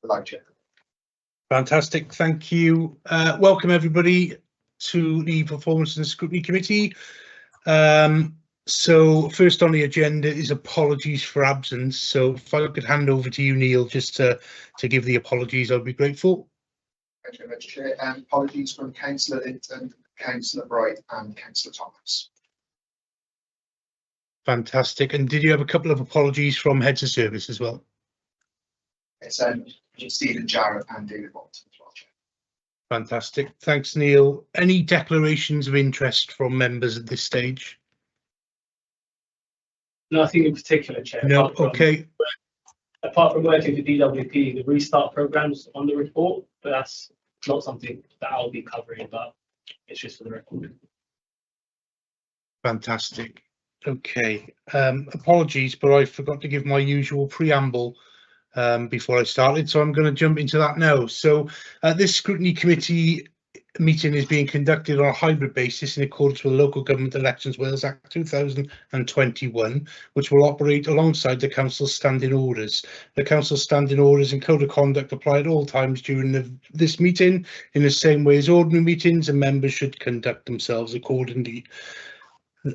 live chat. Fantastic, thank you. Welcome everybody to the Performance and Scrutiny Committee. So first on the agenda is apologies for absence. So if I could hand over to you, Neil, just to give the apologies, I'd be grateful. Thank you very much, Chair. Apologies from Councillor Linton, Councillor Bright and Councillor Thomas. Fantastic. And did you have a couple of apologies from heads of service as well? It's Stephen Jarrett and David Walton as well, Chair. Fantastic. Thanks, Neil. Any declarations of interest from members at this stage? Nothing in particular, Chair. No, okay. Apart from working for DWP, the restart program's on the report, but that's not something that I'll be covering, but it's just for the record. Fantastic. Okay. Apologies, but I forgot to give my usual preamble before I started, so I'm going to jump into that now. So this Scrutiny Committee meeting is being conducted on a hybrid basis in accordance with the Local Government Elections Wales Act 2021, which will operate alongside the Council's standing orders. The Council's standing orders and code of conduct apply at all times during this meeting in the same way as ordinary meetings, and members should conduct themselves accordingly.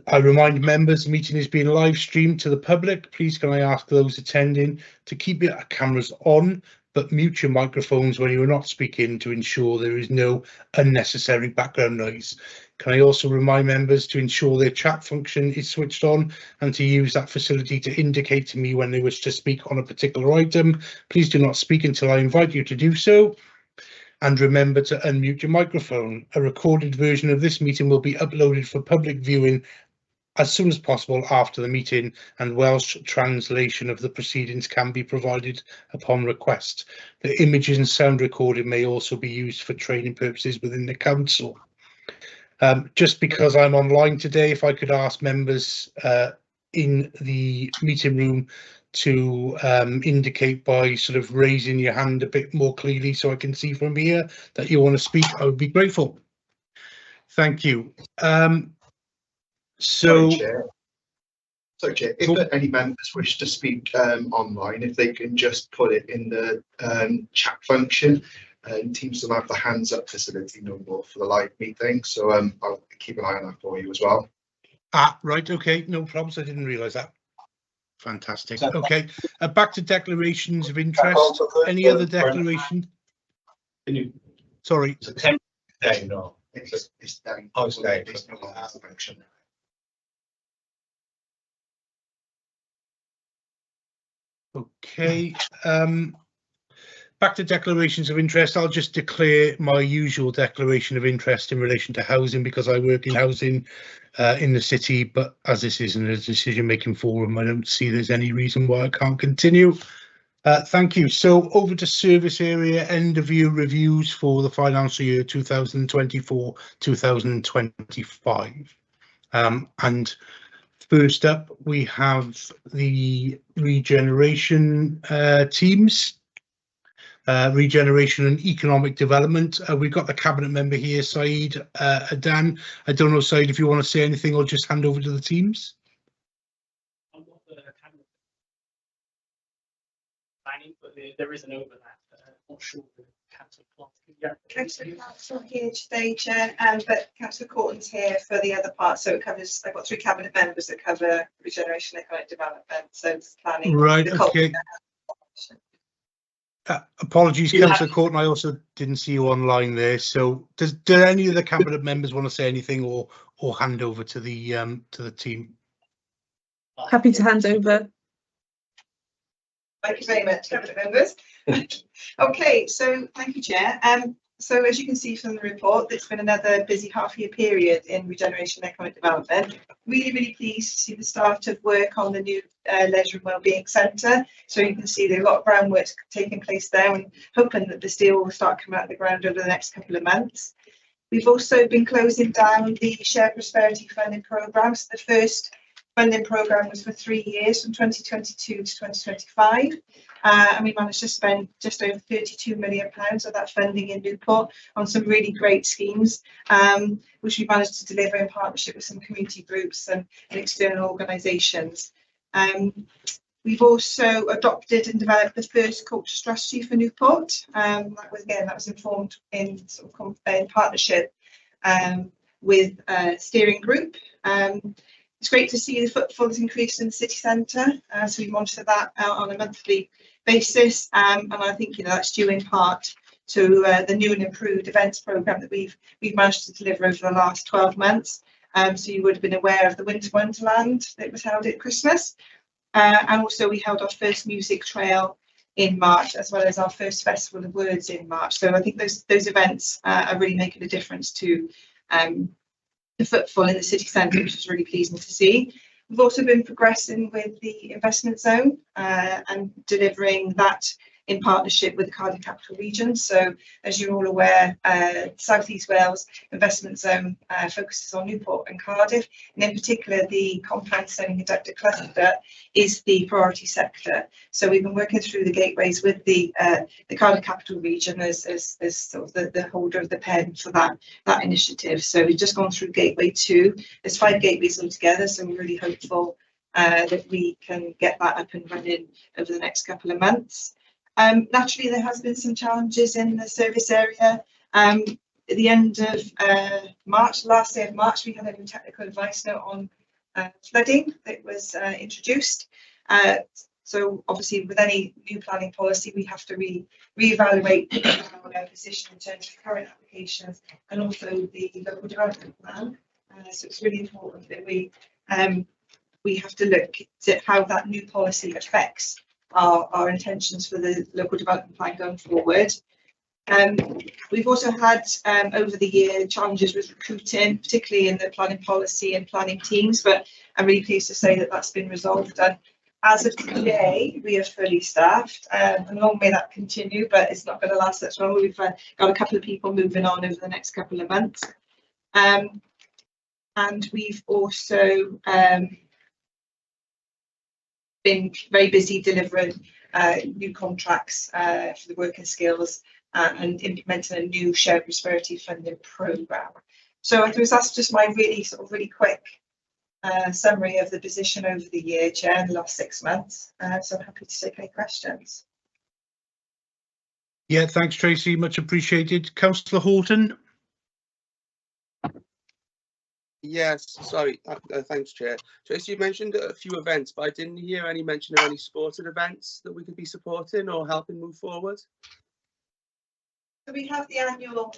I remind members the meeting is being live streamed to the public. Please can I ask those attending to keep your cameras on but mute your microphones when you are not speaking to ensure there is no unnecessary background noise. Can I also remind members to ensure their chat function is switched on and to use that facility to indicate to me when they wish to speak on a particular item. Please do not speak until I invite you to do so. And remember to unmute your microphone. A recorded version of this meeting will be uploaded for public viewing as soon as possible after the meeting, and Welsh translation of the proceedings can be provided upon request. The images and sound recording may also be used for training purposes within the council. Just because I'm online today, if I could ask members in the meeting room to indicate by sort of raising your hand a bit more clearly so I can see from here that you want to speak, I would be grateful. Thank you. Sorry, Chair, if any members wish to speak online, if they can just put it in the chat function, and Teams will have the hands up facility no more for the live meeting, so I'll keep an eye on that for you as well. Right, okay, no problems, I didn't realise that. Fantastic. Okay, back to declarations of interest. Any other declaration? Sorry. No, it's down. Oh, it's down. It's not that function. Okay, back to declarations of interest. I'll just declare my usual declaration of interest in relation to housing because I work in housing in the city, but as this isn't a decision-making forum, I don't see there's any reason why I can't continue. Thank you. So over to service area end of year reviews for the financial year 2024-2025. And first up, we have the regeneration teams, regeneration and economic development. We've got the cabinet member here, Saeed Adan. I don't know, Saeed, if you want to say anything or just hand over to the teams. I'm not the cabinet planning, but there is an overlap. Not sure the council plans. Councillor Clark's not here today, Chair, but Councillor Corton's here for the other part, so it covers. I've got 3 cabinet members that cover regeneration and economic development, so it's planning. Right, okay. Apologies, Councillor Corton, I also didn't see you online there. So do any of the cabinet members want to say anything or hand over to the team? Happy to hand over. Thank you very much, cabinet members. Okay, so thank you, Chair. So as you can see from the report, it's been another busy half-year period in regeneration and economic development. Really pleased to see the start of work on the new Leisure and Wellbeing Centre. So you can see there's a lot of groundwork taking place there, and hoping that the steel will start coming out of the ground over the next couple of months. We've also been closing down the Shared Prosperity Funding Programme. So the first funding programme was for 3 years, from 2022 to 2025. And we managed to spend just over £32 million of that funding in Newport on some really great schemes, which we managed to deliver in partnership with some community groups and external organisations. We've also adopted and developed the first culture strategy for Newport. That was informed in in partnership with a steering group. It's great to see the footfall has increased in the city centre, so we monitor that on a monthly basis, and I think that's due in part to the new and improved events programme that we've managed to deliver over the last 12 months. So you would have been aware of the Winter Wonderland that was held at Christmas, and also we held our first music trail in March, as well as our first Festival of Words in March. So I think those events are really making a difference to the footfall in the city centre, which is really pleasing to see. We've also been progressing with the investment zone and delivering that in partnership with the Cardiff Capital Region. So as you're all aware, South East Wales investment zone focuses on Newport and Cardiff, and in particular the compound zoning conductor cluster is the priority sector. So we've been working through the gateways with the Cardiff Capital Region as sort of the holder of the pen for that initiative. So we've just gone through gateway 2. There's 5 gateways altogether, so we're really hopeful that we can get that up and running over the next couple of months. Naturally, there has been some challenges in the service area. At the end of March, last day of March, we had a new technical advice note on flooding that was introduced. So obviously, with any new planning policy, we have to reevaluate our position in terms of current applications and also the local development plan. So it's really important that we have to look at how that new policy affects our intentions for the local development plan going forward. We've also had over the year challenges with recruiting, particularly in the planning policy and planning teams, but I'm really pleased to say that that's been resolved. And as of today, we are fully staffed, and long may that continue, but it's not going to last that long. We've got a couple of people moving on over the next couple of months. And we've also been very busy delivering new contracts for the working skills and implementing a new shared prosperity funding programme. So I suppose that's just my really quick summary of the position over the year, Chair, in the last 6 months. So I'm happy to take any questions. Yeah, thanks, Tracy. Much appreciated. Councillor Horton. Yes, sorry, thanks, Chair. Tracy, you mentioned a few events, but I didn't hear any mention of any sporting events that we could be supporting or helping move forward. So we have the annual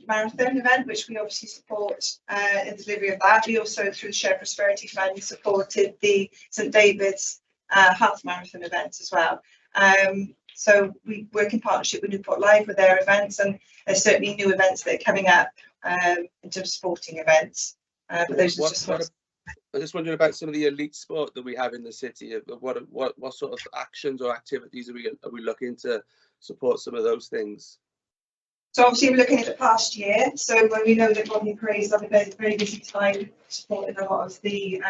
marathon event, which we obviously support in the delivery of that. We also, through the Shared Prosperity Fund, supported the St David's half marathon event as well. So we work in partnership with Newport Live with their events, and there's certainly new events that are coming up in terms of sporting events. But those are just I'm just wondering about some of the elite sport that we have in the city. What sort of actions or activities are we looking to support some of those things? So obviously we're looking at the past year. So when we know that Rodney Parade's had a very busy time supporting a lot of the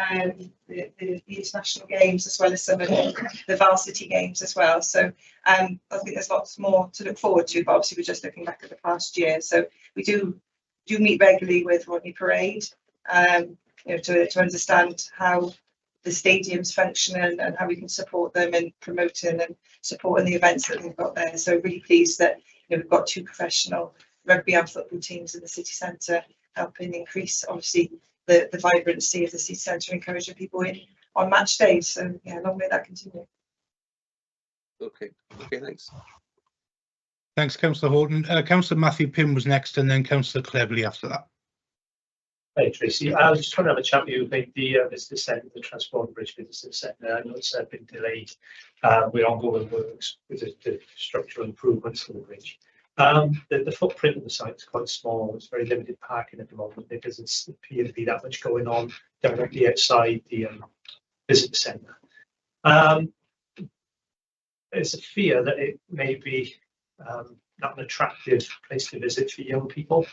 international games, as well as some of the varsity games as well. So I think there's lots more to look forward to, but obviously we're just looking back at the past year. So we do meet regularly with Rodney Parade, to understand how the stadiums function and how we can support them in promoting and supporting the events that they've got there. So really pleased that we've got 2 professional rugby and football teams in the city centre, helping increase obviously the vibrancy of the city centre, encouraging people in on match days. So yeah, long may that continue. Okay, thanks. Thanks, Councillor Horton. Councillor Matthew Pym was next, and then Councillor Cleverly after that. Hey Tracy, I was just trying to have a chat with you about the visitor centre, the Transport Bridge visitor centre. I know it's been delayed with ongoing works with the structural improvements for the bridge. The footprint of the site is quite small. It's very limited parking at the moment. There doesn't appear to be that much going on directly outside the visitor centre. There's a fear that it may be not an attractive place to visit for young people.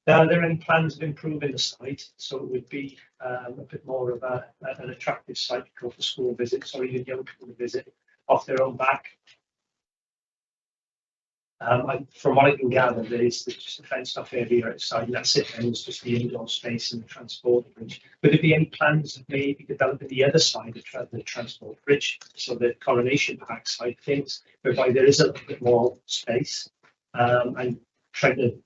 Are there any plans of improving the site so it would be a bit more of an attractive site to go for school visits or even young people to visit off their own back? From what I can gather, there is just a fenced off area outside, and that's it, and it's just the indoor space and the transport bridge. Would there be any plans of maybe developing the other side of the transport bridge, so the Coronation Park side things, whereby there is a little bit more space, and trying to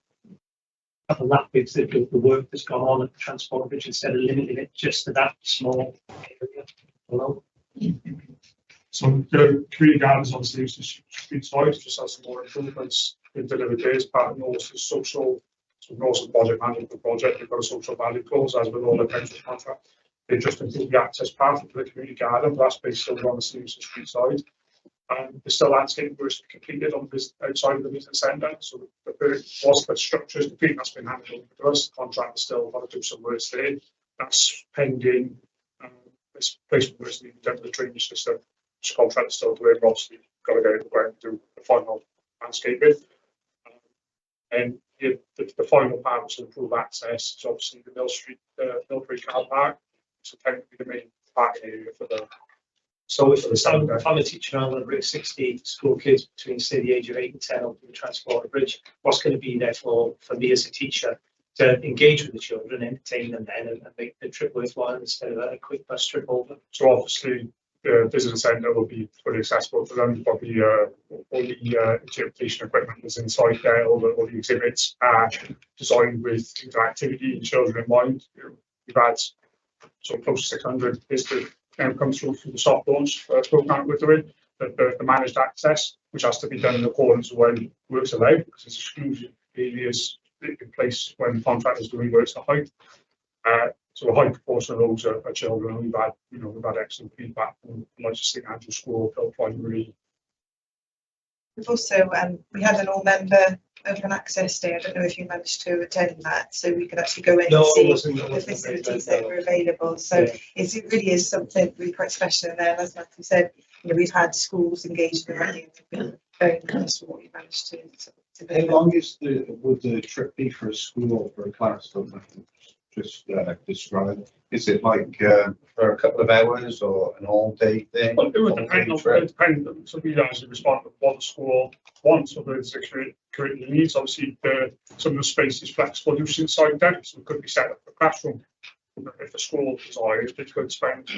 overlap with the work that's gone on at the transport bridge instead of limiting it just to that small area below? So the community gardens on the street side just has some more improvements in delivered days, part and also social, so also project management project, we've got a social value clause as with all the pension contract. They just improved the access path to the community garden, but that's based still on the street side. There's still landscape work completed on this outside of the meeting centre, so the structure is complete, that's been handed over to us. The contractor still got to do some work today. That's pending. This placement work needed done to the drainage system. This contract is still doing, obviously got to go to the ground and do the final landscaping. And the final part was to improve access. So obviously the Millbury car park, so technically the main parking area for the. So if I'm a teacher and I want to bring 60 school kids between, say, the age of 8 and 10 up to the transport bridge, what's going to be there for me as a teacher to engage with the children, entertain them then, and make the trip worthwhile instead of a quick bus trip over? So obviously the visitor centre will be fully accessible to them. Probably all the interpretation equipment is inside there. All the exhibits are designed with interactivity and children in mind. We've had so close to 600 visitors come through the soft launch programme we're doing. The managed access, which has to be done in accordance with when works allowed, because it's exclusion areas in place when contractors doing works at height. So a high proportion of those are children. We've had excellent feedback from like St Andrew's School, Hill Primary. We've also we had an all-member open access day. I don't know if you managed to attend that, so we could actually go in and see the facilities that were available. So it really is something really quite special. And as Matthew said, we've had schools engaged in it. We've been very impressed with what we managed to How long would the trip be for a school or for a class? Just describe. Is it like for a couple of hours or an all-day thing? Well, it would depend on. So we actually respond to what the school wants, or the curriculum needs. Obviously, some of the space is flexible use inside there, so it could be set up for classroom. If the school desires, they could spend.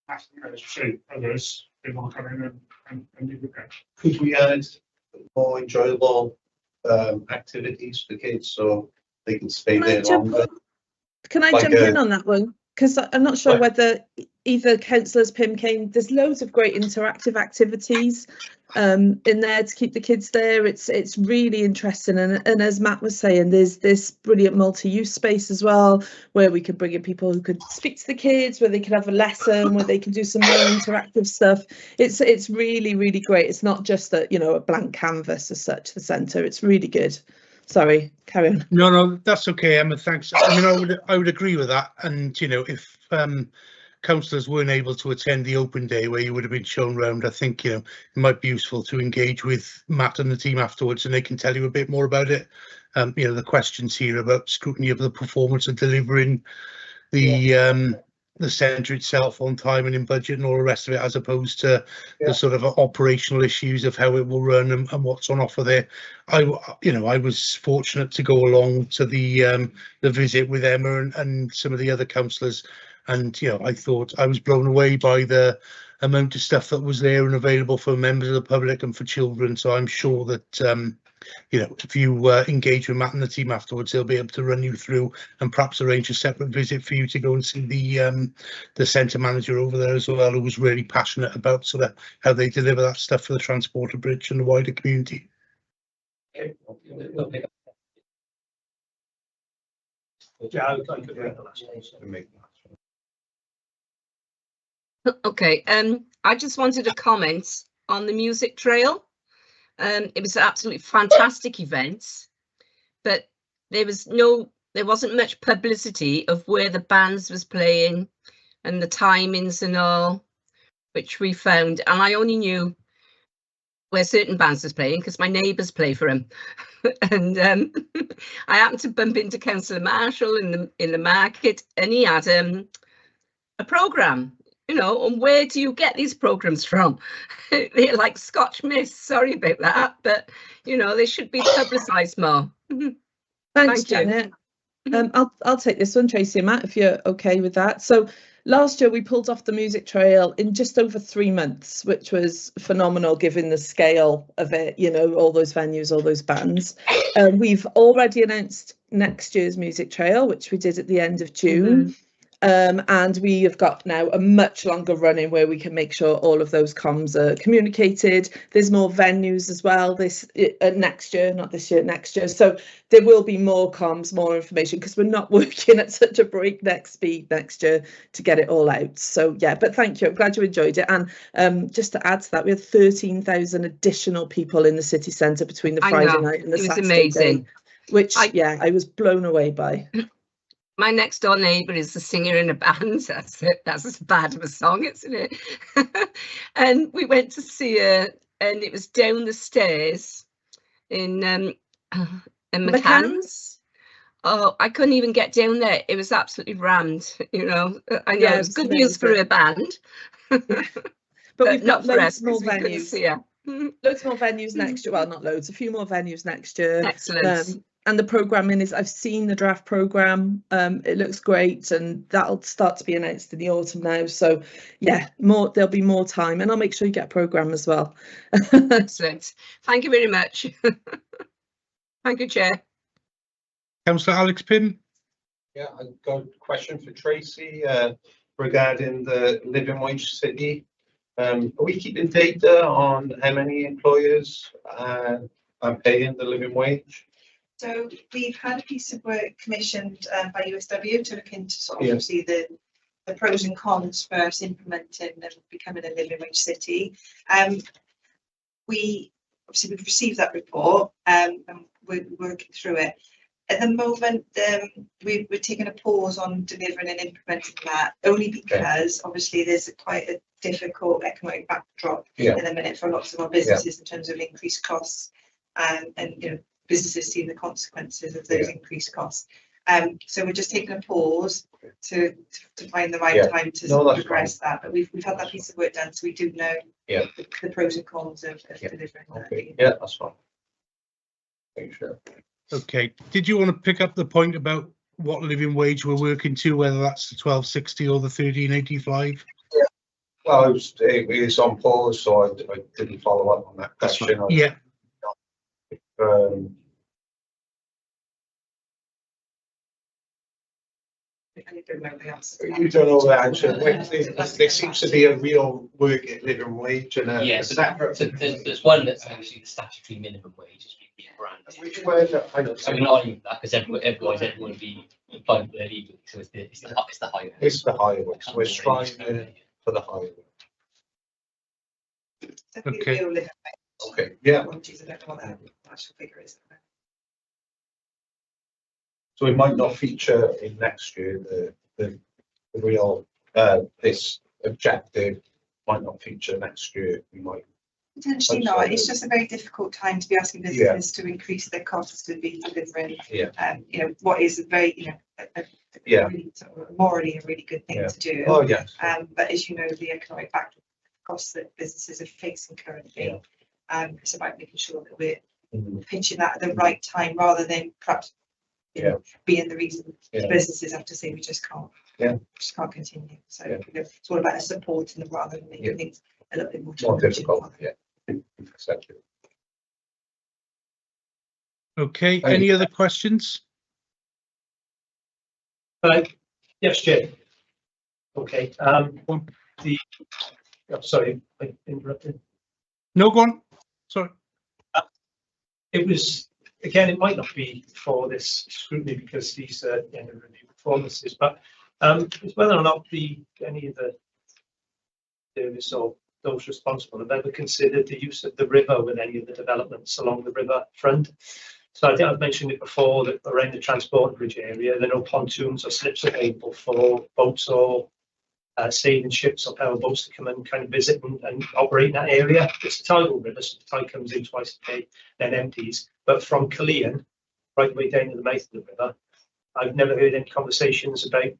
As you say, others they want to come in and leave it there. Could we add more enjoyable activities for kids so they can stay there longer? Can I jump in on that one? Because I'm not sure whether either councillors Pim came. There's loads of great interactive activities in there to keep the kids there. It's really interesting, and as Matt was saying, there's this brilliant multi-use space as well where we could bring in people who could speak to the kids, where they could have a lesson, where they can do some more interactive stuff. It's really, really great. It's not just a a blank canvas as such. The centre, it's really good. Sorry, carry on. No, that's okay, Emma. Thanks. I mean, I would agree with that. And if councillors weren't able to attend the open day where you would have been shown around, I think it might be useful to engage with Matt and the team afterwards, and they can tell you a bit more about it. The questions here about scrutiny of the performance and delivering the centre itself on time and in budget and all the rest of it, as opposed to the sort of operational issues of how it will run and what's on offer there. I was fortunate to go along to the visit with Emma and some of the other councillors, and I thought I was blown away by the amount of stuff that was there and available for members of the public and for children. So I'm sure that if you engage with Matt and the team afterwards, they'll be able to run you through and perhaps arrange a separate visit for you to go and see the centre manager over there as well, who was really passionate about sort of how they deliver that stuff for the transporter bridge and the wider community. Okay, I just wanted to comment on the music trail. It was an absolutely fantastic event, but there wasn't much publicity of where the bands was playing and the timings and all, which we found. And I only knew where certain bands was playing because my neighbours play for him. And I happened to bump into Councillor Marshall in the market, and he had a programme. you know, and where do you get these programs from? They're like Scotch Miss, sorry about that, but you know, they should be publicised more. Thanks, Thank you. Janet. I'll take this one, Tracy and Matt, if you're okay with that. So last year we pulled off the music trail in just over 3 months, which was phenomenal given the scale of it, you know, all those venues, all those bands. We've already announced next year's music trail, which we did at the end of June. And we have got now a much longer running where we can make sure all of those comms are communicated. There's more venues as well next year, not this year, next year. So there will be more comms, more information, because we're not working at such a breakneck speed next year to get it all out. So yeah, but thank you. I'm glad you enjoyed it. And just to add to that, we had 13,000 additional people in the city centre between the Friday night and the Saturday amazing. day, which I was blown away by. My next door neighbour is the singer in a band. That's as bad of a song, isn't it? And we went to see her, and it was down the stairs in McCann's. Oh, I couldn't even get down there. It was absolutely rammed, you know. I know, it was good news for her band. But we've got not for loads us, more 'cause we couldn't venues. see her. Loads more venues next year. Well, not loads, a few more venues next year. Excellent. And the programming is, I've seen the draft programme, it looks great, and that'll start to be announced in the autumn now. So yeah, there'll be more time, and I'll make sure you get a programme as well. Excellent. Thank you very much. Thank you, Chair. Councillor Alex Pym. Yeah, I've got a question for Tracy regarding the living wage city. Are we keeping data on how many employers are paying the living wage? So we've had a piece of work commissioned by USW to look into sort of obviously the pros and cons for us implementing and becoming a living wage city. We've received that report and we're working through it. At the moment, we're taking a pause on delivering and implementing that, only because obviously there's quite a difficult economic backdrop in the minute for lots of our businesses in terms of increased costs and you know, businesses seeing the consequences of those increased costs. So we're just taking a pause to find the right time to progress that. But we've had that piece of work done, so we do know the pros and cons of delivering that. Yeah, that's fine. Thank you. Okay. Did you want to pick up the point about what living wage we're working to, whether that's the 12.60 or the 13.85? Yeah. Well, it was on pause, so I didn't follow up on that question. Yeah. You don't know the answer. There seems to be a real working living wage, and yeah. So there's one that's actually the statutory minimum wage. Which way? I know. So we're not even that because everyone will be employed legally. So it's the higher. It's the higher wage. So we're striving for the higher wage. Okay. Okay. Yeah. So it might not feature in next year. The real this objective might not feature next year. We might potentially not. It's just a very difficult time to be asking businesses to increase their costs to be delivering. You know, what is a very really sort of morally a really good thing to do. Oh yes. But as you know, the economic backdrop costs that businesses are facing currently. It's about making sure that we're pitching that at the right time rather than perhaps being the reason businesses have to say we just can't continue. So it's all about supporting them rather than making things a little bit more difficult. Exactly. Okay. Any other questions? Yes, Jay. Okay. Sorry, I interrupted. No, go on. Sorry. It was, again, it might not be for this scrutiny because these are review performances, but it's whether or not any of the service or those responsible have ever considered the use of the river with any of the developments along the river front. So I think I've mentioned it before that around the transport bridge area, there are no pontoons or slips available for boats or sailing ships or power boats to come and kind of visit and operate in that area. It's a tidal river, so the tide comes in twice a day, then empties. But from Killeen right the way down to the mouth of the river, I've never heard any conversations about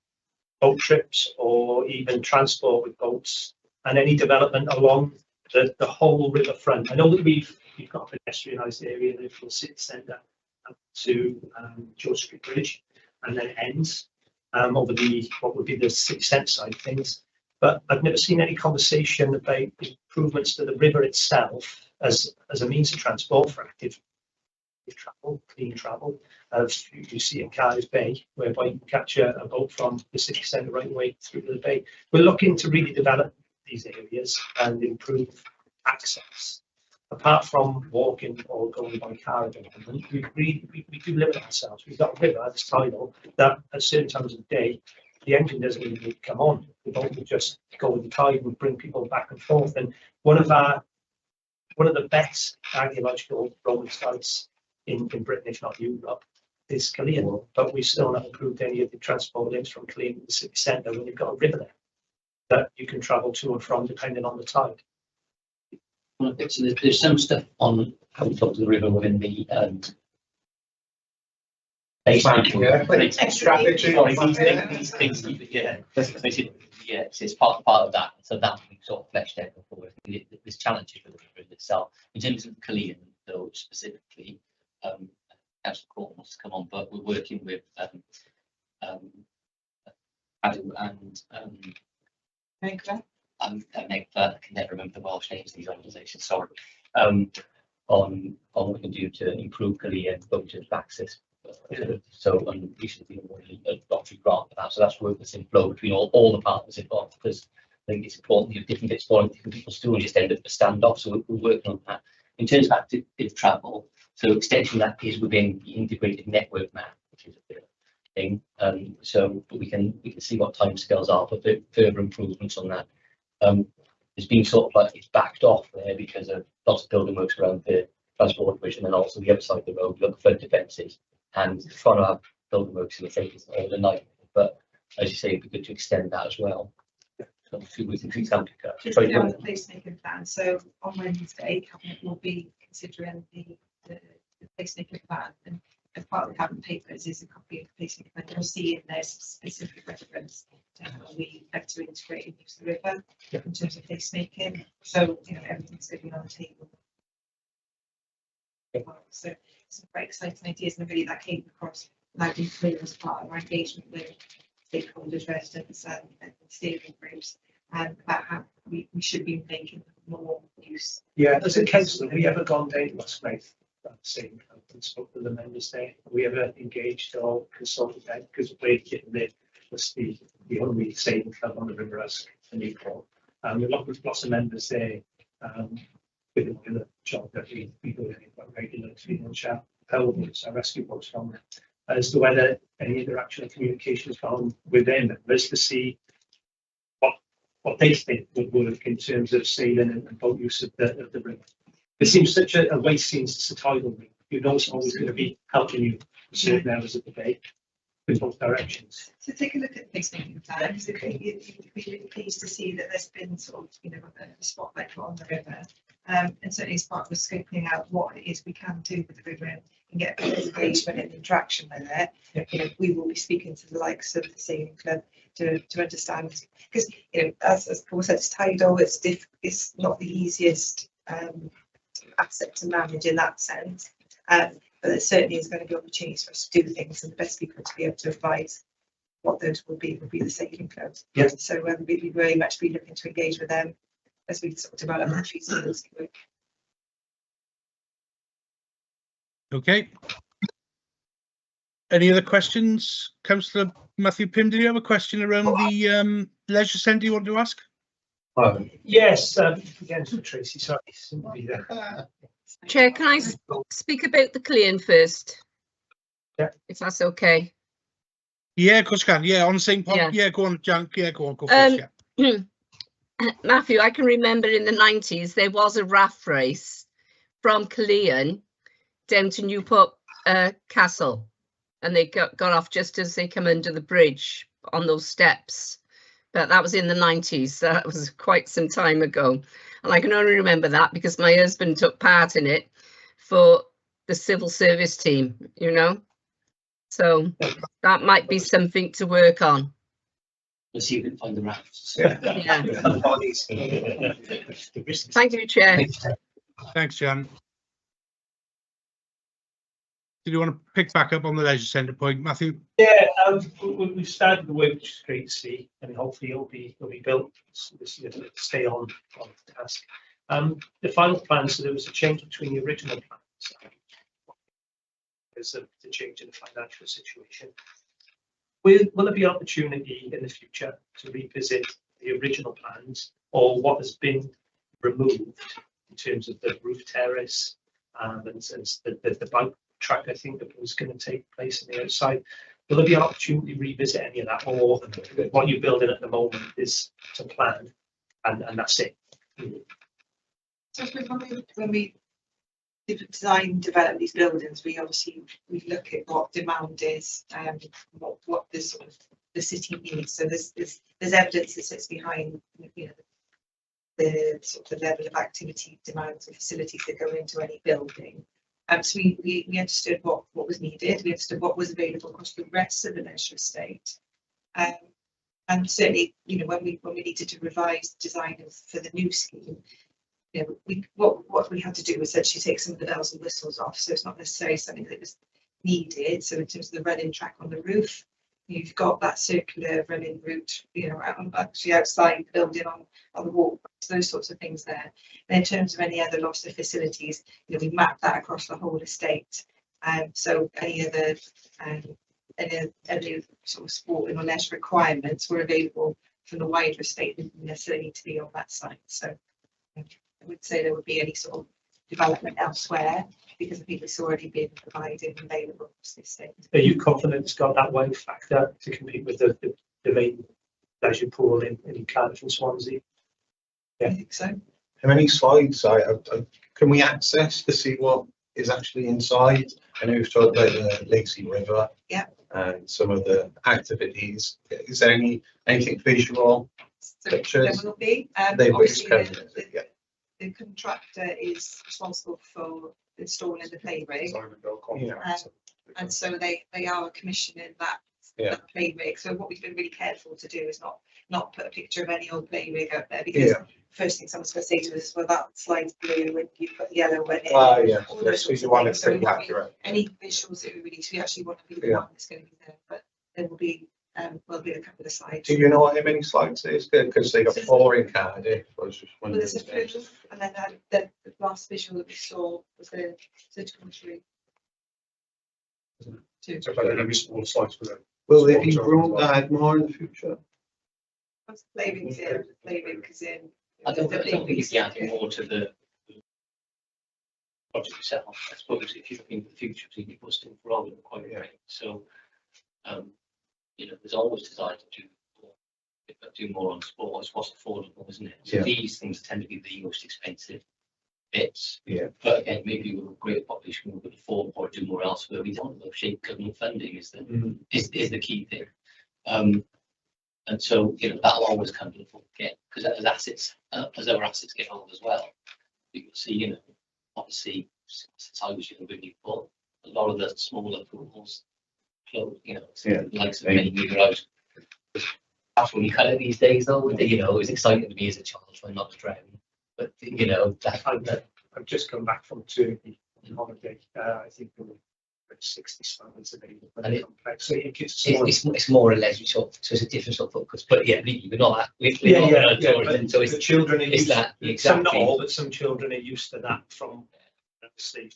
boat trips or even transport with boats, and any development along the whole riverfront. I know that we've got a pedestrianised area there from the city centre up to George Street Bridge, and then it ends over what would be the city centre side of things. But I've never seen any conversation about improvements to the river itself as a means of transport for active travel, clean travel, as you see in Cardiff Bay, whereby you can catch a boat from the city centre right away through to the bay. We're looking to really develop these areas and improve access. Apart from walking or going by car at the moment, we do limit ourselves. We've got a river that's tidal that at certain times of the day, the engine doesn't even need to come on. The boat will just go with the tide and bring people back and forth. And one of the best archaeological Roman sites in Britain, if not Europe, is Killeen, but we still haven't improved any of the transport links from Killeen to the city centre when you've got a river there that you can travel to and from depending on the tide. Well, so there's some stuff on how we talk to the river within the Strategy. These things, yeah, it's part of that. So that we sort of fleshed out before. There's challenges with the river itself. In terms of Killeen, though, specifically, Council Court wants to come on, but we're working with Adam and Megva. I can never remember the Welsh names of these organisations. Sorry. On what we can do to improve Killeen boat terms of access. So recently awarded a lottery grant for that. So that's work that's in flow between all the partners involved, because I think it's important you have different bits for different people's stories just end up a standoff. So we're working on that. In terms of active travel, so extension of that is within the integrated network map, which is a bit of a thing. So but we can see what timescales are for further improvements on that. It's been sort of like it's backed off there because of lots of building works around the transport bridge, and then also the other side of the road, you've got the flood defences, and trying to have building works in the face overnight. But as you say, it'd be good to extend that as well. So we can treat some just on the placemaking plan. So on Wednesday, Cabinet will be considering the placemaking plan, and as part of the Cabinet papers is a copy of the placemaking plan. You'll see in there specific reference to how we have to integrate and use the river in terms of placemaking. So everything's going to be on the table. So some very exciting ideas, and really that came across loud and clear as part of our engagement with stakeholders, residents, and steering groups, and about how we should be making more use. Yeah, as a council, have we ever gone down to Musgrave and spoke to the members there? Have we ever engaged or consulted them? Because we're getting there was the only sailing club on the River Usk in Newport. We've got lots of members there. With the job that we do quite regularly, chat with our rescue boats from there, as to whether any interaction and communication has gone with their members to see what they think would work in terms of sailing and boat use of the river. It seems such a waste, seems it's a tidal river. You know it's always going to be helping you certain hours of the day in both directions. So take a look at the placemaking plan, because you'd be really pleased to see that there's been sort of a spotlight put on the river. And certainly as part of scoping out what it is we can do with the river and get engagement and interaction with it, we will be speaking to the likes of the sailing club to understand, because as Paul said, it's tidal, it's not the easiest asset to manage in that sense, but there certainly is going to be opportunities for us to do things, and the best people to be able to advise what those would be the sailing clubs. Yes. So we'd very much be looking to engage with them as we sort of develop that feasibility work. Okay. Any other questions? Councillor Matthew Pym, did you have a question around the leisure centre you want to ask? Yes, again for Tracy, sorry, shouldn't be there. Chair, can I speak about the Killeen first? Yeah. If that's okay. Yeah, of course you can. Yeah, on the same point. Yeah, go on, Jan. Yeah, go first. Yeah. Matthew, I can remember in the 90s there was a raft race from Killeen down to Newport Castle, and they got off just as they come under the bridge on those steps. But that was in the 90s. That was quite some time ago, and I can only remember that because my husband took part in it for the civil service team, so that might be something to work on. Let's see if we can find the rafts. Yeah. Thank you, Chair. Thanks, Jan. Did you want to pick back up on the leisure centre point, Matthew? Yeah, we've started the work, which is great to see, and hopefully it'll be built this year to stay on task. The final plan, so there was a change between the original plans. There's the change in the financial situation. Will there be opportunity in the future to revisit the original plans or what has been removed in terms of the roof terrace and the bike track, I think, that was going to take place on the outside? Will there be an opportunity to revisit any of that, or what you're building at the moment is to plan and that's it? So when we design and develop these buildings, we look at what demand is and what the sort of the city needs. So there's evidence that sits behind, you know, the sort of level of activity, demands, and facilities that go into any building. So we understood what was needed. We understood what was available across the rest of the leisure estate. And certainly, you know, when we needed to revise design for the new scheme, you know, what we had to do was essentially take some of the bells and whistles off. So it's not necessarily something that was needed. So in terms of the running track on the roof, you've got that circular running route, you know, actually outside the building on the walk, those sorts of things there. And in terms of any other loss of facilities, you know, we mapped that across the whole estate. So any other any sort of sporting or leisure requirements were available from the wider estate, didn't necessarily need to be on that site. So I would say there would be any sort of development elsewhere because I think it's already been provided and available to the estate. Are you confident it's got that wow factor to compete with the main leisure pool in Cardiff and Swansea? Yeah, I think so. How many slides can we access to see what is actually inside? I know we've talked about the Lacy River, yeah, and some of the activities. Is there anything visual? So there will be. Obviously, the contractor is responsible for installing the play rig, and so they are commissioning that play rig. So what we've been really careful to do is not put a picture of any old play rig up there, because first thing someone's going to say to us is, well, that slide's blue and you've got yellow in it. All those sorts of things. So any visuals that we release, we actually want to be the one that's going to be there, but there will be a couple of slides. Do you know how many slides it is? Because they got 4 in Cardiff. I was just wondering. Well, there's a visual, and then the last visual that we saw was the surgical tree. So there will be small slides for them. Will they be room to add more in the future? Once the play rig's in, the play rig is in. I don't think you'd be adding more to the project itself. I suppose if you're looking at the future, you're busting for all quite right. So, you know, there's always desire to do more on sport. It's what's affordable, isn't it? So these things tend to be the most expensive bits. Yeah. But again, maybe with a greater population, we could afford or do more elsewhere. We don't know. Shape government funding is the key thing. And so, you know, that'll always come to the fore again, because as our assets get old as well, you can see, you know, obviously since I was young, really, but a lot of the smaller pools closed, you know, likes of many meter out. That's when you cut it these days, though. You know, it was exciting to me as a child trying not to drown. But you know, I've just come back from Turkey on holiday. I think there were 60 slides a day. So it's more or less so it's a different sort of focus. But yeah, we're not so it's children are used that exactly. Some not all, but some children are used to that from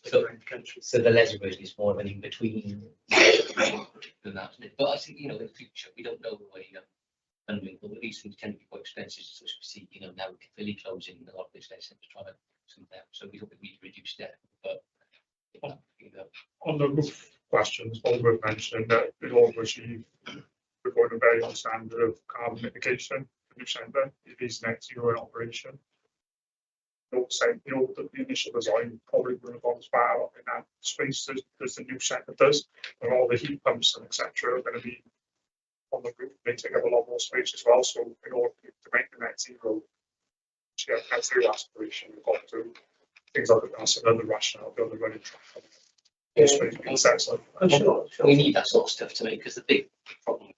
different countries. So the leisure version is more of an in between than that. But I think, you know, in the future we don't know the way funding, but these things tend to be quite expensive. So we see, you know, now really closing a lot of these places to try to some down. So we hope that we reduce that. But you know, on the roof questions, one worth mentioning that in order to achieve we're going to very high standard of carbon mitigation, the new centre, it is net zero in operation. The initial design probably wouldn't have gone as far in that space as the new centre does, and all the heat pumps and etc. are going to be on the roof. They take up a lot more space as well. So in order to make the net zero aspiration, we've got to things like that's another rationale build a running track. I'm sure we need that sort of stuff to make, because the big problem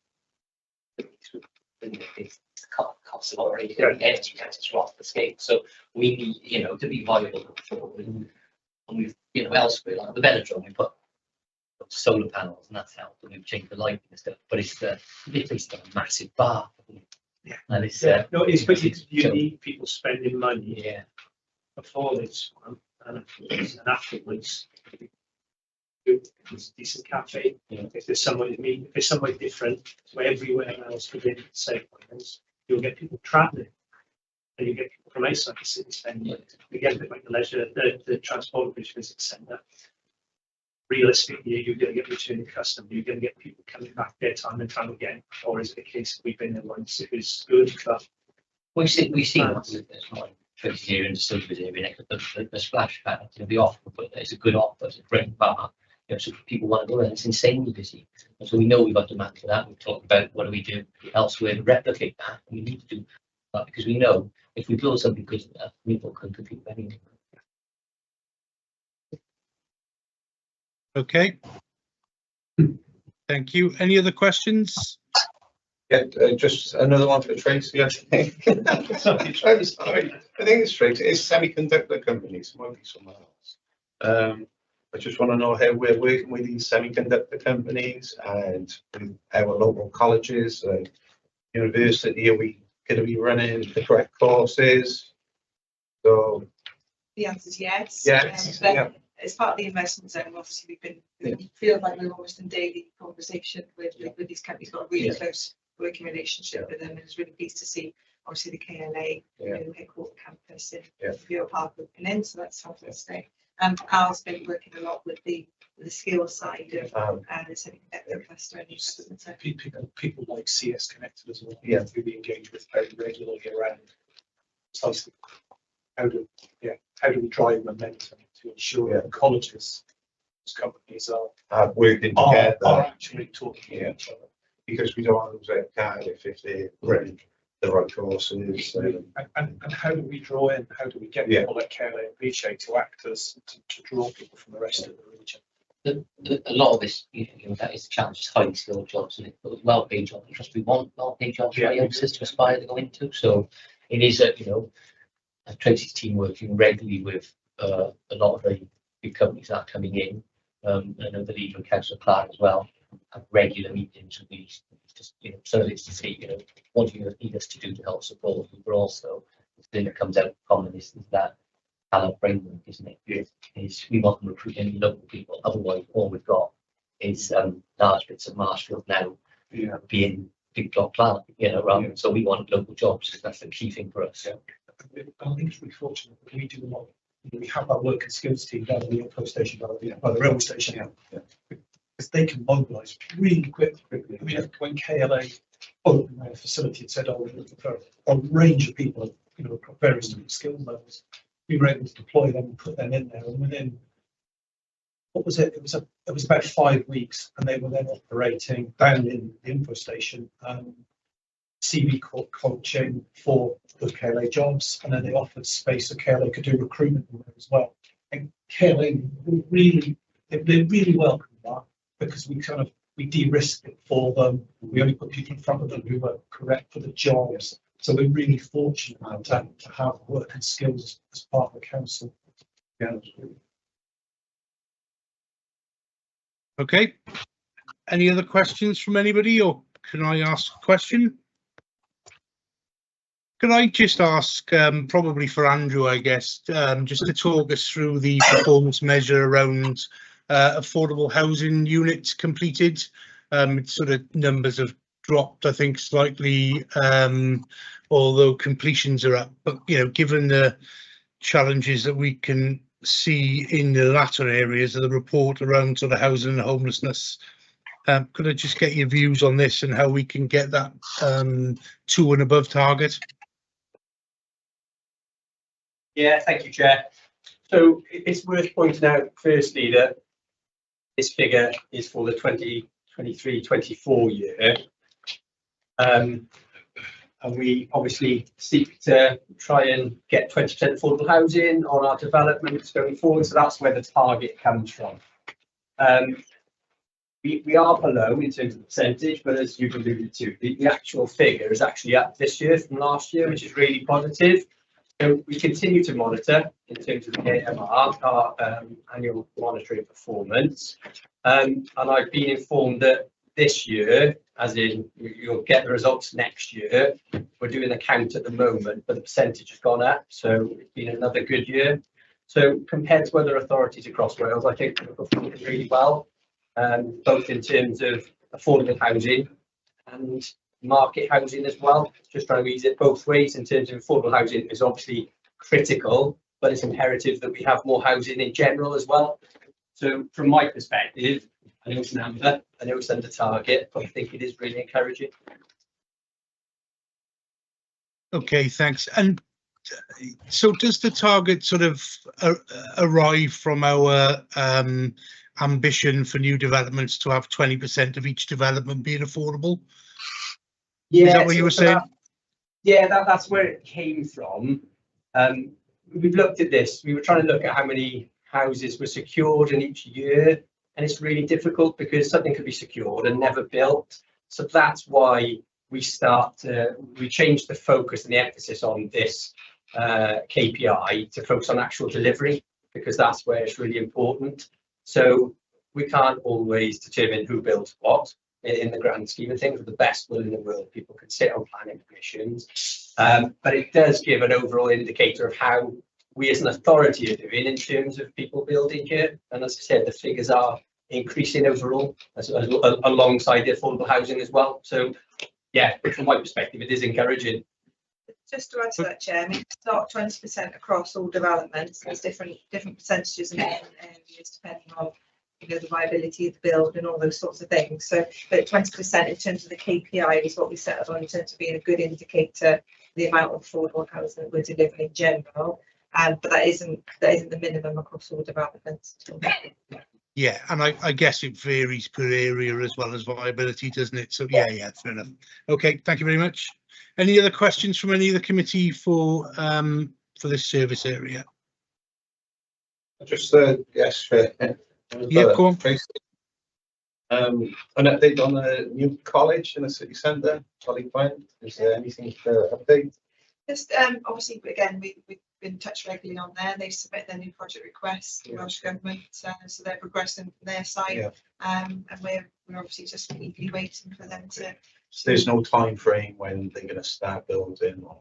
costs have already, energy costs are off the scale. So we need, you know, to be viable going forward. And we've, you know, elsewhere, like the velodrome, we put solar panels and that's helped, and we've changed the lighting and stuff, but it's literally a massive bar. Yeah. And it's no, it's but you need people spending money before this one and afterwards. It's a decent cafe. If there's somebody if there's somebody different to everywhere else within the same place, you'll get people traveling. And you get people from outside the city spending. Again, a bit like the leisure, the transport bridge visit centre. Realistically, you're going to get returning customers. You're going to get people coming back there time and time again. Or is it a case we've been there once? It was good, but we see once there's one Tracy here in the Silvers area, the splash pad. It'll be off, but it's a good offer. It's a great bar. You know, so people want to go there. It's insanely busy, and so we know we've got demand for that. We've talked about what do we do elsewhere to replicate that. We need to do that because we know if we build something good enough, people can compete with anything. Okay. Thank you. Any other questions? Yeah, just another one for Tracy, I think. sorry. I think it's Tracy. It's semiconductor companies, it might be someone else. I just want to know how we're working with these semiconductor companies and our local colleges and university. Are we going to be running the correct courses? So The answer is yes. Yes, As part of the investment zone, obviously we feel like we're almost in daily conversation with these companies. Got a really close working relationship with them, and it's really pleased to see obviously the KLA headquarter campus in Viewer Park looking in, so that's fantastic. And Al's been working a lot with the skills side of the semiconductor cluster and investment zone. people like CS Connected as well. Who we engage with very regularly around precisely how do we drive momentum to ensure that colleges, companies are working together, are actually talking to each other. Because we don't want to lose out Cardiff if they're running the right courses. And how do we draw in? How do we get people like KLA and BJ to act as to draw people from the rest of the region? A lot of this, you know, that is the challenge, is highly skilled jobs, and well-paid jobs. Trust we want well-paid jobs for youngsters to aspire to go into. So it is Tracy's team working regularly with a lot of the big companies that are coming in. I know the leader of Councillor Clark as well. Have regular meetings with these, just some of it's to see, what do you need us to do to help support you, but also the thing that comes out common is that talent framework, isn't it? Is we want to recruit any local people, otherwise all we've got is large bits of Marshfield now being big job plan, so we want local jobs. That's the key thing for us. I think it's really fortunate that we do a lot. We have our work and skills team down at the info station, by the railway station. Because they can mobilise really quickly. I mean, when KLA opened their facility and said, "Oh, we're looking for a range of people, across various different skill levels," we were able to deploy them and put them in there. And within, what was it? It was about 5 weeks, and they were then operating down in the info station, CV coaching for the KLA jobs, and then they offered space so KLA could do recruitment in there as well. And KLA really welcomed that, because we de-risked it for them. We only put people in front of them who were correct for the jobs. So we're really fortunate to have work and skills as part of the council. Okay. Any other questions from anybody, or can I ask a question? Could I just ask, probably for Andrew, I guess, just to talk us through the performance measure around affordable housing units completed? Sort of numbers have dropped, I think, slightly, although completions are up. But given the challenges that we can see in the latter areas of the report around sort of housing and homelessness, could I just get your views on this and how we can get that 2 and above target? Yeah, thank you, Chair. So it's worth pointing out, firstly, that this figure is for the 2023-24 year. And we obviously seek to try and get 20% affordable housing on our developments going forward. So that's where the target comes from. we are below in terms of percentage, but as you've alluded to, the actual figure is actually up this year from last year, which is really positive. So we continue to monitor in terms of the AMR, our annual monitoring performance. And I've been informed that this year, as in you'll get the results next year, we're doing a count at the moment, but the percentage has gone up. So it's been another good year. So compared to other authorities across Wales, I think we're performing really well, both in terms of affordable housing and market housing as well. Just trying to use it both ways. In terms of affordable housing is obviously critical, but it's imperative that we have more housing in general as well. So from my perspective, I know it's an amber, I know it's under target, but I think it is really encouraging. Okay, thanks. And so does the target sort of arrive from our ambition for new developments to have 20% of each development being affordable? Yeah, is that what you were saying? That's where it came from. We've looked at this. We were trying to look at how many houses were secured in each year, and it's really difficult because something could be secured and never built. So that's why we changed the focus and the emphasis on this KPI to focus on actual delivery, because that's where it's really important. So we can't always determine who builds what in the grand scheme of things. With the best will in the world, people can sit on planning permissions, but it does give an overall indicator of how we as an authority are doing in terms of people building here. And as I said, the figures are increasing overall alongside the affordable housing as well. So yeah, from my perspective, it is encouraging. Just to add to that, Chair, I mean, it's not 20% across all developments. There's different percentages in different areas depending on, you know, the viability of the build and all those sorts of things. So, but 20% in terms of the KPI is what we set on in terms of being a good indicator the amount of affordable housing that we're delivering in general. But that isn't the minimum across all developments. Yeah, and I guess it varies per area as well as viability, doesn't it? So yeah, fair enough. Okay, thank you very much. Any other questions from any of the committee for this service area? Just yes, yeah, go on. Tracy. An update on the new college in the city centre, Colleague Point. Is there anything to update? Just obviously, again, we've been in touch regularly on there. They've submitted their new project request to the Welsh Government, so they're progressing from their side, and we're obviously just eagerly waiting for them to. So there's no time frame when they're going to start building. Or...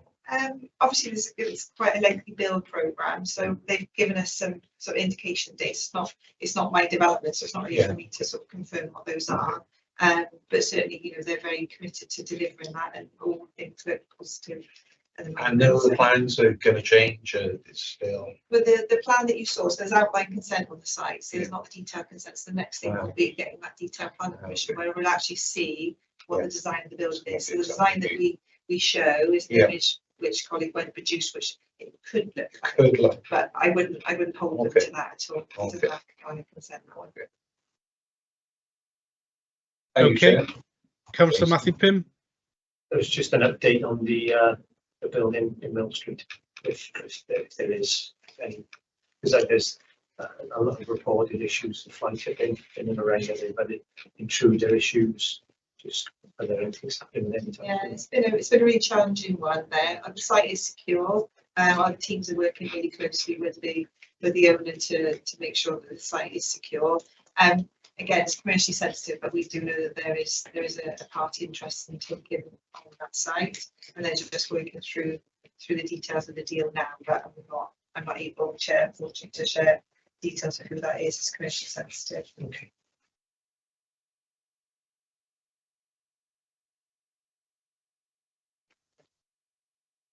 obviously, it's quite a lengthy build programme, so they've given us some sort of indication dates. It's not my development, so it's not really for me to sort of confirm what those are. But certainly, you know, they're very committed to delivering that, and all things look positive. And the plans are going to change. It's still. But the plan that you saw, so there's outline consent on the site, so there's not the detailed consent. So the next thing will be getting that detailed plan permission, where we'll actually see what the design of the building is. So the design that we show is the image which Colleague won't produce, which it could look like. But I wouldn't hold them to that at all. To that kind of consent. Okay, Councillor Matthew Pym. There was just an update on the building in Mill Street, if there is any, because there's a lot of reported issues of fly tipping in and around there, but intruder issues. Just are there anything happening anytime? Yeah, it's been a really challenging one there. The site is secure. Our teams are working really closely with the owner to make sure that the site is secure. Again, it's commercially sensitive, but we do know that there is a party interest in taking on that site, and they're just working through the details of the deal now. But I'm not able, Chair, unfortunately, to share details of who that is. It's commercially sensitive. Okay.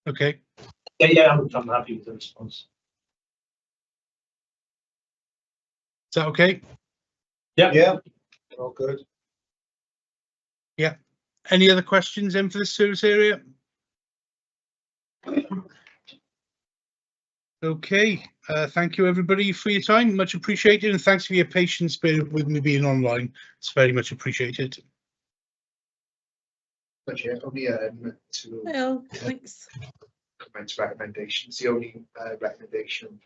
Okay. Yeah, I'm happy with the response. Is that okay? Yeah, all good. Yeah. Any other questions then for this service area? Okay. Thank you everybody for your time. Much appreciated, and thanks for your patience with me being online. It's very much appreciated. But yeah, only to Well, thanks. comments recommendations. The only recommendation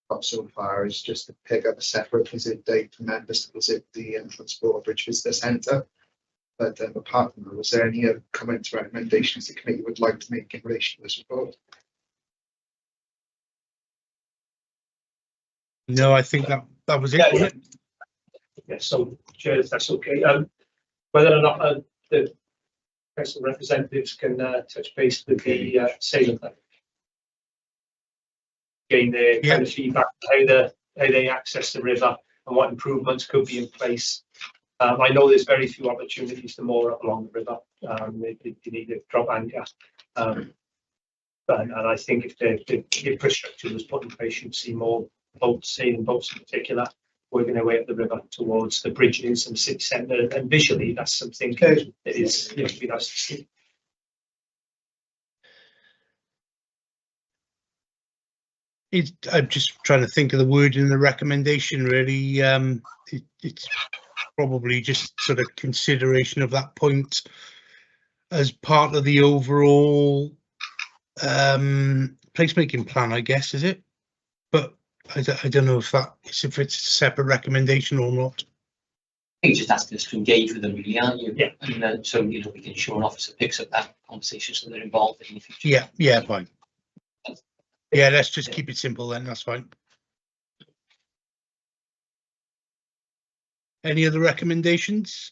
got so far is just to pick up a separate visit date for members to visit the Transport Bridge Visitor Centre. But apart from that, was there any comments or recommendations the committee would like to make in relation to this report? No, I think that was it. Yeah, Wasn't it? Yeah, so, Chair, if that's okay. Whether or not the council representatives can touch base with the sailing club. Gain their kind of feedback, how they access the river and what improvements could be in place. I know there's very few opportunities to moor up along the river. You need a drop anchor. And I think if the infrastructure was put in place, you'd see more boats, sailing boats in particular, working their way up the river towards the bridges and city centre. And visually, that's something that is, you know, be nice to see. I'm just trying to think of the word in the recommendation, really. It's probably just sort of consideration of that point as part of the overall placemaking plan, I guess, is it? But I don't know if it's a separate recommendation or not. I think you're just asking us to engage with them, really, aren't you? Yeah. And so, you know, we can ensure an officer picks up that conversation so they're involved in the future. Yeah, yeah, fine. Yeah, let's just keep it simple then, that's fine. Any other recommendations?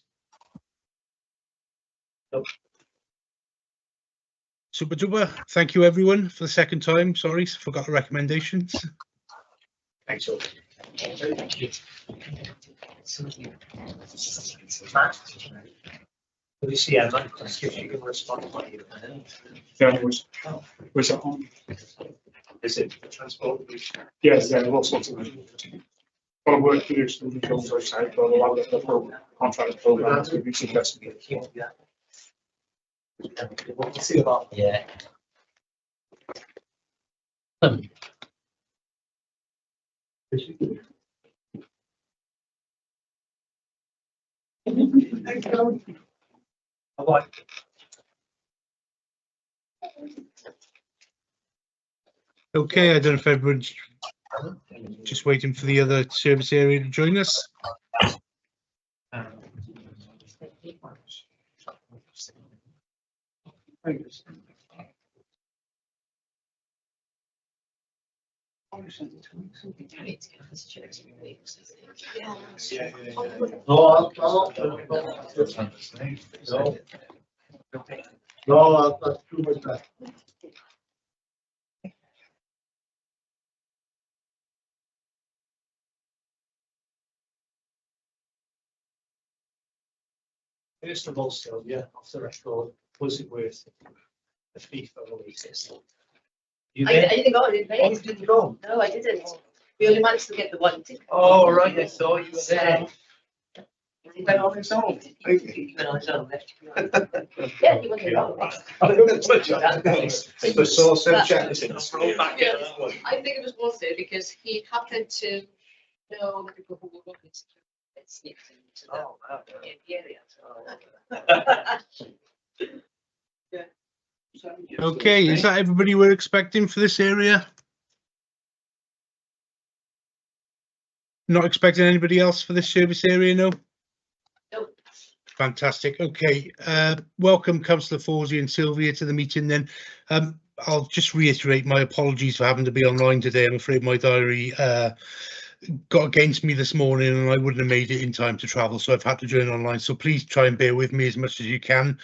Nope. Super duper. Thank you everyone for the second time. Sorry, forgot the recommendations. Thanks all. Will you see Emma? See if she can respond. Yeah, was it on? Is it the transport? Yes, yeah, all sorts of got work to do some details outside, but a lot of the contract programs will be suggested. See about. Yeah. Bye. Okay, I don't know if everyone's just waiting for the other service area to join us. No, that's too much better. First of all, still, yeah, off the record, was it worth the fee for all these? You I did? didn't go, did Oh, you didn't go? No, I didn't. We only managed to get the one ticket. Oh, right, I thought you were there. He went on his own. He went on his own. Yeah, he went on his own. The source of check. I think it was worth it because he happened to know the people who were working and sneaked into the area. Okay, is that everybody we're expecting for this area? Not expecting anybody else for this service area, no? Nope. Fantastic. Okay, welcome Councillor Forsey and Sylvia to the meeting then. I'll just reiterate my apologies for having to be online today. I'm afraid my diary got against me this morning and I wouldn't have made it in time to travel, so I've had to join online. So please try and bear with me as much as you can.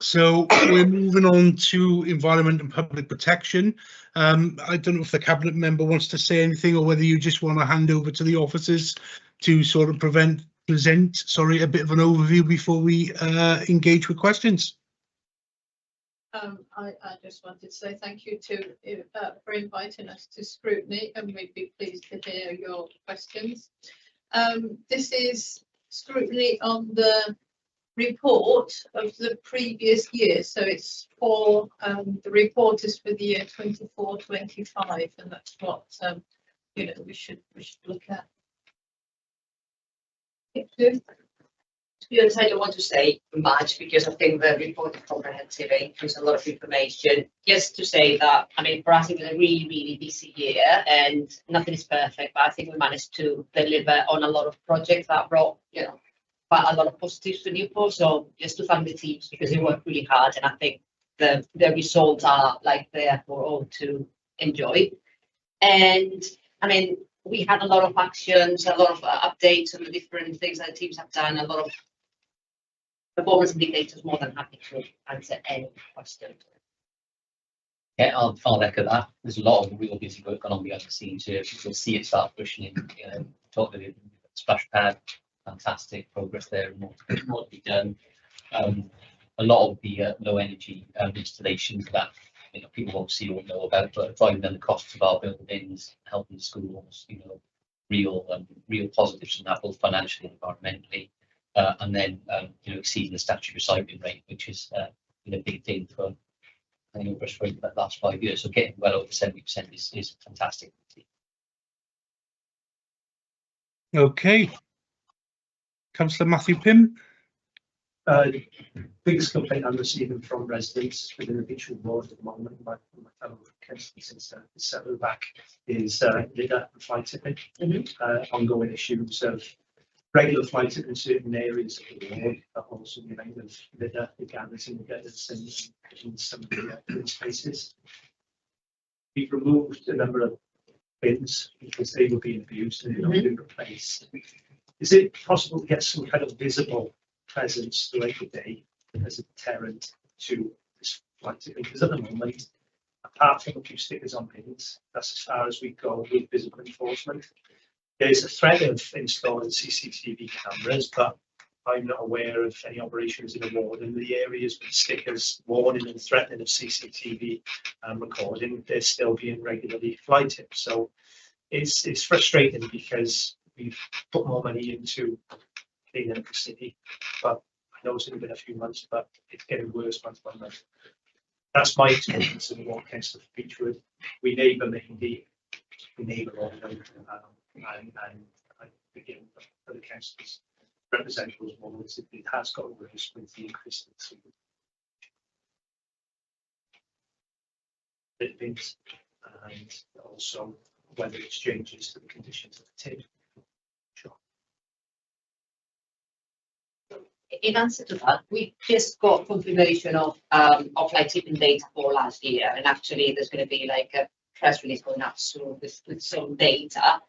So we're moving on to environment and public protection. I don't know if the cabinet member wants to say anything or whether you just want to hand over to the officers to sort of present a bit of an overview before we engage with questions. I just wanted to say thank you for inviting us to Scrutiny, and we'd be pleased to hear your questions. This is Scrutiny on the report of the previous year, so it's for the report is for the year 24-25, and that's what you know we should look at. To be honest, I don't want to say much because I think the report is comprehensive. It includes a lot of information. Just to say that, I mean, for us, it's been a really, really busy year and nothing is perfect, but I think we managed to deliver on a lot of projects that brought, you know, quite a lot of positives to Newport. So just to thank the teams because they worked really hard, and I think the results are like there for all to enjoy. And I mean, we had a lot of actions, a lot of updates on the different things that the teams have done, a lot of performance indicators. More than happy to answer any question. Yeah, I'll echo that. There's a lot of real busy work going on behind the scenes here. You'll see it start pushing in. Talk about splash pad, fantastic progress there, and more to be done. A lot of the low energy installations that people won't see or know about, but driving down the costs of our buildings, helping schools, real positives from that, both financially and environmentally, and then exceeding the statutory recycling rate, which is been a big thing for for the last 5 years. So getting well over 70% is fantastic. Okay, Councillor Matthew Pym. Biggest complaint I'm receiving from residents within the Beechwood ward at the moment, my fellow councillors since several back, is litter and fly tipping. Ongoing issues of regular fly tipping in certain areas of the ward, but also the amount of litter that gathers in the gutters and in some of the green spaces. We've removed a number of bins because they were being abused and they're not being replaced. Is it possible to get some kind of visible presence throughout the day as a deterrent to this flight tipping? Because at the moment, apart from a few stickers on bins, that's as far as we go with visible enforcement. There's a threat of installing CCTV cameras, but I'm not aware of any operations in the ward in the areas with stickers warning and threatening of CCTV recording. They're still being regularly fly tipped. So it's frustrating because we've put more money into cleaning up the city, but I know it's only been a few months, but it's getting worse month by month. That's my experience in the ward council of Beechwood. We neighbour Mahindee, we neighbour Ardal, and I begin for the councils represent those wards. It has got worse with the increase in the bins and also whether it's changes to the conditions of the tip. In answer to that, we just got confirmation of flight tipping data for last year, and actually there's going to be like a press release going up soon with some data.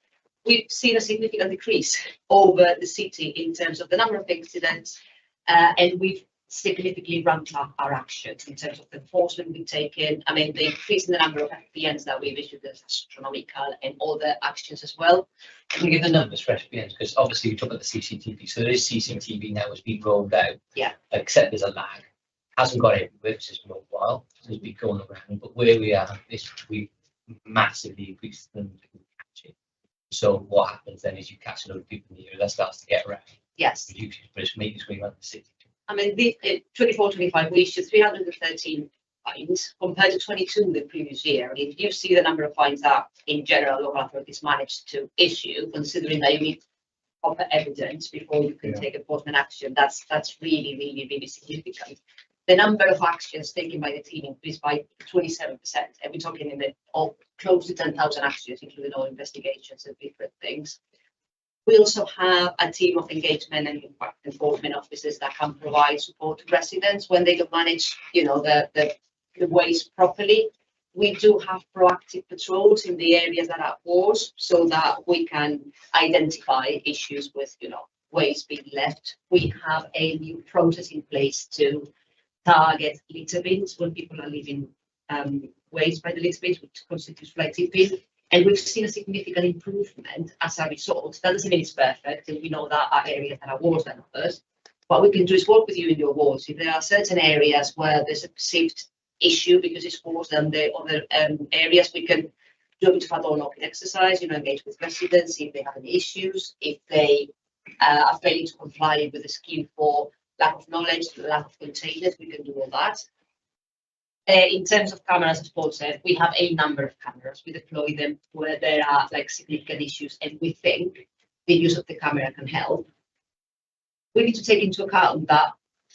We've seen a significant decrease over the city in terms of the number of incidents, and we've significantly ramped up our actions in terms of the enforcement we've taken. I mean, the increase in the number of FPNs that we've issued is astronomical, and other actions as well. Can we give the numbers for FPNs? Because obviously we talk about the CCTV, so there is CCTV now has been rolled out. Yeah. Except there's a lag. Hasn't got everywhere, which has been a while. It's been going around, but where we are, we've massively increased them to catch it. So what happens then is you catch a lot of people in the area that starts to get around. Yes. But it's maybe going around the city. I mean, the 24-25, we issued 313 fines compared to 22 the previous year. And if you see the number of fines that, in general, local authorities managed to issue, considering that you need proper evidence before you can take enforcement action, that's really, really, really significant. The number of actions taken by the team increased by 27%, and we're talking close to 10,000 actions, including all investigations and different things. We also have a team of engagement and enforcement officers that can provide support to residents when they don't manage, the waste properly. We do have proactive patrols in the areas that are worse, so that we can identify issues with, waste being left. We have a new process in place to target litter bins when people are leaving waste by the litter bins, which constitutes fly tipping. And we've seen a significant improvement as a result. That doesn't mean it's perfect, and we know that are areas that are worse than others. What we can do is work with you in your wards. If there are certain areas where there's a perceived issue because it's worse than the other areas, we can do a bit of a door knocking exercise, engage with residents, see if they have any issues, if they are failing to comply with the scheme for lack of knowledge, lack of containers, we can do all that. In terms of cameras, as Paul said, we have a number of cameras. We deploy them where there are significant issues, and we think the use of the camera can help. we need to take into account that,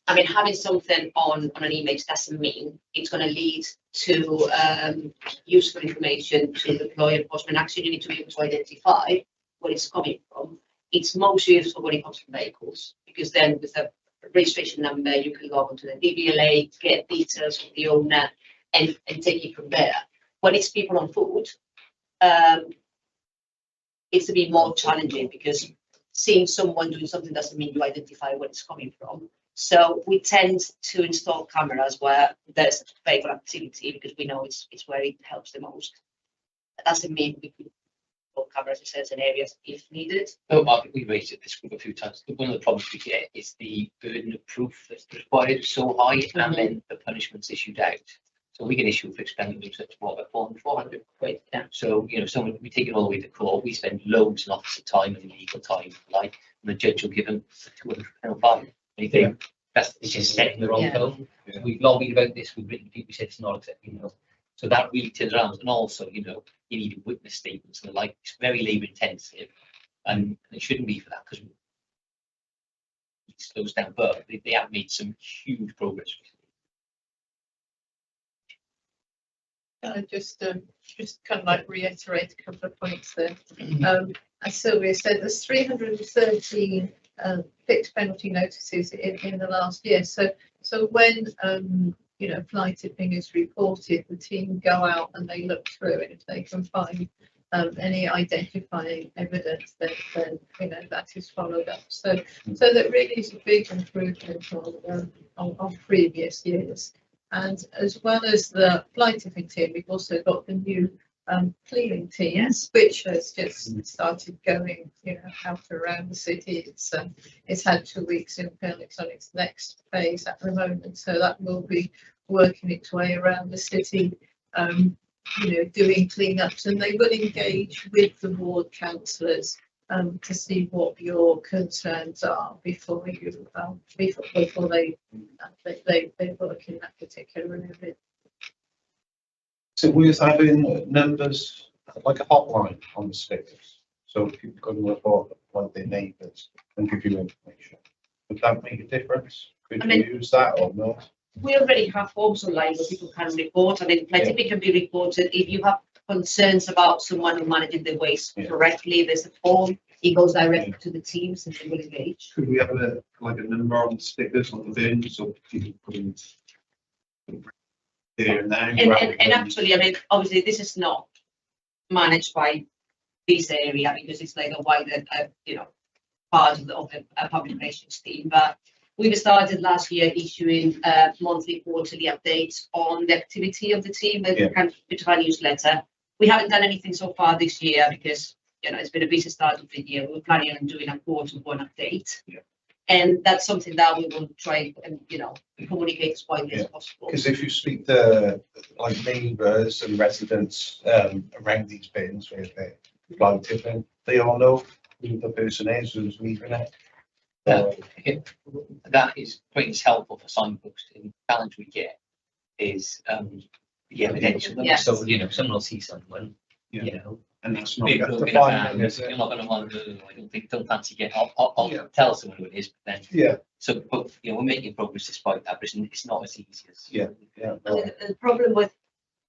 I mean, having something on an image doesn't mean it's going to lead to useful information to deploy enforcement action. You need to be able to identify where it's coming from. It's most useful when it comes from vehicles, because then with a registration number, you can log onto the DVLA, get details of the owner, and take it from there. When it's people on foot, it's a bit more challenging, because seeing someone doing something doesn't mean you identify where it's coming from. So we tend to install cameras where there's vehicle activity, because we know it's where it helps the most. That doesn't mean we could install cameras in certain areas if needed. No, I think we raised it this group a few times. One of the problems we get is the burden of proof that's required is so high, and then the punishments issued out. So we can issue fixed penalties such as what, 400 quid. Yeah. So, you know, someone, we take it all the way to court, we spend loads and lots of time and legal time, like, and the judge will give them 200 pound fine. And you think, that's just setting the wrong tone. Yeah. We've lobbied about this, we've written people, we said it's not acceptable, you know. So that really turns around. And also, you know, you need witness statements and the like. It's very labour intensive, and it shouldn't be for that, because it slows down. But they have made some huge progress. Just kind of like reiterate a couple of points there. As Sylvia said, there's 313 fixed penalty notices in the last year. So when you know, fly tipping is reported, the team go out and they look through it. If they can find any identifying evidence, then you know, that is followed up. So that really is a big improvement on previous years. And as well as the fly tipping team, we've also got the new cleaning team, yes, which has just started going, you know, out around the city. It's had 2 weeks in Phoenix on its next phase at the moment, so that will be working its way around the city, you know, doing cleanups, and they will engage with the ward councillors to see what your concerns are before you before they work in that particular area. So we're having numbers like a hotline on the stickers, so people can report like their neighbours and give you information. Would that make a difference? Could you use that or not? We already have forms online where people can report. I mean, plenty can be reported if you have concerns about someone managing their waste correctly. There's a form. It goes directly to the teams and they will engage. Could we have a number on the stickers on the bin so people put in there and there? And actually, I mean, obviously, this is not managed by this area because it's like a wider, you know, part of the public relations team. But we've started last year issuing monthly, quarterly updates on the activity of the team, the kind of newsletter. We haven't done anything so far this year because, you know, it's been a busy start of the year. We're planning on doing a quarter one update. Yeah. And that's something that we will try and, you know, communicate as widely as possible. Because if you speak to like neighbours and residents around these bins where they're fly tipping, they all know who the person is who's leaving it. That is quite helpful for signposting. The challenge we get is the evidential. Yes. So, you know, someone will see someone, you know, and that's not you're not going to want to, don't fancy get, I'll tell someone who it is, but then, so, but, you know, we're making progress despite that, but it's not as easy as. The problem with,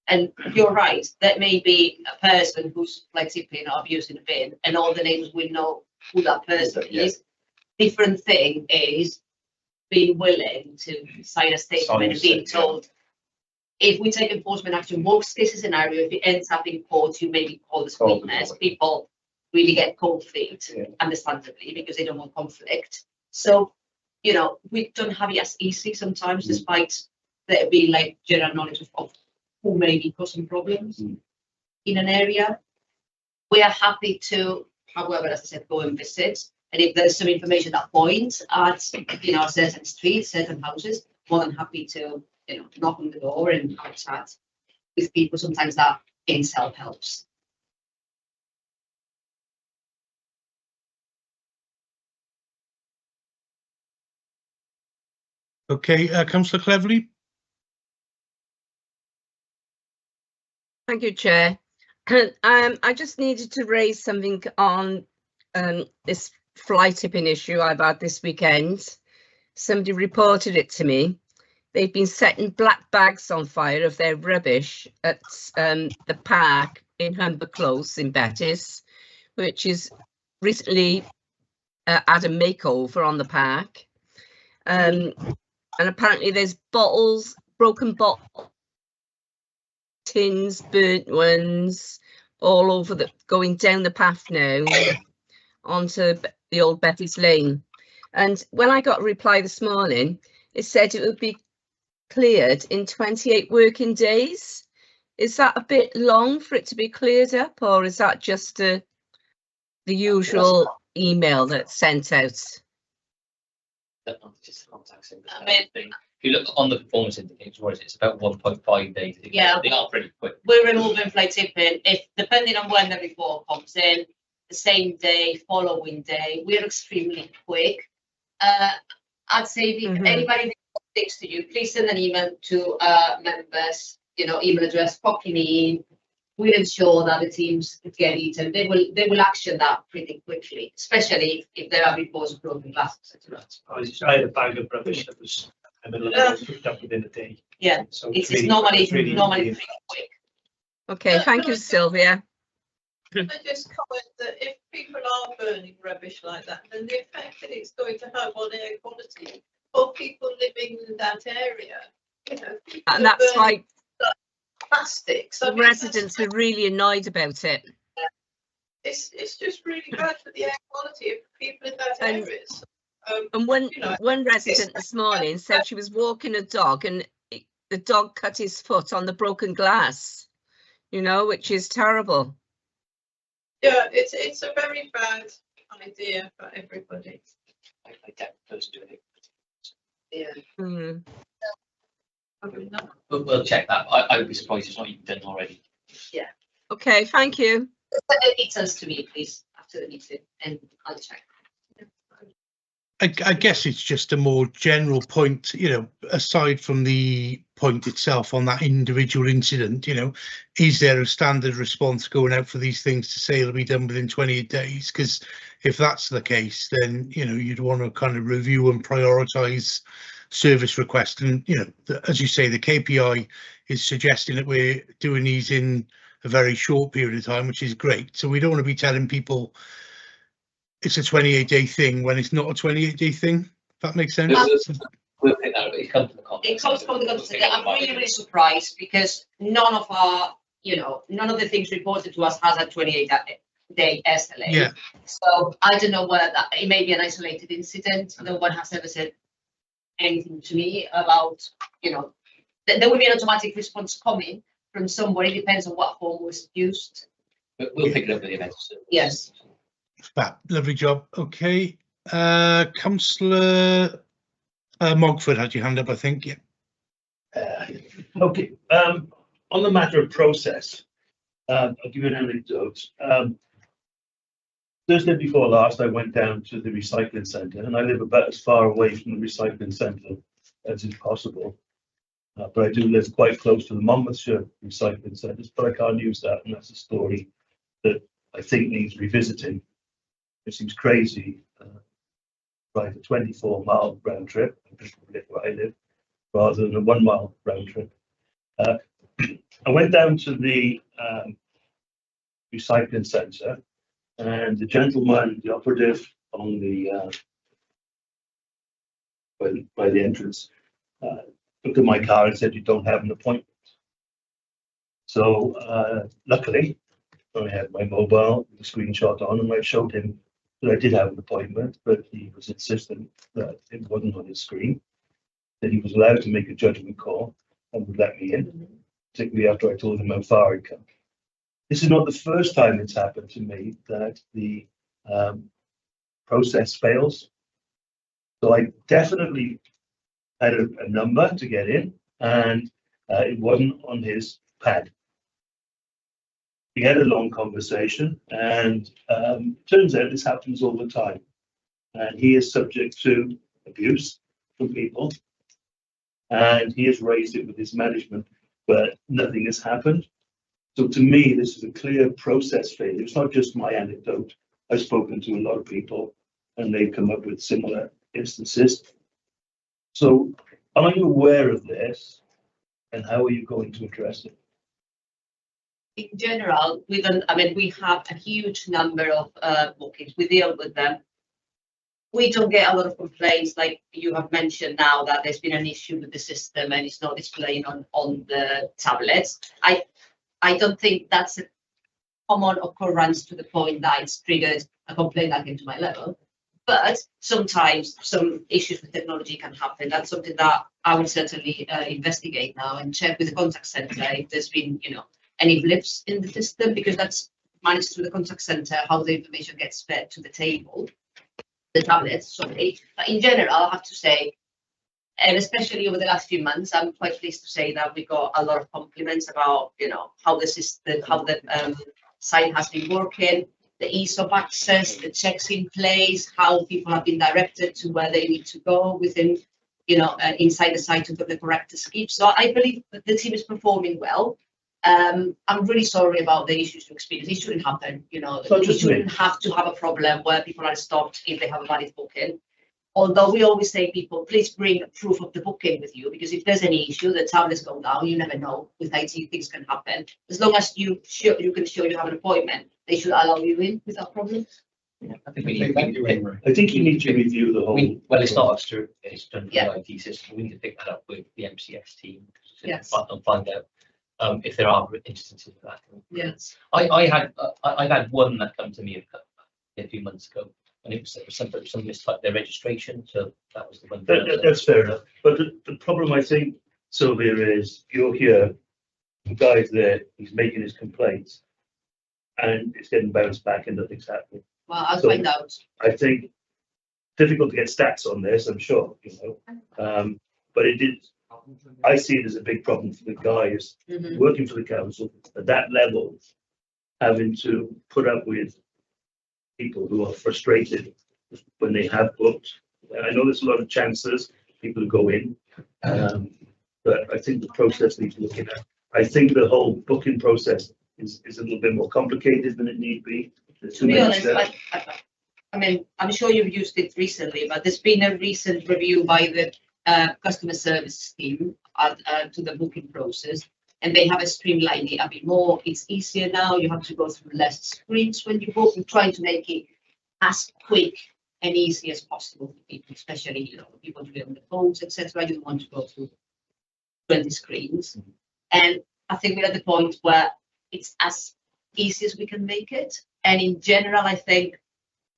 and you're right, that may be a person who's like tipping or abusing a bin, and all the neighbours will know who that person is. Different thing is being willing to sign a statement and being told, if we take enforcement action, worst case scenario, if it ends up in court, you maybe call the witness. People really get cold feet, understandably, because they don't want conflict. So, you know, we don't have it as easy sometimes, despite there being like general knowledge of who may be causing problems in an area. We are happy to, however, as I said, go and visit. And if there's some information that points at, you know, certain streets, certain houses, more than happy to, you know, knock on the door and have a chat with people. Sometimes that in itself helps. Okay, Councillor Cleverly. Thank you, Chair. I just needed to raise something on this fly tipping issue I've had this weekend. Somebody reported it to me. They've been setting black bags on fire of their rubbish at the park in Humber Close in Bettis, which is recently had a makeover on the park. And apparently there's bottles, broken bottles, tins, burnt ones, all over going down the path now onto the old Betty's Lane. And when I got a reply this morning, it said it would be cleared in 28 working days. Is that a bit long for it to be cleared up, or is that just the usual email that's sent out? I mean, if you look on the performance indicators, what is it? It's about 1.5 days. Yeah, they are pretty quick. We're removing fly tipping if, depending on when the report comes in, the same day, following day. We're extremely quick. I'd say if anybody that takes to you, please send an email to members. Email address, copy me in. We'll ensure that the teams get it, and they will action that pretty quickly, especially if there are reports of broken glass, etc. I had a bag of rubbish that was picked up within a day. Yeah, so it's normally pretty quick. Okay, thank you, Sylvia. Can I just comment that if people are burning rubbish like that, then the effect that it's going to have on air quality for people living in that area, And that's why plastics. I mean, residents are really annoyed about it. It's just really bad for the air quality of people in that area. And one resident this morning said she was walking a dog and the dog cut his foot on the broken glass, which is terrible. Yeah, it's a very bad idea for everybody. I get the person doing it. Yeah. We'll check that. I would be surprised it's not even done already. Yeah. Okay, thank you. It says to me, please, after the meeting, and I'll check. I guess it's just a more general point, aside from the point itself on that individual incident, is there a standard response going out for these things to say it'll be done within 28 days? Because if that's the case, then, you'd want to kind of review and prioritise service requests. And, as you say, the KPI is suggesting that we're doing these in a very short period of time, which is great. So we don't want to be telling people it's a 28-day thing when it's not a 28-day thing. If that makes sense. We'll pick that up. It comes from the comments. It comes from the comments. I'm really surprised because none of the things reported to us has a 28-day SLA. Yeah. So I don't know whether that it may be an isolated incident. No one has ever said anything to me about, there will be an automatic response coming from somebody. Depends on what form was used. But we'll pick it up with the events. Yes. Fab, lovely job. Okay, Councillor Mogford had your hand up, I think. Yeah. Okay. On the matter of process, I'll give you an anecdote. Thursday before last, I went down to the recycling centre, and I live about as far away from the recycling centre as is possible. But I do live quite close to the Monmouthshire recycling centres, but I can't use that, and that's a story that I think needs revisiting. It seems crazy, right, a 24-mile round trip, where I live, rather than a 1-mile round trip. I went down to the recycling centre, and the gentleman, the operative on the by the entrance, looked at my car and said, "You don't have an appointment." So luckily, I had my mobile with a screenshot on, and I showed him that I did have an appointment, but he was insistent that it wasn't on his screen, that he was allowed to make a judgment call and would let me in, particularly after I told him how far I'd come. This is not the first time it's happened to me that the process fails. So I definitely had a number to get in, and it wasn't on his pad. We had a long conversation, and turns out this happens all the time. And he is subject to abuse from people, and he has raised it with his management, but nothing has happened. So to me, this is a clear process failure. It's not just my anecdote. I've spoken to a lot of people and they've come up with similar instances. So are you aware of this, and how are you going to address it? In general, we don't, I mean, we have a huge number of bookings. We deal with them. We don't get a lot of complaints like you have mentioned now that there's been an issue with the system and it's not displaying on the tablets. I don't think that's a common occurrence to the point that it's triggered a complaint that came to my level. But sometimes some issues with technology can happen. That's something that I will certainly investigate now and check with the contact center if there's been, you know, any blips in the system, because that's managed through the contact center, how the information gets fed to the table, the tablets, sorry. But in general, I have to say, and especially over the last few months, I'm quite pleased to say that we got a lot of compliments about, you know, how the system, how the site has been working, the ease of access, the checks in place, how people have been directed to where they need to go within, you know, inside the site to put the correct skip. So I believe that the team is performing well. I'm really sorry about the issues you experienced. It shouldn't happen, you know. We shouldn't have to have a problem where people are stopped if they have a valid booking. Although we always say people, please bring proof of the booking with you, because if there's any issue, the tablets go down. You never know. With IT, things can happen. As long as you can show you have an appointment, they should allow you in without problems. Yeah, I think we need I think you need to review the whole. well, it's not us to, it's done Yeah. the IT system. We need to pick that up with the MCS team. Yes. And find out if there are instances of that. Yes. I've had one that come to me a few months ago, and it was somebody mistyped their registration, so that was the one. That's fair enough. But the problem, I think, Sylvia, is you're here, the guy's there, he's making his complaints, and it's getting bounced back and nothing's happening. Well, I'll So, find out. I think difficult to get stats on this, I'm sure, you know. But it did. I see it as a big problem for the guys working for the council at that level, having to put up with people who are frustrated when they have booked. I know there's a lot of chances, people who go in, but I think the process needs looking at. I think the whole booking process is a little bit more complicated than it need be. To be honest, I mean, I'm sure you've used it recently, but there's been a recent review by the customer service team to the booking process, and they have streamlined it a bit more. It's easier now. You have to go through less screens when you book. We're trying to make it as quick and easy as possible for people, especially, you know, people to be on the phones, etc. You don't want to go through 20 screens. And I think we're at the point where it's as easy as we can make it. And in general, I think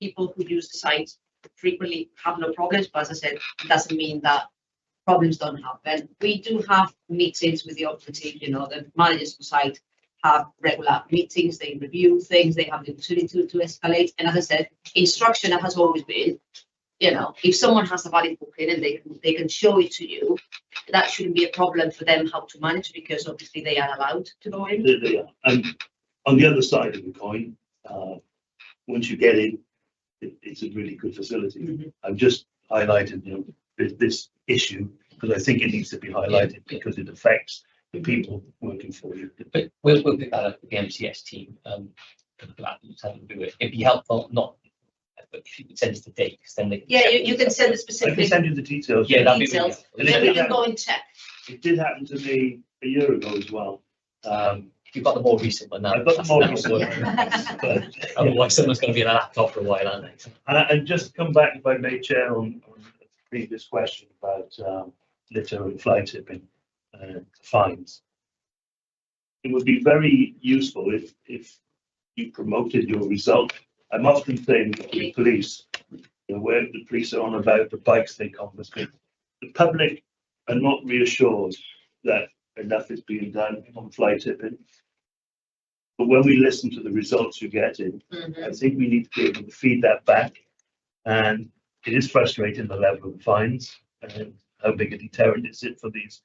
people who use the site frequently have no problems, but as I said, it doesn't mean that problems don't happen. We do have meetings with the operative, you know, the managers of the site have regular meetings, they review things, they have the opportunity to escalate. And as I said, instruction has always been, you know, if someone has a valid booking and they can show it to you, that shouldn't be a problem for them how to manage, because obviously they are allowed to go in. They are. And on the other side of the coin, once you get in, it's a really good facility. I've just highlighted, you know, this issue because I think it needs to be highlighted because it affects the people working for you. But we'll pick that up with the MCS team. It'd be helpful, not, but if you could send us the dates, then they. Yeah, you can send the I specific can send you the details. Yeah, that'd be details. really Then we can go and check. It did happen to me a year ago as well. You've got the more recent one now. I've got the more recent one. But otherwise, someone's going to be in a laptop for a while, aren't they? And just come back, if I may, Chair, on the previous question about litter and fly tipping fines. It would be very useful if you promoted your result. I'm often saying to the police, you know, where the police are on about the bikes they confiscate, the public are not reassured that enough is being done on fly tipping. But when we listen to the results you're getting, I think we need to be able to feed that back. And it is frustrating, the level of the fines and how big a deterrent is it for these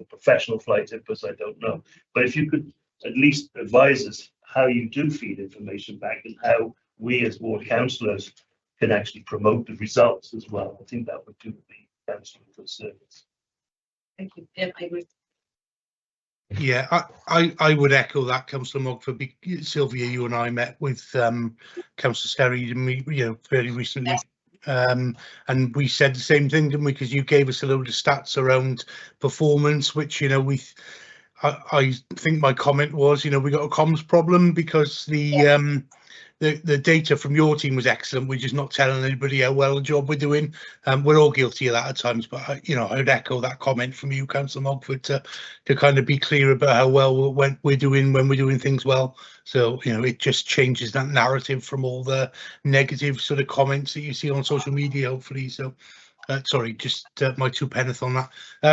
professional fly tippers, I don't know. But if you could at least advise us how you do feed information back and how we as ward councillors can actually promote the results as well, I think that would do the council a good service. Thank you. Yeah, I agree. Yeah, I would echo that, Councillor Mogford. Sylvia, you and I met with Councillor Sterry, fairly recently. And we said the same thing, didn't we? Because you gave us a load of stats around performance, which, I think my comment was, we got a comms problem because the data from your team was excellent. We're just not telling anybody how well the job we're doing. We're all guilty of that at times, but I would echo that comment from you, Councillor Mogford, to kind of be clear about how well we're doing when we're doing things well. So it just changes that narrative from all the negative sort of comments that you see on social media, hopefully. So sorry, just my 2 pence on that.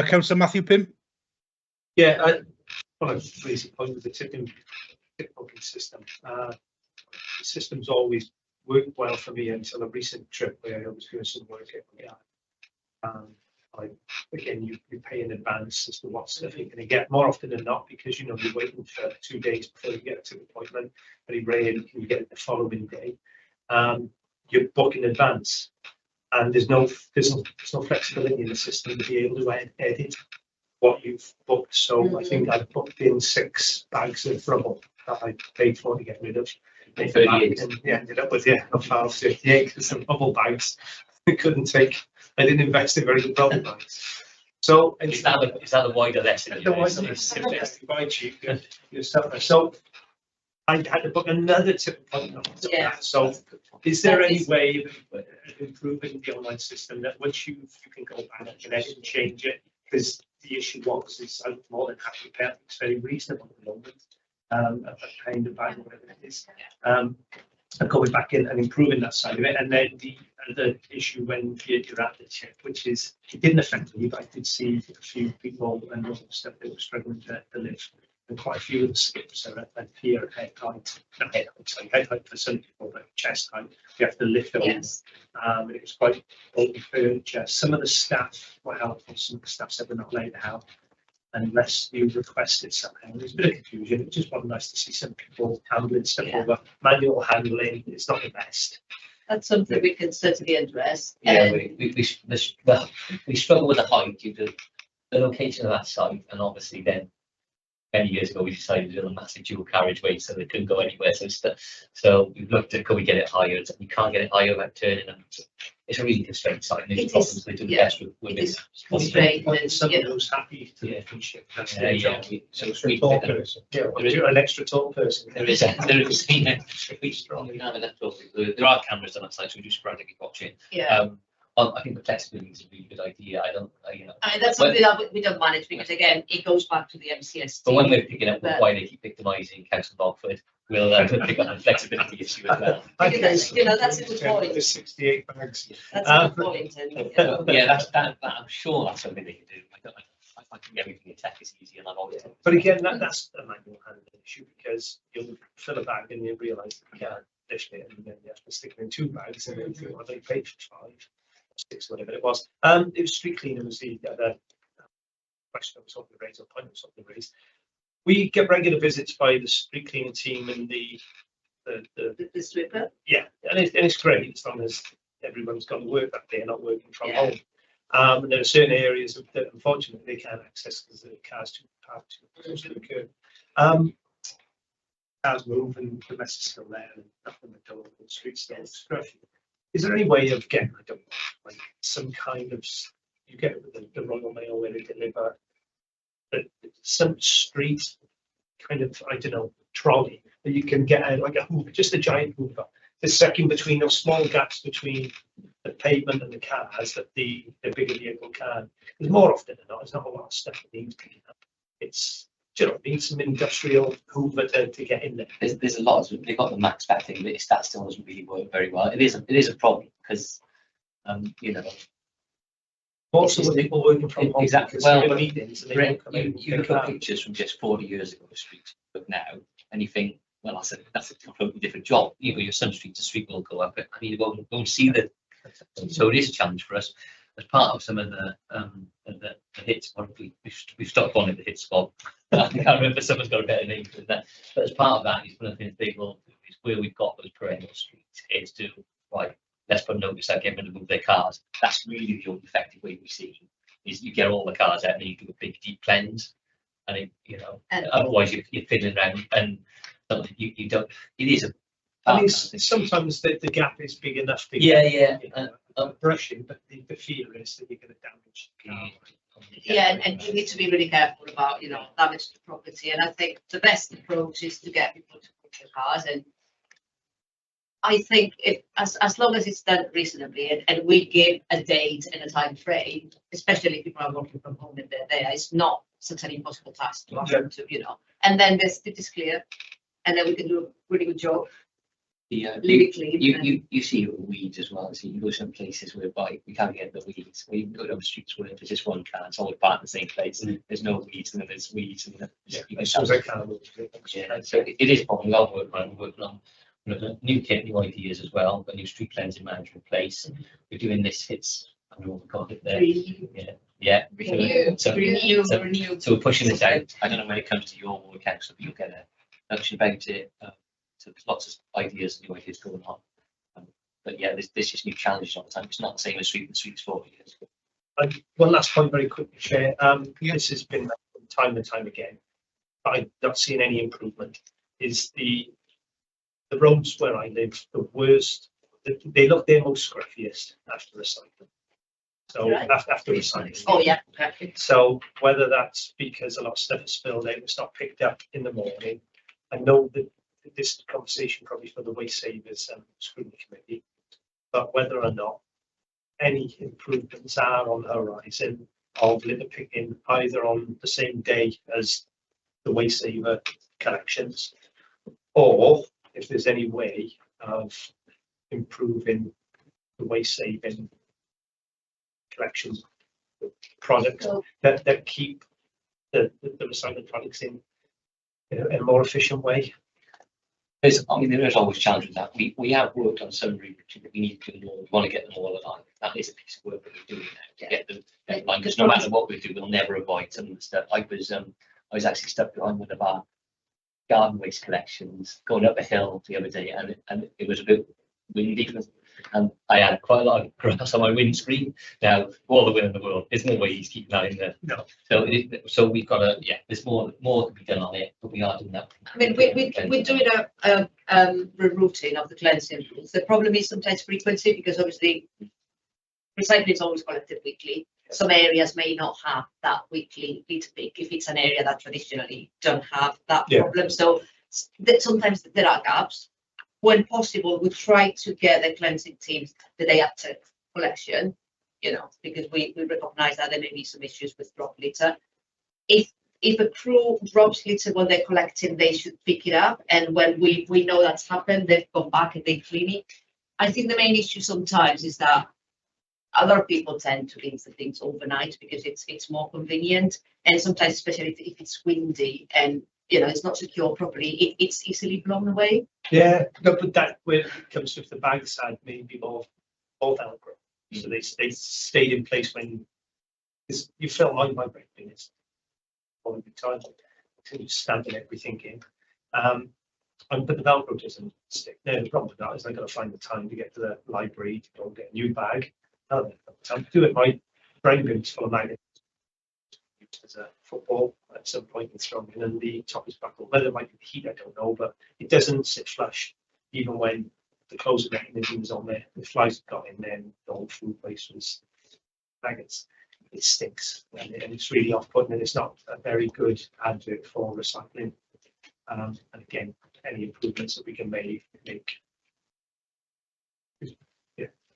Councillor Matthew Pym. Yeah, I want to raise a point with the tipping booking system. The system's always worked well for me until a recent trip where I was doing some work at again, you pay in advance as to what stuff you're going to get more often than not, because you're waiting for 2 days before you get to the appointment. Very rarely can you get it the following day. You book in advance, and there's no flexibility in the system to be able to edit what you've booked. So I think I booked in 6 bags of rubble that I paid for to get rid of. And ended up with a file 58 because some bubble bags I couldn't take. I didn't invest in very good bubble bags. So is that the wider lesson? The wider lesson, buy cheap, your stuff. So I had to book another tip appointment. Yeah. So is there any way of improving the online system that once you can go back and edit and change it? Because the issue is I'm more than happy to pay. It's very reasonable at the moment. Paying the bank, whatever it is, and going back in and improving that side of it. And then the other issue when you're at the tip, which is it didn't affect me, but I did see a few people and other stuff that were struggling to live, and quite a few of the skips are at here head height, not head height, sorry, head height for some people, but chest height. You have to lift over. Yes. It was quite old furniture. Some of the staff were helpful. Some of the staff said we're not allowed to help unless you request it somehow. There's a bit of confusion. It just was nice to see some people handling stuff over. Manual handling is not the best. That's something we can certainly address. Yeah, we struggle with the height due to the location of that site, and obviously then many years ago we decided to do a massive dual carriageway so they couldn't go anywhere. So we've looked at, can we get it higher? You can't get it higher without turning. And it's a really constrained site. And problems they do the best with it. Someone who's happy to appreciate that. An extra tall person. There is we strongly have an extra. There are cameras on that site, so we do sporadically watching. Yeah. I think the flexibility is a really good idea. That's something that we don't manage because again, it goes back to the MCST. But when we're picking up why they keep victimising Council Mogford, we'll pick up the flexibility issue as well. Because, that's a good point. 68 bags. That's a good point. And, yeah, that I'm sure that's something they can do. I think everything in tech is easy, and I've always. But again, that's a manual handling issue because you'll fill a bag and you realise that you can't lift it, and then you have to stick it in 2 bags, and then you think, well, they paid for 5. 6, whatever it was. It was street cleaning was the other question I was hoping to raise, or point I was hoping to raise. We get regular visits by the street cleaning team and the sweeper. Yeah, and it's great as long as everyone's got to work that day and not working from home. And there are certain areas that unfortunately they can't access because the car's too parked too close to the curb. Cars move and the mess is still there, and nothing at all. The street's still scruffy. Is there any way of getting, I don't know, like some kind of, you get the Royal Mail where they deliver some street kind of, I don't know, trolley that you can get out, like a hoover, just a giant hoover, the second between those small gaps between the pavement and the cars that the bigger vehicle can. Because more often than not, there's not a lot of stuff that needs to be done. It's, do you know, need some industrial hoover to get in there. There's a lot. They've got the max spec thing, but that still doesn't really work very well. It is a problem because, Also, with people working from home, exactly. Well, meetings, you look at pictures from just 40 years ago of streets now, and you think, well, that's a completely different job. Your Sun Street to street will go up. I mean, go and see that. So it is a challenge for us. As part of some of the hits, we've stopped calling it the hit spot. I can't remember, someone's got a better name for that. But as part of that, is one of the things they will do is where we've got those perennial streets is to, right, let's put a notice out, get rid of their cars. That's really the only effective way we see is you get all the cars out and you do a big deep cleanse. and otherwise you're fiddling around and you don't. It is a. I mean, sometimes the gap is big enough to brushing, but the fear is that you're going to damage the car. Yeah, and you need to be really careful about, damage to property. And I think the best approach is to get people to put their cars. And I think as long as it's done reasonably and we give a date and a time frame, especially if people are working from home and they're there, it's not such an impossible task to ask them to, and then it is clear, and then we can do a really good job. Yeah, clean. You see weeds as well. So you go some places whereby we can't get the weeds. We go down streets where there's just one car, it's all parked in the same place. There's no weeds, and then there's weeds. And so it is a problem. We're working on new kit, new ideas as well. A new street cleansing management place. We're doing this. I don't know what we call it there. Renew. So we're pushing this out. I don't know when it comes to your ward council, but you'll get a notion about it. So there's lots of ideas, new ideas going on. But yeah, there's just new challenges all the time. It's not the same as streets 4 years ago. One last point very quickly, Chair. This has been time and time again, but I've not seen any improvement. Is the roads where I live the worst? They look their most scruffiest after recycling. So after recycling. Oh yeah. So whether that's because a lot of stuff is spilled out, it's not picked up in the morning. I know that this conversation probably for the Waste Savers Scrutiny Committee, but whether or not any improvements are on the horizon of litter picking either on the same day as the Waste Saver collections, or if there's any way of improving the waste saving collection products that keep the recycled products in a more efficient way. There is always challenge with that. We have worked on some routes that we need to do more. We want to get them all alive. That is a piece of work that we're doing now to get them alive. Because no matter what we do, we'll never avoid some of the stuff. I was actually stuck behind one of our garden waste collections going up a hill the other day, and it was a bit windy, and I had quite a lot of grass on my windscreen. Now, all the wind in the world, there's no way he's keeping that in there. No. So we've got to, there's more to be done on it, but we are doing that. I mean, we're doing a rerouting of the cleansing rules. The problem is sometimes frequency, because obviously recycling is always collected weekly. Some areas may not have that weekly litter pick if it's an area that traditionally don't have that problem. So sometimes there are gaps. When possible, we try to get the cleansing teams the day after collection, because we recognise that there may be some issues with drop litter. If a crew drops litter when they're collecting, they should pick it up. And when we know that's happened, they've gone back and they clean it. I think the main issue sometimes is that a lot of people tend to leave the things overnight because it's more convenient, and sometimes, especially if it's windy and it's not secure properly, it's easily blown away. Yeah, no, but that when it comes to the bag side, maybe more Velcro. So they stayed in place when you fill my break bin. It's all the time until you stamping everything in. But the Velcro doesn't stick. No, the problem with that is I got to find the time to get to the library to go and get a new bag. I'm doing my brain bin's full of magnets. As a football at some point in thrown in, and the top is buckled. Whether it might be the heat, I don't know, but it doesn't sit flush even when the closing mechanism is on there. The flies have got in there, and the whole food waste was maggots. It stinks, and it's really off-putting, and it's not a very good advert for recycling. And again, any improvements that we can make.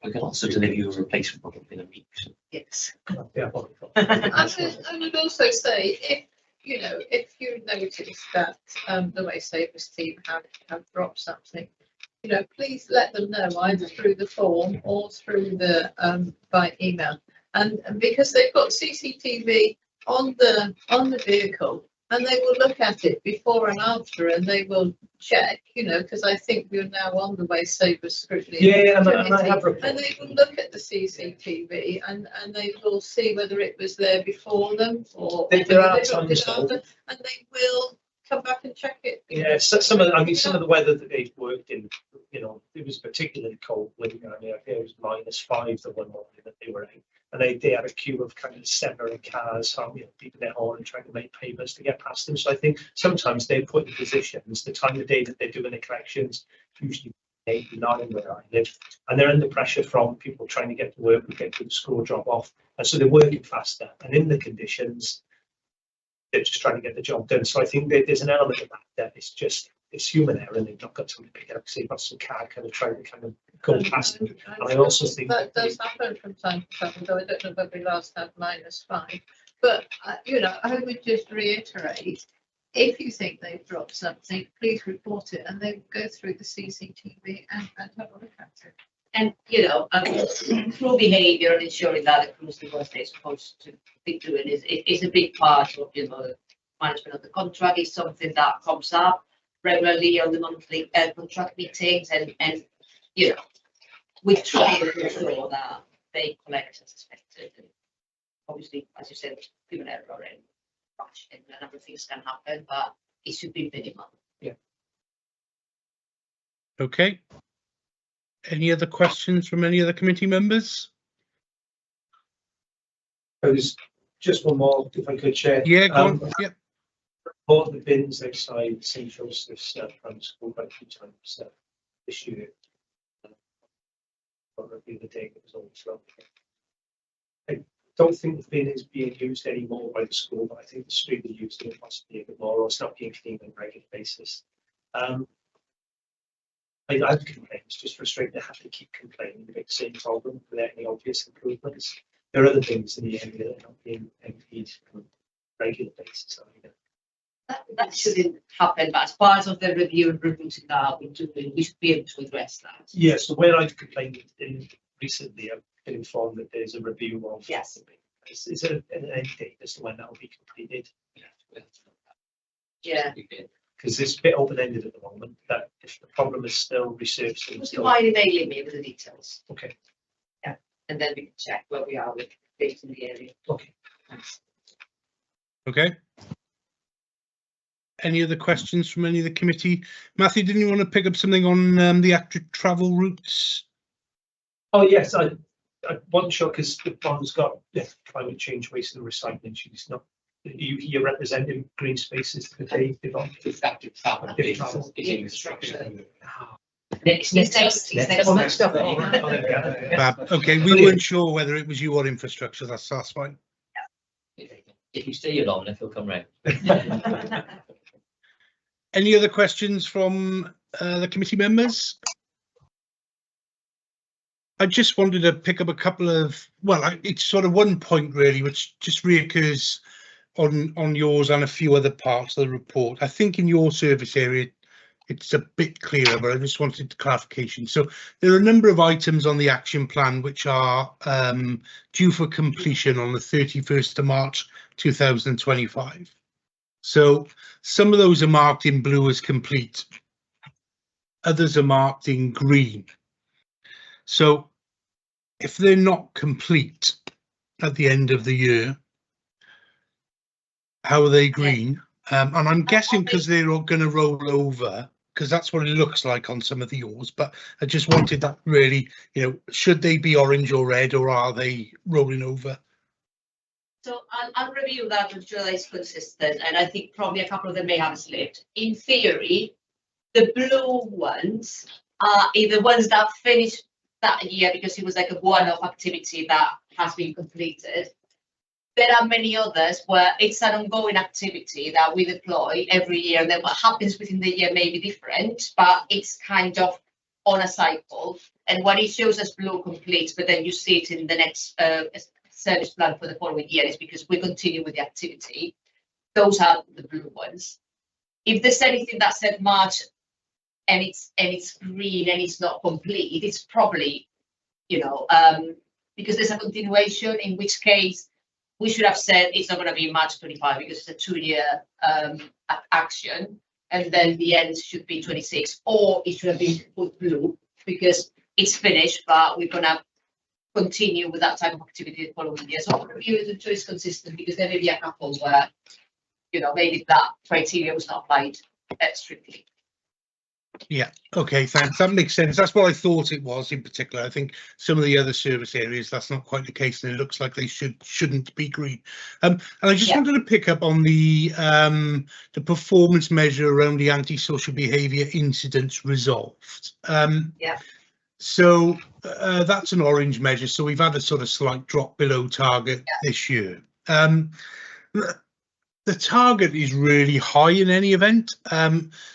We can also deliver you a replacement product in a week. So. Yes. I would also say, if you notice that the Waste Savers team have dropped something, please let them know either through the form or through the by email. And because they've got CCTV on the vehicle, and they will look at it before and after, and they will check, because I think we're now on the Waste Savers Scrutiny. Yeah, and I have and they will look at the CCTV and they will see whether it was there before them or there are times after, and they will come back and check it. Yeah, some of the weather that they've worked in, it was particularly cold winter. I mean, it was -5 the one morning that they were out. and they had a queue of kind of 7 cars, beeping their horn and trying to make payments to get past them. So I think sometimes they're put in positions, the time of day that they're doing the collections, usually 8, 9 where I live, and they're under pressure from people trying to get to work and get to the school drop off, and so they're working faster, and in the conditions they're just trying to get the job done. So I think that there's an element of that it's human error, and they've not got somebody to pick it up because they've got some car kind of trying to kind of go past them. And I also think that does happen from time to time, though I don't know whether we last had -5, but I would just reiterate, if you think they've dropped something, please report it and then go through the CCTV and have a look at it. And, crew behaviour and ensuring that the crews do what they're supposed to be doing is a big part of, the management of the contract. Is something that comes up regularly on the monthly contract meetings, and we try to ensure that they collect as expected. And obviously, as you said, human error and rush and a number of things can happen, but it should be minimal. Yeah. Okay. Any other questions from any other committee members? There's just one more, if I could share. Yeah, go on. Yep. All the bins outside St Joseph's Primary School about 2 times this year. The other day it was all slow. I don't think the bin is being used anymore by the school, but I think the street are using it possibly a bit more, or it's not being cleaned on a regular basis. I've complained, it's just frustrating to have to keep complaining about the same problem without any obvious improvements. There are other things in the area that are not being emptied on a regular basis either. That shouldn't happen, but as part of the review and rebooting that we're doing, we should be able to address that. Yeah, so where I've complained recently, I've been informed that there's a review of. Yes. Is there an end date as to when that will be completed? Yeah. Because it's a bit open-ended at the moment, that if the problem is still resurfacing. Would you mind emailing me with the details? Okay. Yeah, and then we can check where we are with things in the area. Okay. Thanks. Okay. Any other questions from any of the committee? Matthew, didn't you want to pick up something on the actual travel routes? Oh, yes, I wasn't sure because the one's got climate change, waste and recycling. She's not. You're representing green spaces today. Effective travel is infrastructure. Next. Okay, we weren't sure whether it was you or infrastructure. That's fine. If you stay long enough, he'll come round. Any other questions from the committee members? I just wanted to pick up a couple of, it's sort of one point really, which just reoccurs on yours and a few other parts of the report. I think in your service area, it's a bit clearer, but I just wanted clarification. So there are a number of items on the action plan which are due for completion on the 31st of March 2025. So some of those are marked in blue as complete. Others are marked in green. So if they're not complete at the end of the year, how are they green? And I'm guessing because they're all going to roll over, because that's what it looks like on some of the yours. But I just wanted that really, should they be orange or red, or are they rolling over? So I'll review that to ensure that it's consistent, and I think probably a couple of them may have slipped. In theory, the blue ones are either ones that finished that year because it was like a one-off activity that has been completed. There are many others where it's an ongoing activity that we deploy every year, and then what happens within the year may be different, but it's kind of on a cycle. And when it shows us blue complete, but then you see it in the next service plan for the following year, is because we continue with the activity. Those are the blue ones. If there's anything that said March and it's green and it's not complete, it's probably, because there's a continuation, in which case we should have said it's not going to be March 25 because it's a 2-year action, and then the end should be 26, or it should have been put blue because it's finished, but we're going to continue with that type of activity the following year. So I'll review the choice consistent, because there may be a couple where, maybe that criteria was not applied strictly. Yeah, okay, thanks. That makes sense. That's what I thought it was in particular. I think some of the other service areas, that's not quite the case, and it looks like they shouldn't be green. And I just wanted to pick up on the performance measure around the antisocial behaviour incidents resolved. So that's an orange measure. So we've had a sort of slight drop below target this year. The target is really high in any event.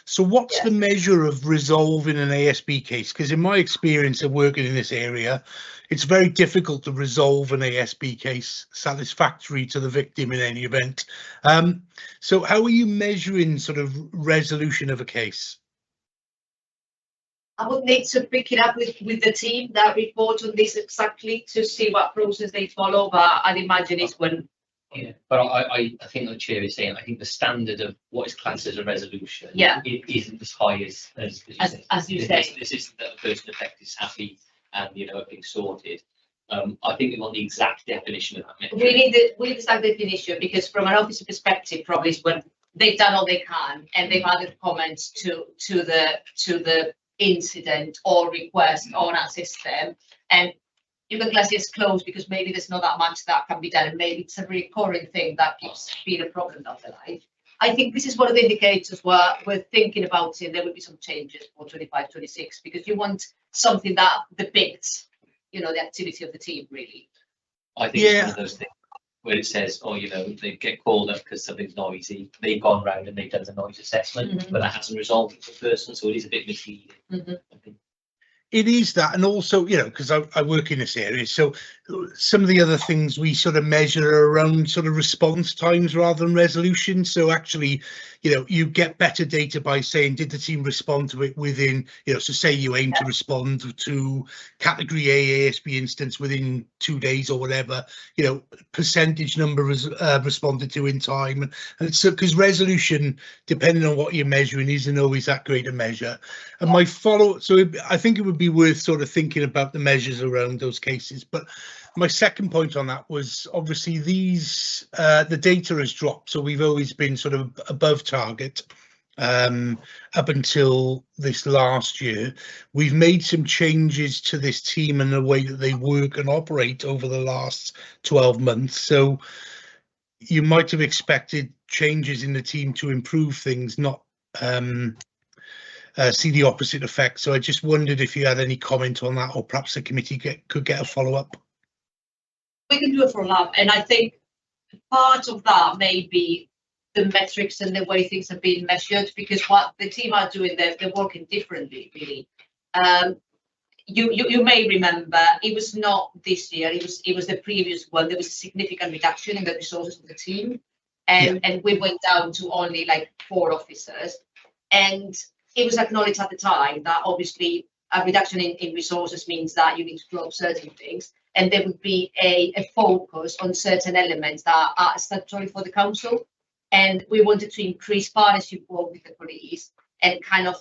So what's the measure of resolving an ASB case? Because in my experience of working in this area, it's very difficult to resolve an ASB case satisfactory to the victim in any event. So how are you measuring sort of resolution of a case? I would need to pick it up with the team that report on this exactly to see what process they follow, but I'd imagine it's when. Yeah, but I think the chair is saying, I think the standard of what is classed as a resolution it isn't as high as you say. This isn't that a person affected is happy and everything's sorted. I think we want the exact definition of that metric. We need the exact definition, because from an officer perspective, probably is when they've done all they can and they've added comments to the incident or request on our system, and you can class it as closed because maybe there's not that much that can be done, and maybe it's a recurring thing that keeps being a problem down the line. I think this is one of the indicators where we're thinking about it. There will be some changes for 25-26, because you want something that depicts, the activity of the team, really. I think it's one of those things where it says, oh, they get called up because something's noisy. They've gone round and they've done the noise assessment, but that hasn't resolved it for the person, so it is a bit misleading. I think. It is that, and also, because I work in this area, so some of the other things we sort of measure are around sort of response times rather than resolution. So actually, you get better data by saying, did the team respond to it within, so say you aim to respond to category A ASB instance within 2 days or whatever, percentage number is responded to in time. And so, because resolution, depending on what you're measuring, isn't always that great a measure. And my I think it would be worth sort of thinking about the measures around those cases. But my second point on that was obviously these the data has dropped, so we've always been sort of above target up until this last year. We've made some changes to this team and the way that they work and operate over the last 12 months. So you might have expected changes in the team to improve things, not see the opposite effect. So I just wondered if you had any comment on that, or perhaps the committee could get a follow-up. We can do a follow-up, and I think part of that may be the metrics and the way things are being measured, because what the team are doing, they're working differently, really. You may remember, it was not this year, it was the previous one. There was a significant reduction in the resources of the team, and we went down to only like 4 officers, and it was acknowledged at the time that obviously a reduction in resources means that you need to drop certain things, and there would be a focus on certain elements that are statutory for the council. And we wanted to increase partnership work with the police and kind of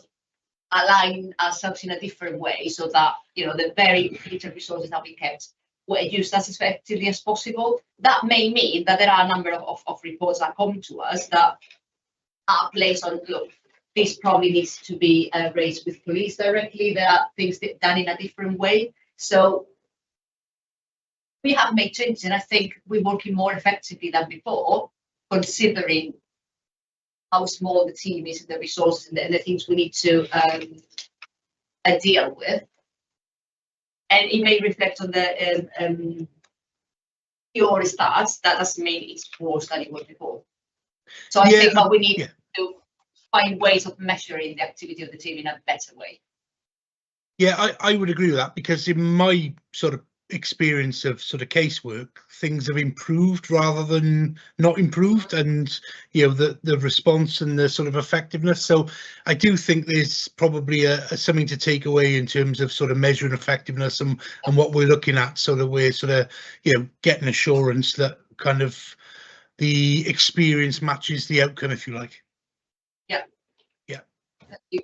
align ourselves in a different way, so that the very little resources that we kept were used as effectively as possible. That may mean that there are a number of reports that come to us that are placed on, look, this probably needs to be raised with police directly. There are things that done in a different way. So we have made changes, and I think we're working more effectively than before, considering how small the team is and the resources and the things we need to deal with. And it may reflect on the your stats. That doesn't mean it's worse than it was before. So I think that we need to find ways of measuring the activity of the team in a better way. Yeah, I would agree with that, because in my sort of experience of sort of casework, things have improved rather than not improved, and the response and the sort of effectiveness. So I do think there's probably something to take away in terms of sort of measuring effectiveness and what we're looking at, so that we're sort of getting assurance that kind of the experience matches the outcome, if you like. Yeah. Thank you.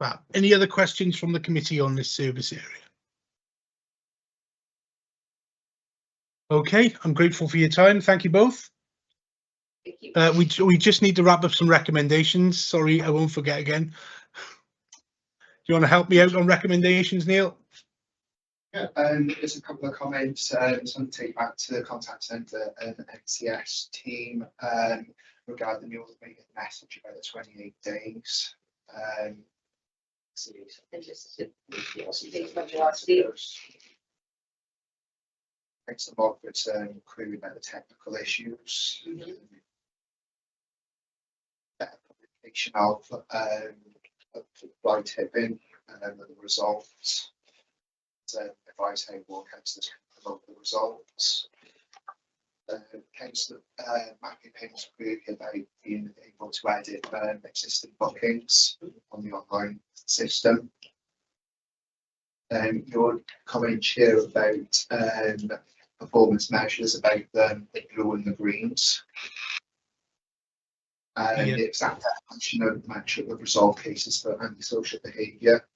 Wow. Any other questions from the committee on this service area? Okay, I'm grateful for your time. Thank you both. Thank you. We just need to wrap up some recommendations. Sorry, I won't forget again. you want to help me out on recommendations, Neil? Yeah, there's a couple of comments. Some to take back to the contact centre and NCS team regarding the automated message about the 28 days. Thanks a lot for querying about the technical issues. Publication of fly tipping and the results. Advise how more councillors can promote the results. Councillor Matthew Payne's query about being able to edit existing bookings on the online system. Your comment here about performance measures about the blue and the greens. It's that function of match up with resolved cases for antisocial behaviour.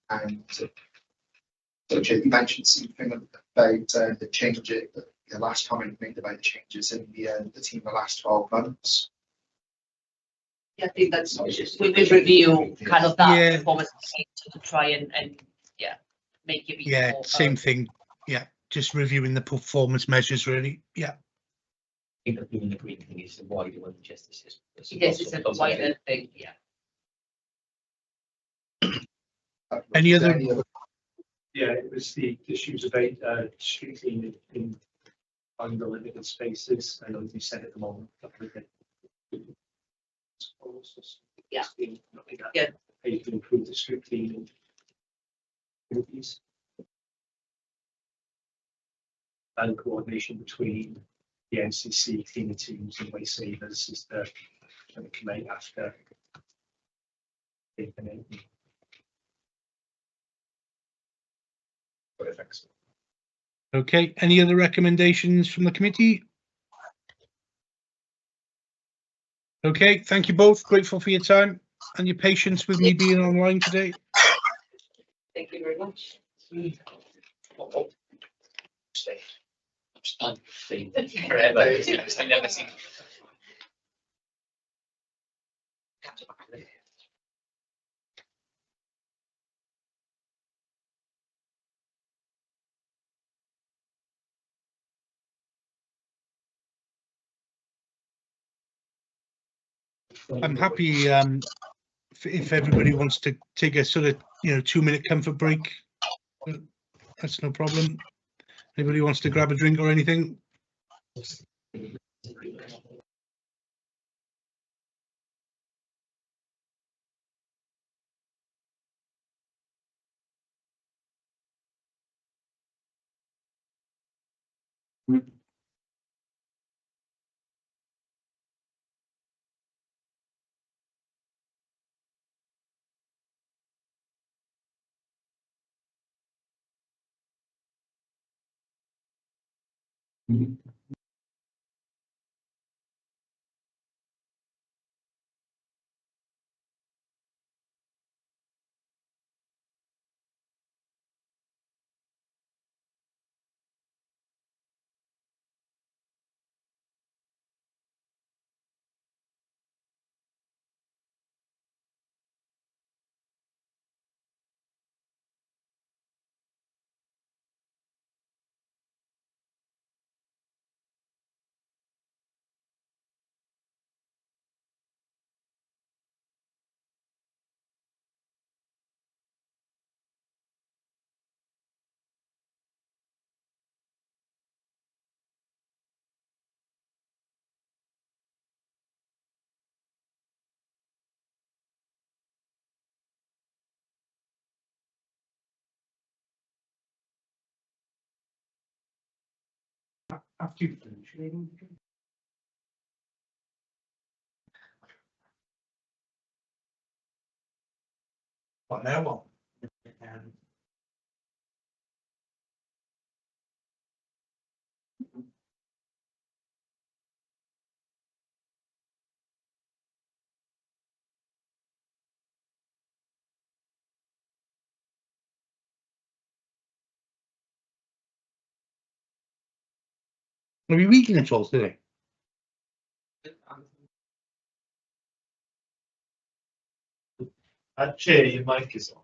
And so you mentioned something about the change, the last comment made about the changes in the team the last 12 months. Yeah, I think that's we will review kind of that performance to try and make it more, same thing. Yeah, just reviewing the performance measures really. Yeah. I think the green thing is the wider one, just this is. Yes, it's a wider thing. Yeah. Any other? Yeah, it was the issues about street cleaning in unlimited spaces. I know you said at the moment. Yeah. Yeah. How you can improve the street cleaning. And coordination between the NCC cleaner teams and waste savers is the come out after. Okay, any other recommendations from the committee? Okay, thank you both. Grateful for your time and your patience with me being online today. Thank you very much. Forever. I never seen. I'm happy if everybody wants to take a sort of 2-minute comfort break. That's no problem. Anybody wants to grab a drink or anything? After you finish. What now? Are we reading it all today? Chair, your mic is on.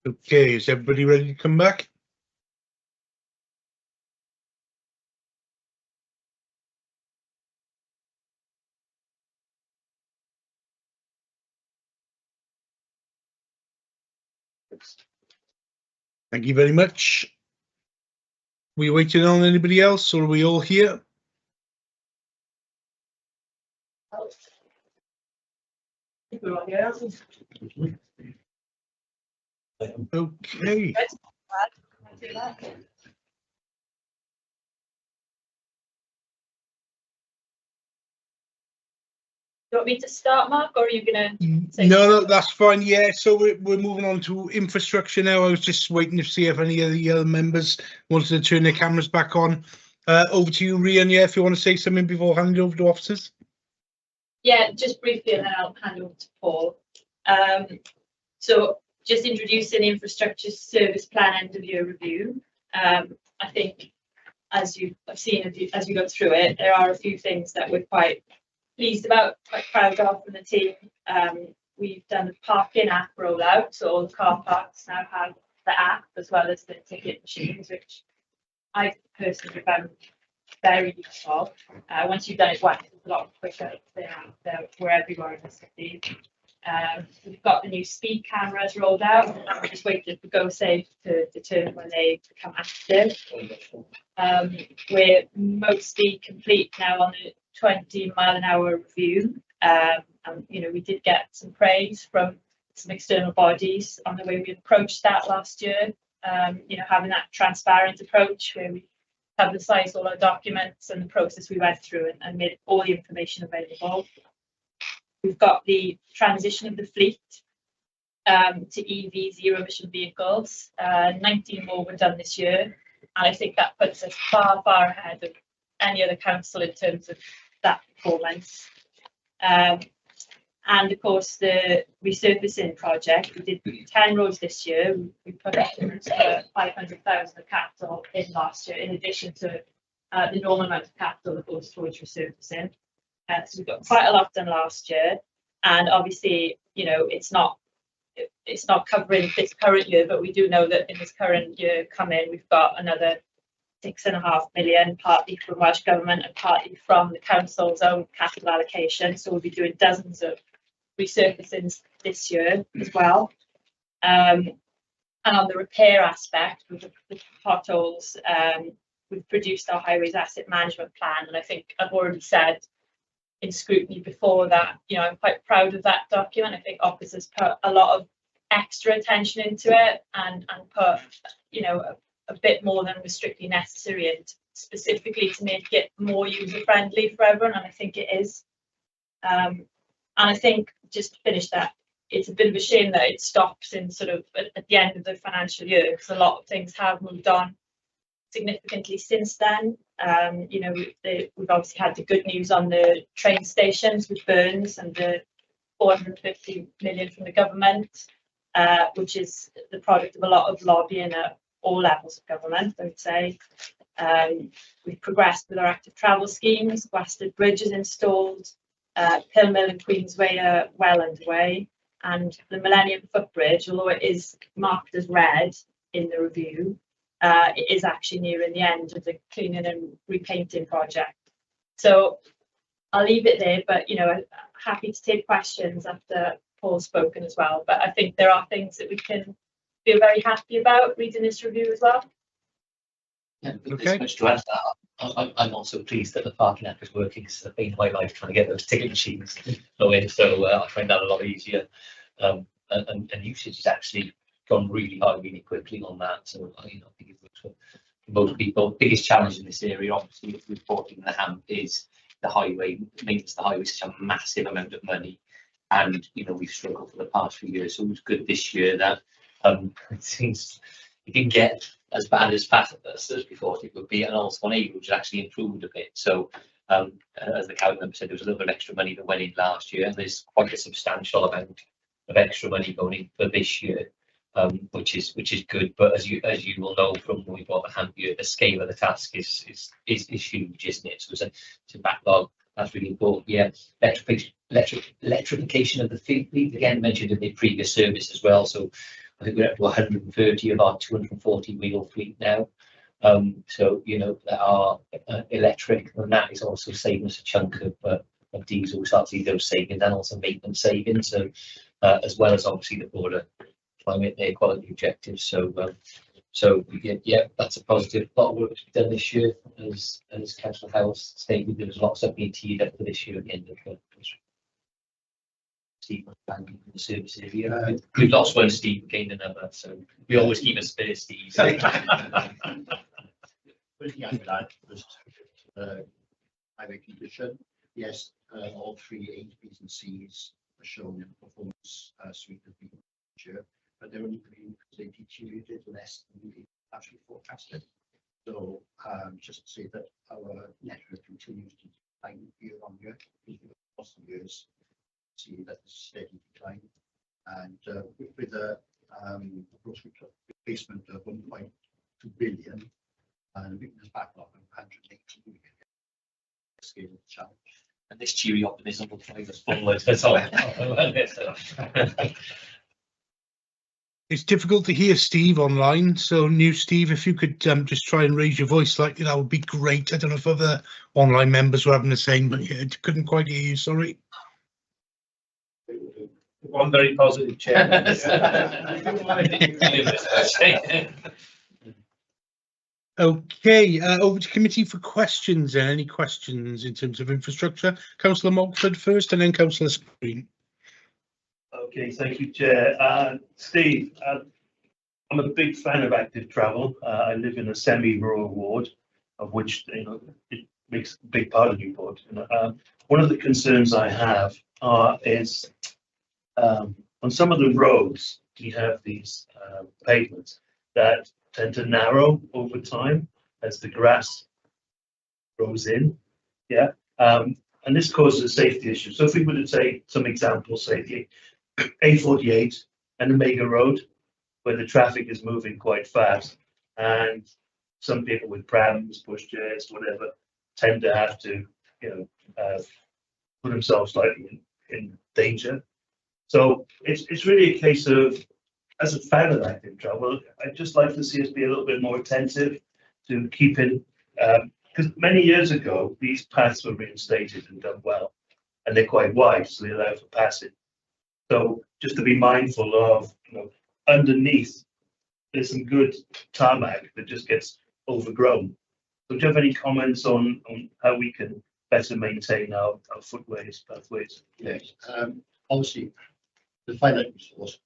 Okay, is everybody ready to come back? Thank you very much. We waiting on anybody else, or are we all here? Okay. You want me to start, Mark, or are you going to? No, that's fine. Yeah, so we're moving on to infrastructure now. I was just waiting to see if any of the other members wanted to turn their cameras back on. Over to you, Rhian. Yeah, if you want to say something before handing over to officers. Yeah, just briefly, and then I'll hand over to Paul. So just introducing the infrastructure service plan end of year review. I think as you've seen as you go through it, there are a few things that we're quite pleased about, quite proud of from the team. We've done the parking app rollout, so all the car parks now have the app as well as the ticket machines, which I personally found very useful. Once you've done it once, it's a lot quicker. We're everywhere in the city. We've got the new speed cameras rolled out, and we're just waiting for GoSafe to determine when they become active. We're mostly complete now on the 20-mile-an-hour review. And you know, we did get some praise from some external bodies on the way we approached that last year. You know, having that transparent approach where we publicised all our documents and the process we went through and made all the information available. We've got the transition of the fleet to EV zero emission vehicles. 19 more were done this year, and I think that puts us far ahead of any other council in terms of that performance. And of course, the resurfacing project, we did 10 roads this year. We put 500,000 of capital in last year, in addition to the normal amount of capital that goes towards resurfacing. So we've got quite a lot done last year, and obviously, you know, it's not covering this current year, but we do know that in this current year coming, we've got another 6.5 million, partly from Welsh Government and partly from the council's own capital allocation. So we'll be doing dozens of resurfacings this year as well. And on the repair aspect, with the potholes, we've produced our highways asset management plan, and I think I've already said in scrutiny before that, you know, I'm quite proud of that document. I think officers put a lot of extra attention into it and put, you know, a bit more than was strictly necessary, and specifically to make it more user friendly for everyone, and I think it is. And I think, just to finish that, it's a bit of a shame that it stops in sort of at the end of the financial year, because a lot of things have moved on significantly since then. You know, we've obviously had the good news on the train stations with Burns and the 450 million from the government, which is the product of a lot of lobbying at all levels of government, I would say. We've progressed with our active travel schemes. Gwasanaeth Bridge is installed. Pill Mill and Queensway are well underway, and the Millennium Footbridge, although it is marked as red in the review, it is actually nearing the end of the cleaning and repainting project. So I'll leave it there, but you know, I'm happy to take questions after Paul's spoken as well. But I think there are things that we can feel very happy about reading this review as well. Yeah, there's much to add to that. I'm also pleased that the parking app is working, because it's been my life trying to get those ticket machines going, so I find that a lot easier. And usage has actually gone really high, really quickly on that. So you know, I think it works for most people. Biggest challenge in this area, obviously, with reporting the HAMP, is the highway. Maintenance the highway is such a massive amount of money, and you know, we've struggled for the past few years. So it was good this year that it seems it didn't get as bad as fast as we thought it would be, and also on age, which actually improved a bit. So as the council member said, there was a little bit of extra money that went in last year, and there's quite a substantial amount of extra money going in for this year, which is good. But as you will know from when we bought the HAMP year, the scale of the task is huge, isn't it? So it's a backlog. That's really important. Yeah, electrification of the fleet, again mentioned in the previous service as well. So I think we're up to 130 of our 240 wheel fleet now. So, you know, that are electric, and that is also saving us a chunk of diesel. We start to see those savings and also maintenance savings, so as well as obviously the broader climate air quality objectives. So yeah, that's a positive. A lot of work to be done this year, as Councillor Howell stated. There was lots of being teed up for this year at the end of Steve in the service area. We've lost one Steve, gained another, so we always keep a spare Steve. One thing I would add was highway condition. Yes, all three A's, B's and C's are shown in the performance suite of the year, but they're only green because they deteriorated less than we actually forecasted. So just to say that our network continues to decline year on year. Across the years, see that there's a steady decline, and with a gross replacement of 1.2 billion and weakness backlog of 180 million. Scale of the challenge. And this cheery optimism will drive us forward. That's all. It's difficult to hear Steve online, so new Steve, if you could just try and raise your voice slightly, that would be great. I don't know if other online members were having the same, but yeah, couldn't quite hear you, sorry. One very positive chair. Okay, over to committee for questions. And any questions in terms of infrastructure? Councillor Montford first, and then Councillor Screen. Okay, thank you, Chair. Steve, I'm a big fan of active travel. I live in a semi-rural ward, of which, you know, it makes a big part of Newport. One of the concerns I have is on some of the roads, we have these pavements that tend to narrow over time as the grass grows in. Yeah, and this causes a safety issue. So if we were to take some examples, say the A48 and the Mega Road, where the traffic is moving quite fast, and some people with prams, pushchairs, whatever, tend to have to, you know, put themselves slightly in danger. So it's really a case of, as a fan of active travel, I'd just like to see us be a little bit more attentive to keeping, because many years ago, these paths were reinstated and done well, and they're quite wide, so they allow for passing. So just to be mindful of, you know, underneath, there's some good tarmac that just gets overgrown. So do you have any comments on how we can better maintain our footways, pathways? Yes, obviously, the finite resource,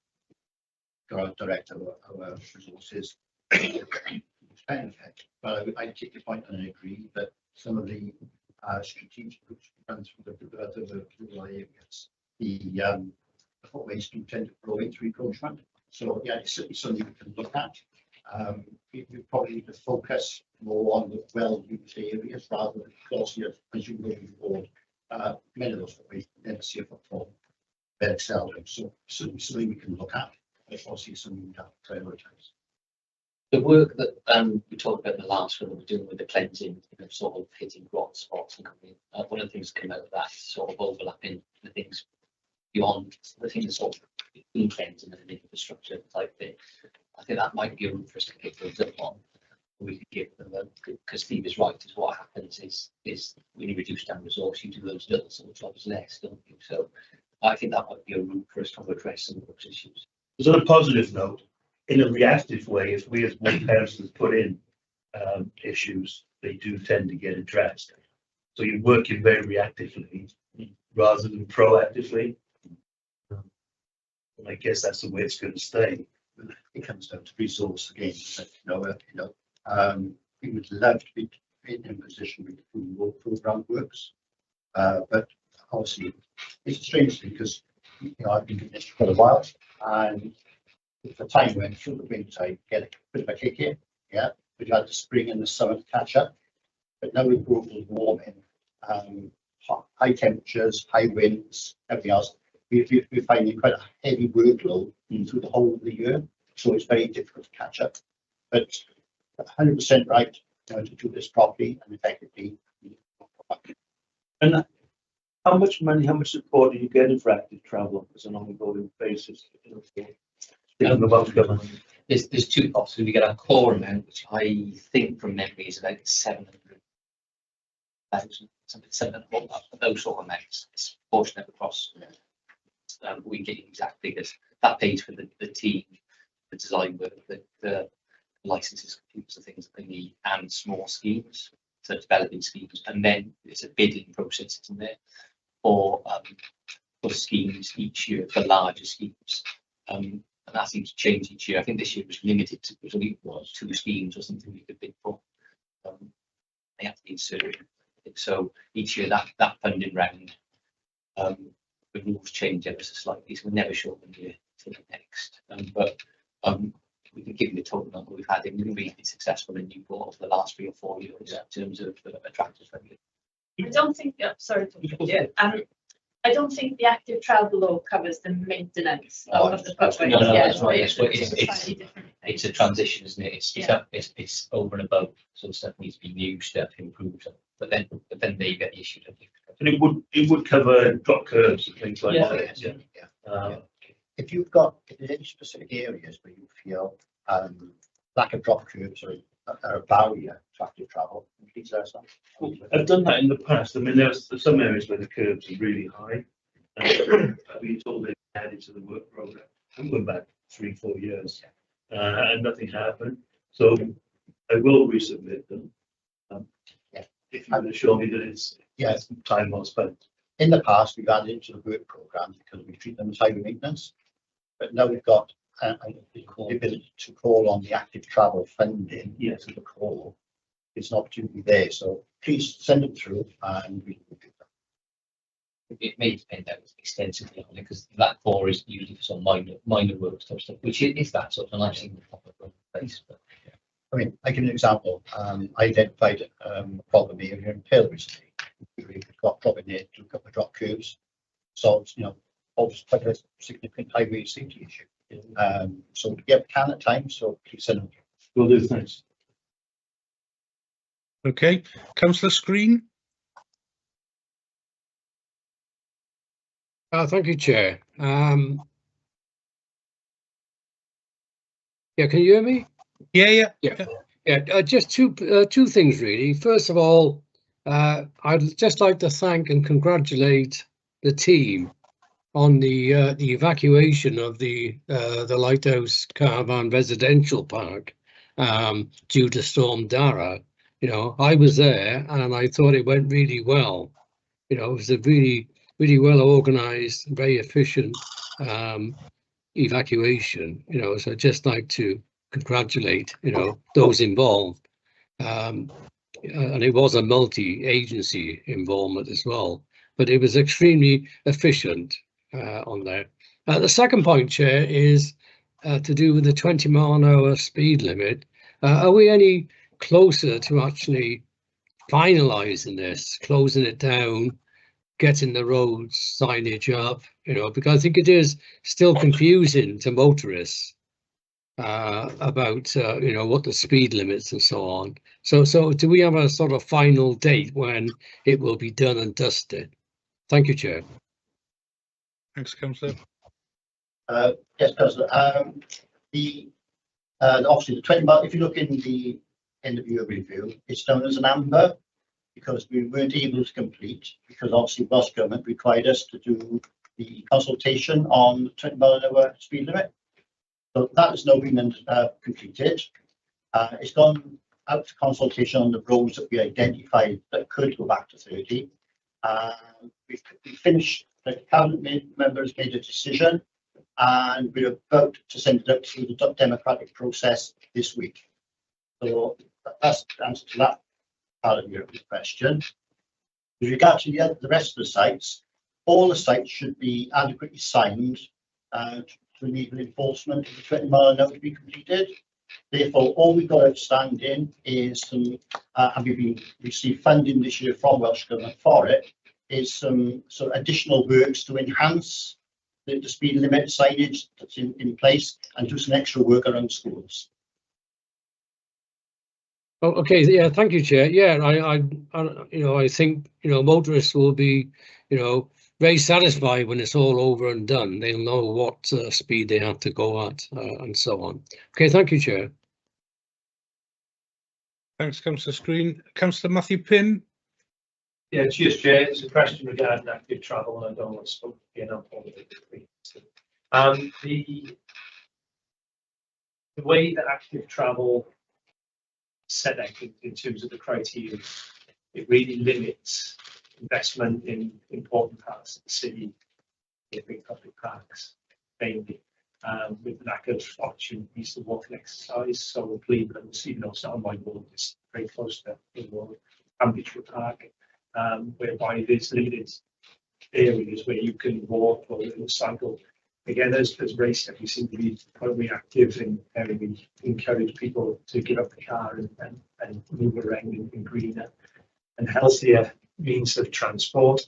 direct our resources, benefit. But I take your point, and I agree that some of the strategic routes run through the rural areas, the footways do tend to grow into encroachment. So yeah, it's certainly something we can look at. We probably need to focus more on the well-used areas rather than, because as you know before, many of those footways never see a footfall, very seldom. So certainly something we can look at. It's obviously something we have to prioritise. The work that we talked about in the last one that we're doing with the cleansing, you know, sort of hitting rot spots and coming. One of the things that came out of that is sort of overlapping the things beyond the things that sort of between cleansing and infrastructure type thing. I think that might be a route for us to pick those up on. We could give them, because Steve is right, is what happens is when you reduce down resource, you do those little sort of jobs less, don't you? So I think that might be a route for us to address some of those issues. So on a positive note, in a reactive way, if we as one councillors put in issues, they do tend to get addressed. So you're working very reactively rather than proactively. And I guess that's the way it's going to stay. It comes down to resource again. We would love to be in a position where the more program works, but obviously it's a strange thing because I've been doing this for a while, and the time went through the winter, get a bit of a kick in, yeah. But you had the spring and the summer to catch up. But now with global warming, high temperatures, high winds, everything else, we're finding quite a heavy workload through the whole of the year. So it's very difficult to catch up. But 100% right, to do this properly and effectively. And how much money, how much support are you getting for active travel as an ongoing basis? given the Welsh Government? There's two pots. So we get our core amount, which I think from memory is about 700,000, something 700, those sort of amounts. It's proportionate across. We can get exact figures. That pays for the team, the design work, the licenses, computers, the things that they need, and small schemes, so developing schemes, and then there's a bidding process in there for schemes each year, for larger schemes. And that seems to change each year. I think this year was limited to, it only was 2 schemes or something we could bid for. They have to be inserted. So each year that funding round, the rules change ever so slightly, so we're never sure when we're to the next. But we can give you the total number we've had. We've been really successful in Newport over the last 3 or 4 years in terms of attractors revenue. I don't think, sorry, I don't think the active travel law covers the maintenance of the footways. No, Yeah, that's right. it's a transition, isn't it? It's over and above. Some stuff needs to be new, stuff improved, but then they get the issue. And it would cover drop curves and things like that. If you've got, if there's any specific areas where you feel lack of drop curves or a barrier to active travel, please let us know. I've done that in the past. I mean, there's some areas where the curves are really high. I've been told they added to the work program. I'm going back 3-4 years, and nothing happened. So I will resubmit them. If you can assure me that it's time well spent. In the past, we've added into the work program because we treat them as highway maintenance, but now we've got the ability to call on the active travel funding. Yes, to the call. It's an opportunity there, so please send it through and we will do that. It may depend out extensively on it, because that core is usually for some minor work stuff, which is that sort of, and I've seen the proper place. But I mean, I give you an example. I identified a problem area in Pale recently. We've got drop in there to a couple of drop curves. So it's, obviously quite a significant highway safety issue. So we can at times, so please send them. Will do, thanks. Okay, Councillor Screen. Thank you, Chair. Yeah, can you hear me? Yeah. Just two things really. First of all, I'd just like to thank and congratulate the team on the evacuation of the Lighthouse Caravan Residential Park due to Storm Dara. I was there and I thought it went really well. It was a really well organised, very efficient evacuation. So I'd just like to congratulate those involved. And it was a multi-agency involvement as well, but it was extremely efficient on there. The second point, Chair, is to do with the 20-mile-an-hour speed limit. Are we any closer to actually finalising this, closing it down, getting the roads signage up? Because I think it is still confusing to motorists about what the speed limits and so on. So do we have a sort of final date when it will be done and dusted? Thank you, Chair. Thanks, Councillor. Yes, Councillor. Obviously the 20 mile, if you look in the end of year review, it's known as an amber because we weren't able to complete, because obviously Welsh Government required us to do the consultation on the 20 mile an hour speed limit. So that has now been completed. It's gone out to consultation on the roads that we identified that could go back to 30. We finished, the cabinet members made a decision and we're about to send it out through the democratic process this week. So that's the answer to that part of your question. With regard to the rest of the sites, all the sites should be adequately signed to enable enforcement of the 20 mile an hour to be completed. Therefore, all we've got outstanding is some, and we've received funding this year from Welsh Government for it, is some sort of additional works to enhance the speed limit signage that's in place and do some extra work around schools. Oh, okay, yeah, thank you, Chair. Yeah, I think motorists will be, very satisfied when it's all over and done. They'll know what speed they have to go at and so on. Okay, thank you, Chair. Thanks, Councillor Screen. Councillor Matthew Pym. Yeah, cheers, Chair. It's a question regarding active travel, and I don't want to spoke again on the way that active travel set out in terms of the criteria, it really limits investment in important parts of the city, in big public parks, mainly, with lack of opportunities to walk and exercise. So Cleveland, even though it's not on my board, it's very close to the world, Ambitchwood Park, whereby there's limited areas where you can walk or cycle. Again, as Ray said, we seem to be quite reactive in how we encourage people to give up the car and move around in greener and healthier means of transport.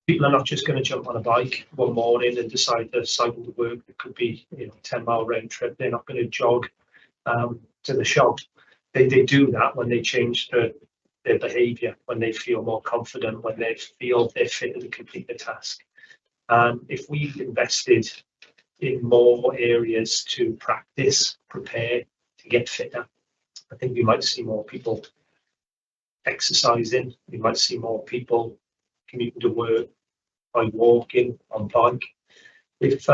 People are not just going to jump on a bike one morning and decide to cycle to work. It could be, 10-mile round trip. They're not going to jog to the shop. They do that when they change their behaviour, when they feel more confident, when they feel they're fit to complete the task. If we invested in more areas to practice, prepare, to get fitter, I think we might see more people exercising. We might see more people commuting to work by walking, on bike. If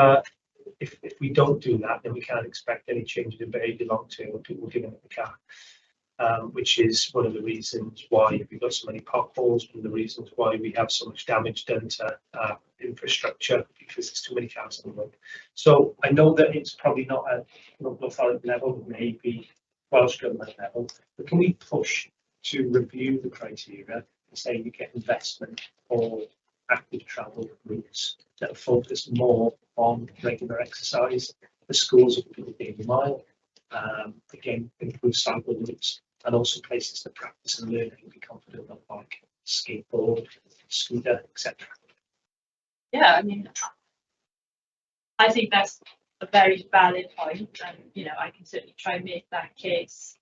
we don't do that, then we can't expect any changes in behaviour long term when people giving up the car. Which is one of the reasons why we've got so many potholes, one of the reasons why we have so much damage done to infrastructure, because there's too many cars on the road. So I know that it's probably not at local authority level, maybe Welsh Government level, but can we push to review the criteria and say you get investment for active travel routes that are focused more on regular exercise? The schools of people doing a mile, again, improve cycle routes, and also places to practice and learn and be confident on bike, skateboard, scooter, etc. Yeah, I think that's a very valid point, and I can certainly try and make that case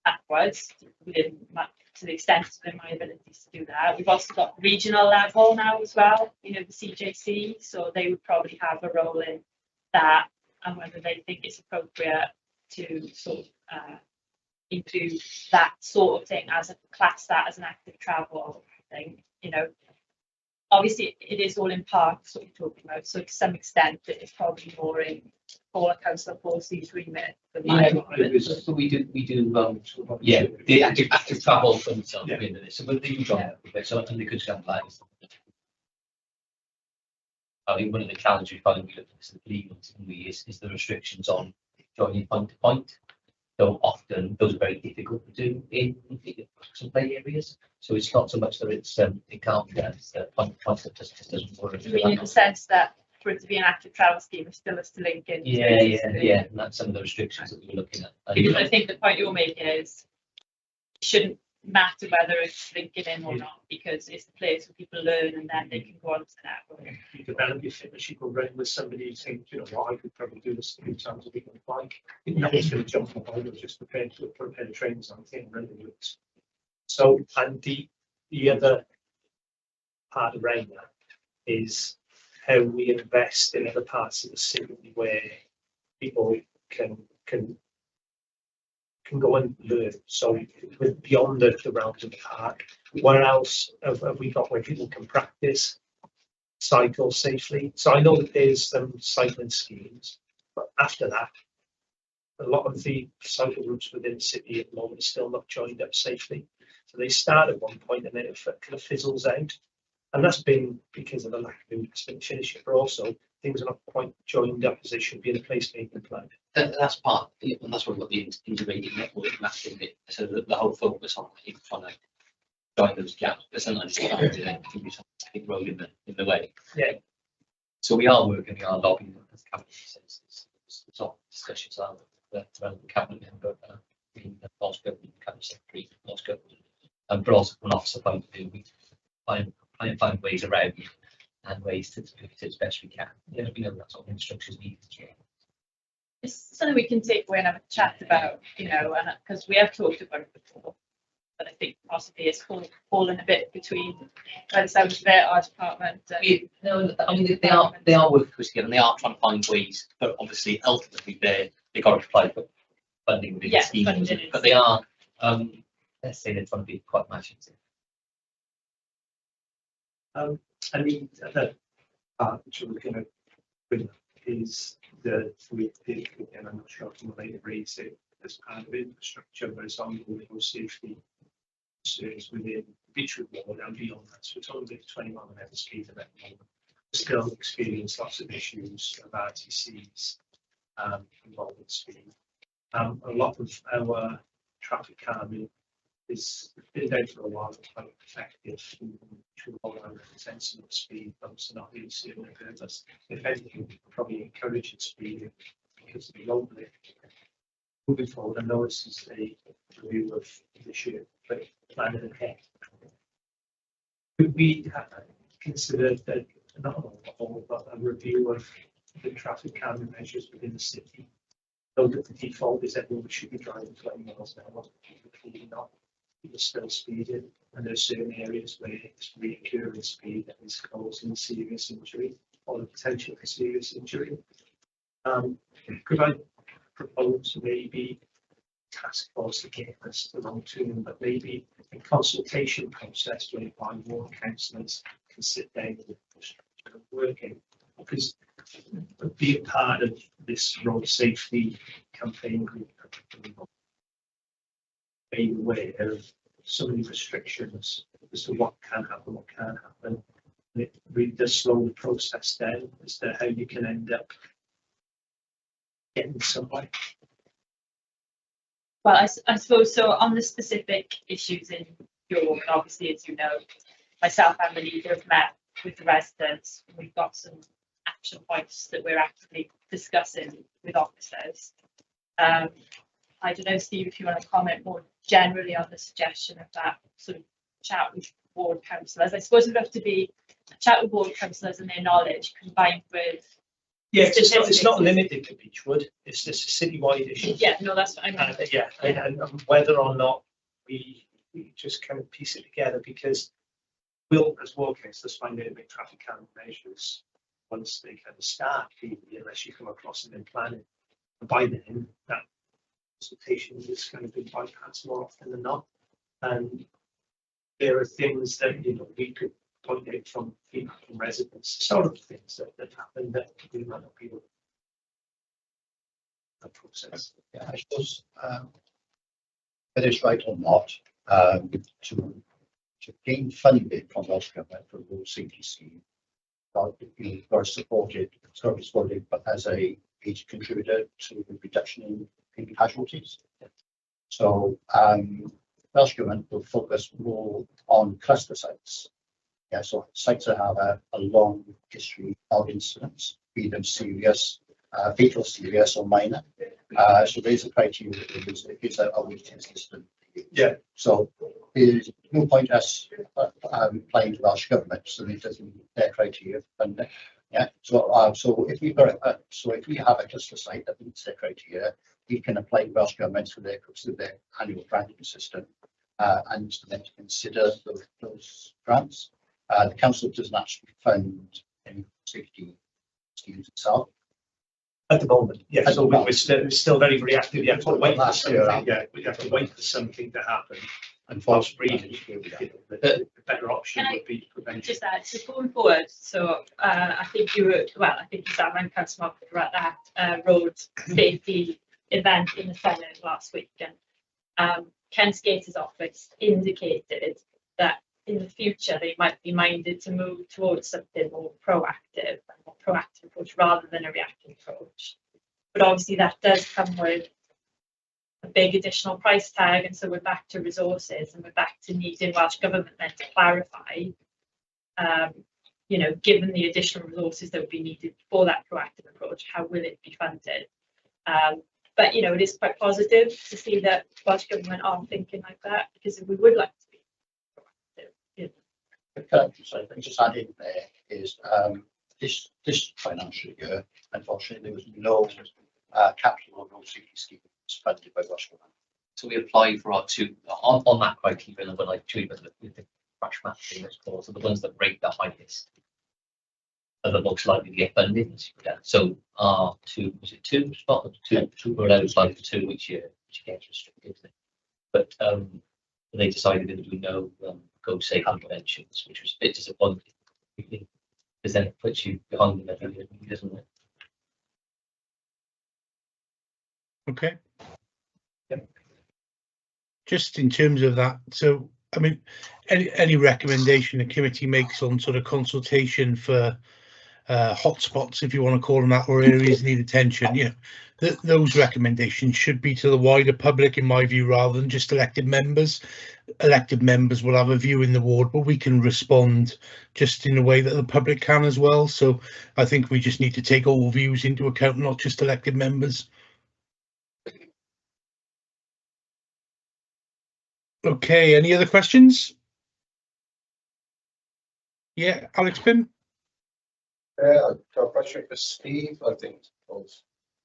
backwards to the extent of my abilities to do that. We've also got regional level now as well, the CJC, so they would probably have a role in that, and whether they think it's appropriate to sort of include that sort of thing as a class, that as an active travel thing. Obviously it is all in parks what you're talking about, so to some extent it's probably more in Paula Councillor Forsey's remit. So we do the active travel for themselves into this, so they can join up with it, so and they could standardise. I think one of the challenges we find we look at this is the restrictions on joining point to point. So often those are very difficult to do in some play areas. So it's not so much that it can't be done, it's the point to point that just doesn't work. In the sense that for it to be an active travel scheme, it still has to link in. Yeah. And that's some of the restrictions that we were looking at. Because I think the point you're making is it shouldn't matter whether it's linking in or not, because it's the place where people learn and then they can go on to the network. You develop your fitness, you go running with somebody who thinks, I could probably do this 3 times a week on a bike. No one's going to jump on a bike, just prepare to train something and running routes. So, and the other part around that is how we invest in other parts of the city where people can go and learn. So beyond the realms of the park, where else have we got where people can practice, cycle safely? So I know that there's some cycling schemes, but after that, a lot of the cycle routes within the city at the moment are still not joined up safely. So they start at one point and then it kind of fizzles out. And that's been because of the lack of finish, but also things are not quite joined up as they should be in a placemaking plan. That's part, and that's what we've got the integrated network mapping bit. So the whole focus on trying to join those gaps, but sometimes it's hard to be something road in the way. Yeah. So we are working, we are lobbying, as the cabinet says, there's all discussions around the cabinet member, in the Welsh Government, cabinet secretary, Welsh Government, but also from an officer point of view, we try and find ways around and ways to do it as best we can. We know that sort of instructions needed. It's something we can take away and have a chat about, and because we have talked about it before, but I think possibly it's fallen a bit between by the sounds of it, our department. No, I mean they are working together and they are trying to find ways, but obviously ultimately they got to apply for funding within the scheme, but they are let's say they're trying to be quite imaginative. And the other part which we're going to bring up is the and I'm not sure if you may raise it as part of infrastructure, but it's ongoing safety concerns within Beechwood Ward and beyond that. So it's only 21 and ever speed at the moment. Still experience lots of issues of RTCs involving speed. A lot of our traffic calming is been there for a while, it's quite effective to roll around sensible speed bumps are not really seeing us. If anything, probably encouraging speed because of the load lift. Moving forward, I know this is a review of this year, but planning ahead. Could we consider that not all, but a review of the traffic calming measures within the city? Though that the default is everyone should be driving 20 miles an hour, clearly not. People still speeding, and there's certain areas where it's recurring speed that is causing serious injury or the potential for serious injury. Could I propose maybe task force to get this to long term, but maybe a consultation process whereby ward councillors can sit down with the working, because being part of this road safety campaign group, being aware of some of the restrictions as to what can happen, what can't happen. And it really does slow the process down as to how you can end up getting somewhere. Well, I suppose so. On the specific issues in your ward, obviously, as you know, myself and the leader have met with the residents. We've got some action points that we're actively discussing with officers. I don't know, Steve, if you want to comment more generally on the suggestion of that sort of chat with ward councillors. I suppose it would have to be a chat with ward councillors and their knowledge combined with. Yeah, it's not limited to Beechwood. It's just a citywide issue. Yeah, no, that's what I mean. Yeah, and whether or not we just kind of piece it together, because we'll, as ward councillors, find out about traffic calming measures once they kind of start, unless you come across them in planning. And by then, that consultation is going to be bypassed more often than not. And there are things that we could point out from feedback from residents, sort of things that happen that we might not be able to process. Yeah, I suppose whether it's right or not, to gain funding from Welsh Government for the road safety scheme, you've got to support it, it's got to be supported, but as a major contributor to the reduction in casualties. So Welsh Government will focus more on cluster sites. Yeah, so sites that have a long history of incidents, be them serious, fatal, serious, or minor. So there's a criteria that is a waiting system. Yeah. So there's no point us applying to Welsh Government, so it doesn't meet their criteria for funding. Yeah. So if we've got if we have a cluster site that meets their criteria, we can apply to Welsh Government through their annual granting system, and for them to consider those grants. The council doesn't actually fund any safety schemes itself. At the moment, yeah. So we're still very reactive. You have to wait for something. Yeah, we have to wait for something to happen. And whilst reading, the better option would be prevention. Just add, so going forward, so I think you were, well, I think you sat around Council Market were at that road safety event in the Senate last week, and Ken Skater's office indicated that in the future they might be minded to move towards something more proactive approach rather than a reactive approach. But obviously that does come with a big additional price tag, and so we're back to resources and we're back to needing Welsh Government then to clarify, given the additional resources that would be needed for that proactive approach, how will it be funded? But it is quite positive to see that Welsh Government are thinking like that, because we would like to be proactive. So I just add in there is this financial year, unfortunately, there was no capital or road safety scheme funded by Welsh Government. So we applied for our two on that criteria level, like two with the crash map thing, as well. So the ones that rate the highest are the most likely to get funded. Yeah. So our two, was it two? Spot two. We're allowed to apply for two each year, which gets restricted. But they decided there would be no go safe interventions, which was a bit disappointing because then it puts you behind them every year, doesn't it? Okay. Yep. Just in terms of that, so I mean, any recommendation the committee makes on sort of consultation for hotspots, if you want to call them that, or areas that need attention, you know, those recommendations should be to the wider public, in my view, rather than just elected members. Elected members will have a view in the ward, but we can respond just in a way that the public can as well. So I think we just need to take all views into account, not just elected members. Okay, any other questions? Yeah, Alex Pym. I've got a question for Steve, I think,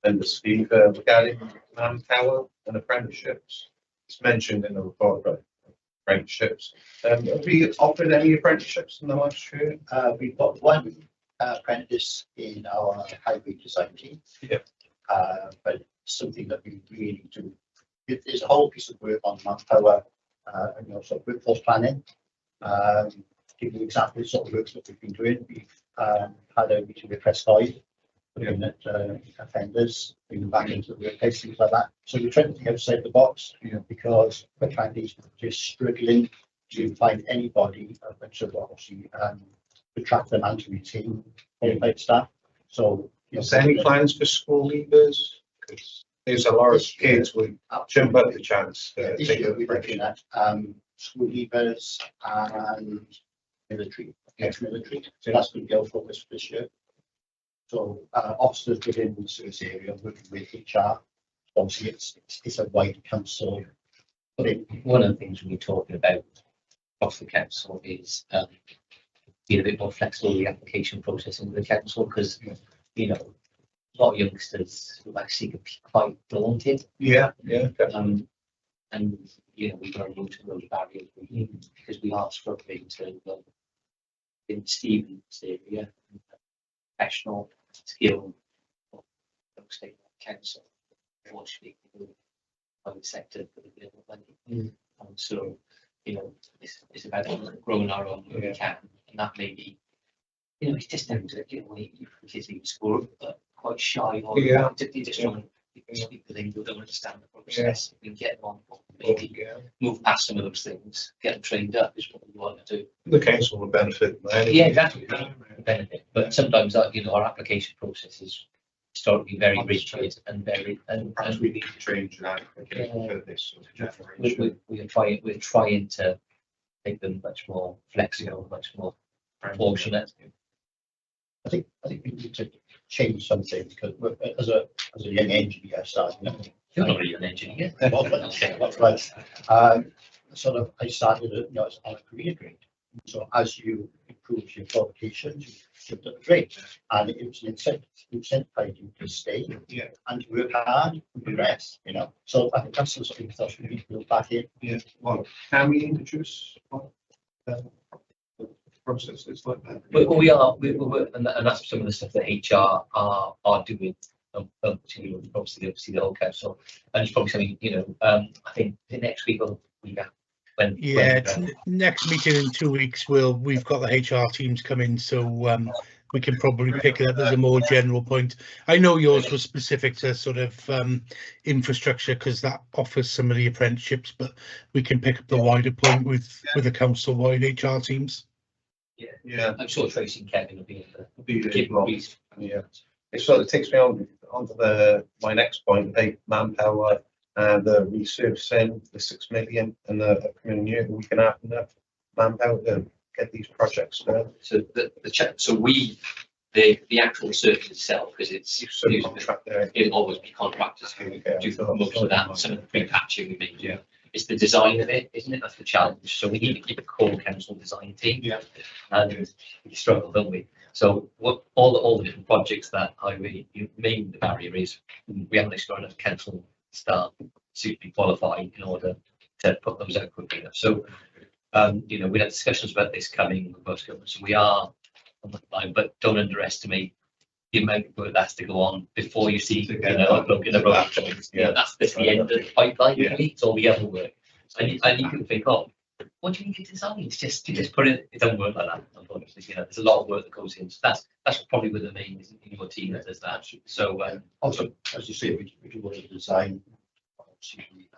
and Steve, regarding manpower and apprenticeships. It's mentioned in the report about apprenticeships. Have we offered any apprenticeships in the last year? We've got one apprentice in our highway design team. Yeah. But something that we really do. There's a whole piece of work on manpower and also workforce planning. To give you examples of works that we've been doing, we've had a meeting with Press 5, looking at offenders, bringing back into the workplace, things like that. So we're trying to think outside the box, because we're finding just struggling to find anybody, which is obviously attract them and to retain qualified staff. So, is there any plans for school leavers? Because there's a lot of kids would jump at the chance. This year we're looking at school leavers and military, ex-military. So that's going to be our focus for this year. So officers within the service area working with HR. Obviously, it's a wide council. But one of the things we're talking about across the council is being a bit more flexible with the application process in the council, because you know, a lot of youngsters who actually can be quite daunted. Yeah. And you know, we've got to move to those barriers because we are struggling to in Stephen's area, professional skill of state council. Unfortunately, the private sector for the bit of money. So, you know, it's about growing our own where we can, and that may be, you know, it's just down to, you know, kids leave school but quite shy, or they just don't speak the language, don't understand the process. We can get them on, maybe move past some of those things, get them trained up is what we want to do. The council will benefit. Yeah, exactly. Benefit, but sometimes that, you know, our application process is historically very rigid and very perhaps we need to change that for this sort of generation. We're trying to make them much more flexible, much more proportionate. I think we need to change something, because as a young engineer starting. You're not a young engineer. That's right. Sort of, I started, you know, on a career grade. So as you improve your qualifications, you shift up the grade, and it was an incentivize you to stay and to work hard and progress. You know, so I think that's the sort of stuff we need to build back in. Yeah. Well, can we introduce processes like that? We are, and that's some of the stuff that HR are doing. Obviously the whole council, and it's probably something, you know, I think the next week we have next meeting in 2 weeks. We've got the HR teams coming, so we can probably pick it up as a more general point. I know yours was specific to sort of infrastructure, because that offers some of the apprenticeships, but we can pick up the wider point with the council wide HR teams. Yeah. I'm sure Tracy and Kevin will be able to Yeah. It sort of takes me on to my next point, manpower and the resurfacing, the 6 million and the upcoming year. We can have enough manpower to get these projects done. So the actual surface itself, because it's it'll always be contractors who do most of that. Some of the pre-patching we may do. It's the design of it, isn't it? That's the challenge. So we need to keep a core council design team. Yeah. And we struggle, don't we? So what all the different projects that highway, mainly the barrier is we haven't actually got enough council staff suitably qualified in order to put those out quickly enough. So, you know, we had discussions about this coming with most governments, and we are on the line, but don't underestimate the amount of work that has to go on before you see, you know, a bloke in a road. Yeah, that's the end of the pipeline. Yeah. It's all the other work. And you can think, oh, what do you need to design? It's just, you just put it. It doesn't work like that. Unfortunately, you know, there's a lot of work that goes in. So that's probably where the main is in your team that does that. So also, as you say, we do want to design obviously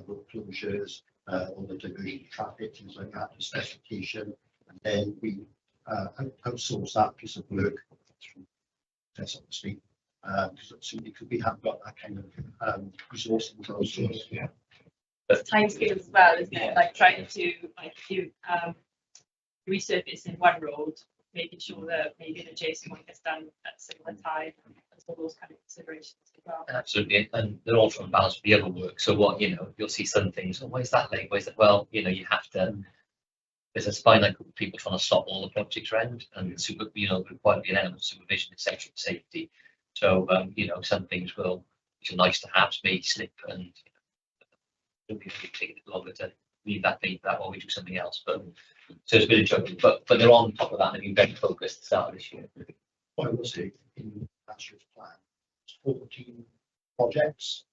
road closures, all the diversion of traffic, things like that, the specification, and then we outsource that piece of work through test obviously, because we have got that kind of resourcing process. Yeah. It's time scales as well, isn't it? Like trying to do resurface in one road, making sure that maybe an adjacent one gets done at a similar time, and all those kind of considerations as well. Absolutely, and they're all trying to balance with the other work. So what, you know, you'll see some things. Oh, why is that late? Why is that? Well, you know, you have to. There's a finite group of people trying to stop all the projects around, and you know, require an element of supervision, etc., safety. So you know, some things will, which are nice to have, may slip, and it'll take a longer to leave that date that while we do something else. But so it's a bit of juggling, but they're on top of that and being very focused at the start of this year. What I will say in last year's plan, 14 projects.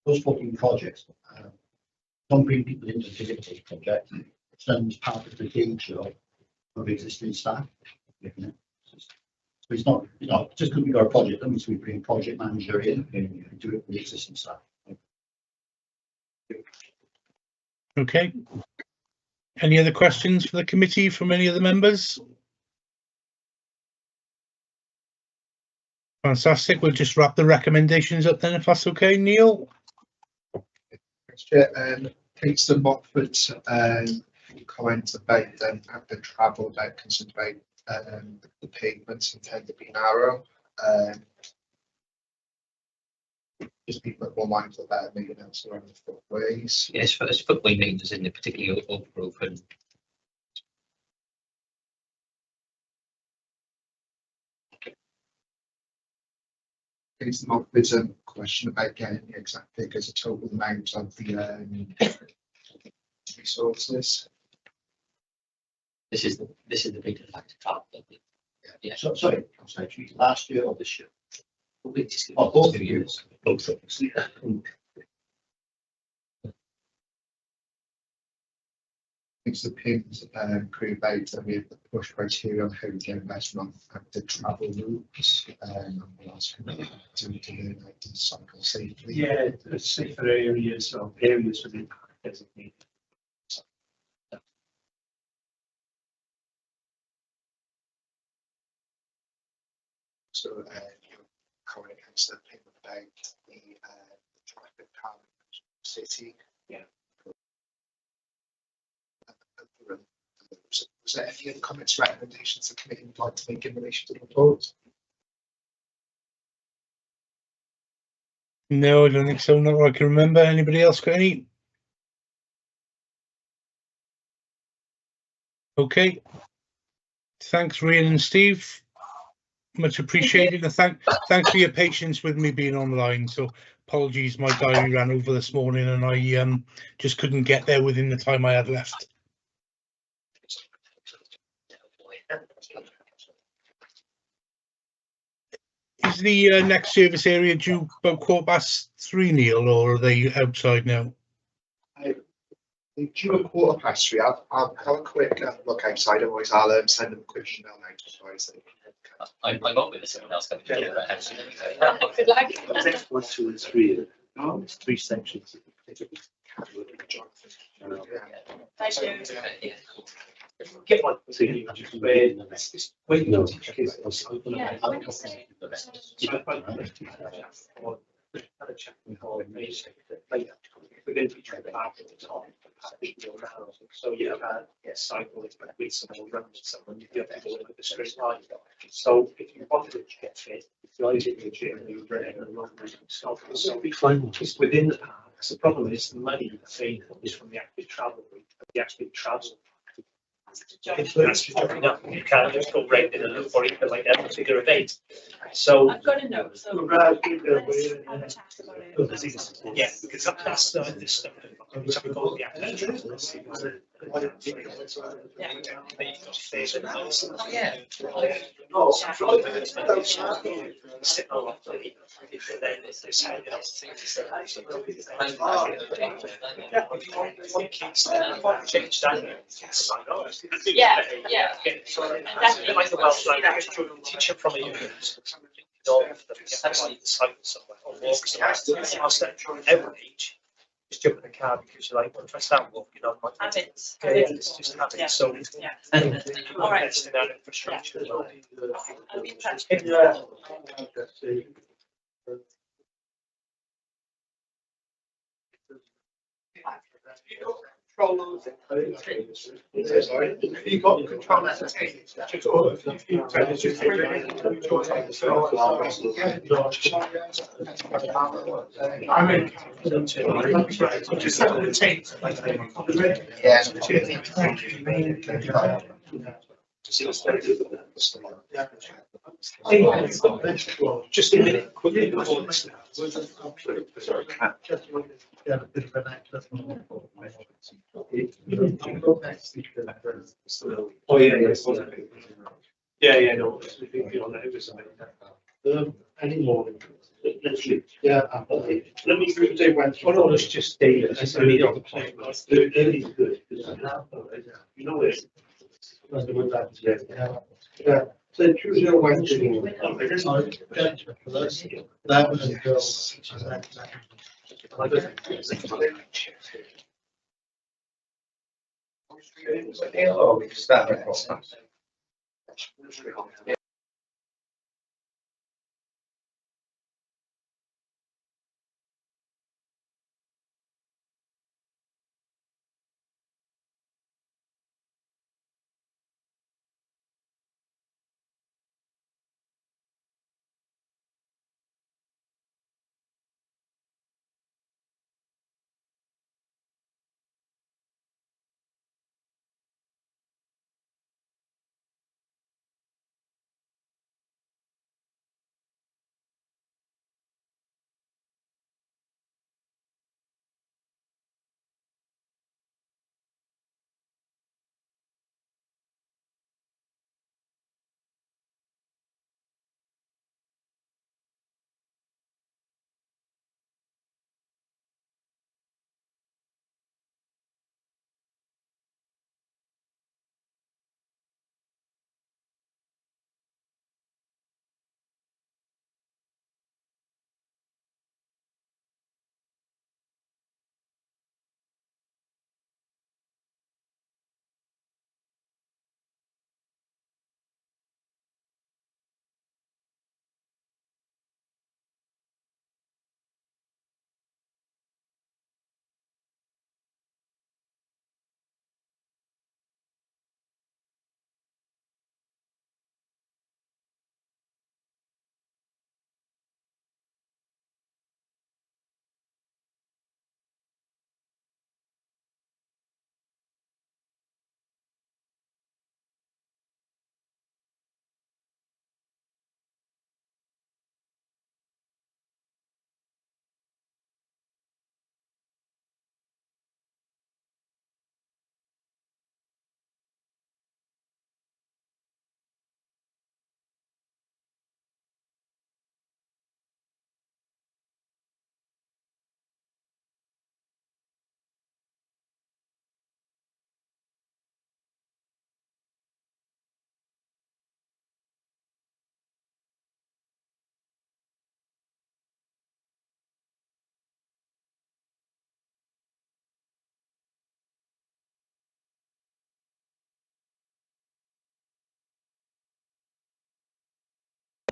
Those 14 projects don't bring people into the delivery project. It's done as part of the day job of existing staff. So it's not, you know, just because we got a project, that means we bring a project manager in and do it with the existing staff. Okay. Any other questions for the committee from any of the members? Fantastic. We'll just wrap the recommendations up then, if that's okay, Neil. Peter Moffat comments about the travel about concerned about the pavements intend to be narrow. Just be more mindful about making else around the footways. Yes, as footway maintenance in particularly overgrowth. It's not with a question about getting the exact figures, a total amount of the resources. This is the big factor travel. Yeah. So sorry, I'm sorry. Last year or this year? Both 2 years. Both obviously. It's the PIMS crew about and we have the push criteria on how to get investment at the travel routes and we'll ask them to learn how to cycle safely. Yeah, safer areas or areas within designated. So you're going against the PIM about the traffic pattern city. Yeah. Was there any other comments, recommendations the committee would like to make in relation to the report? No, I don't think so. Not that I can remember. Anybody else got any? Okay. Thanks, Ryan and Steve. Much appreciated. And thanks for your patience with me being online. So apologies, my diary ran over this morning and I just couldn't get there within the time I had left. Is the next service area due about 3:15, Neil, or are they outside now? They're due a 3:15. I'll have a quick look outside, otherwise I'll send them a quick email now to advise them. I'm up with someone else coming to Good luck. Next 1, 2, and 3. No, it's 3 sections. Thank you. Get one thing where you don't teach kids. We're going to be trying to so you have cycle with someone, run with someone, you have to go with the straight line. So if you want to get fit, if you're in the gym, you're running and run stuff, so be fine. It's within the parks. The problem is the money paid is from the active travel route, the active travel. influence enough. You can't just go right in and look for it like that particular event. So I've got a note, so yeah, because that's this stuff. We call it the application. Yeah, yeah. That's a bit like the Welsh language. Teacher from a university. Every age, just jump in the car because you like, well, if I start walking on my Habits. it's just habits. Yeah. So Yeah. and All right. investing in that infrastructure. I'll be in touch. You got control of the Just a minute, quickly. Oh yeah, yes. Yeah, no. Any more? Yeah. Let me say when. Oh no, it's just data. I mean, on the plane. Early is good. You know it. Yeah. So Tuesday or Wednesday. That was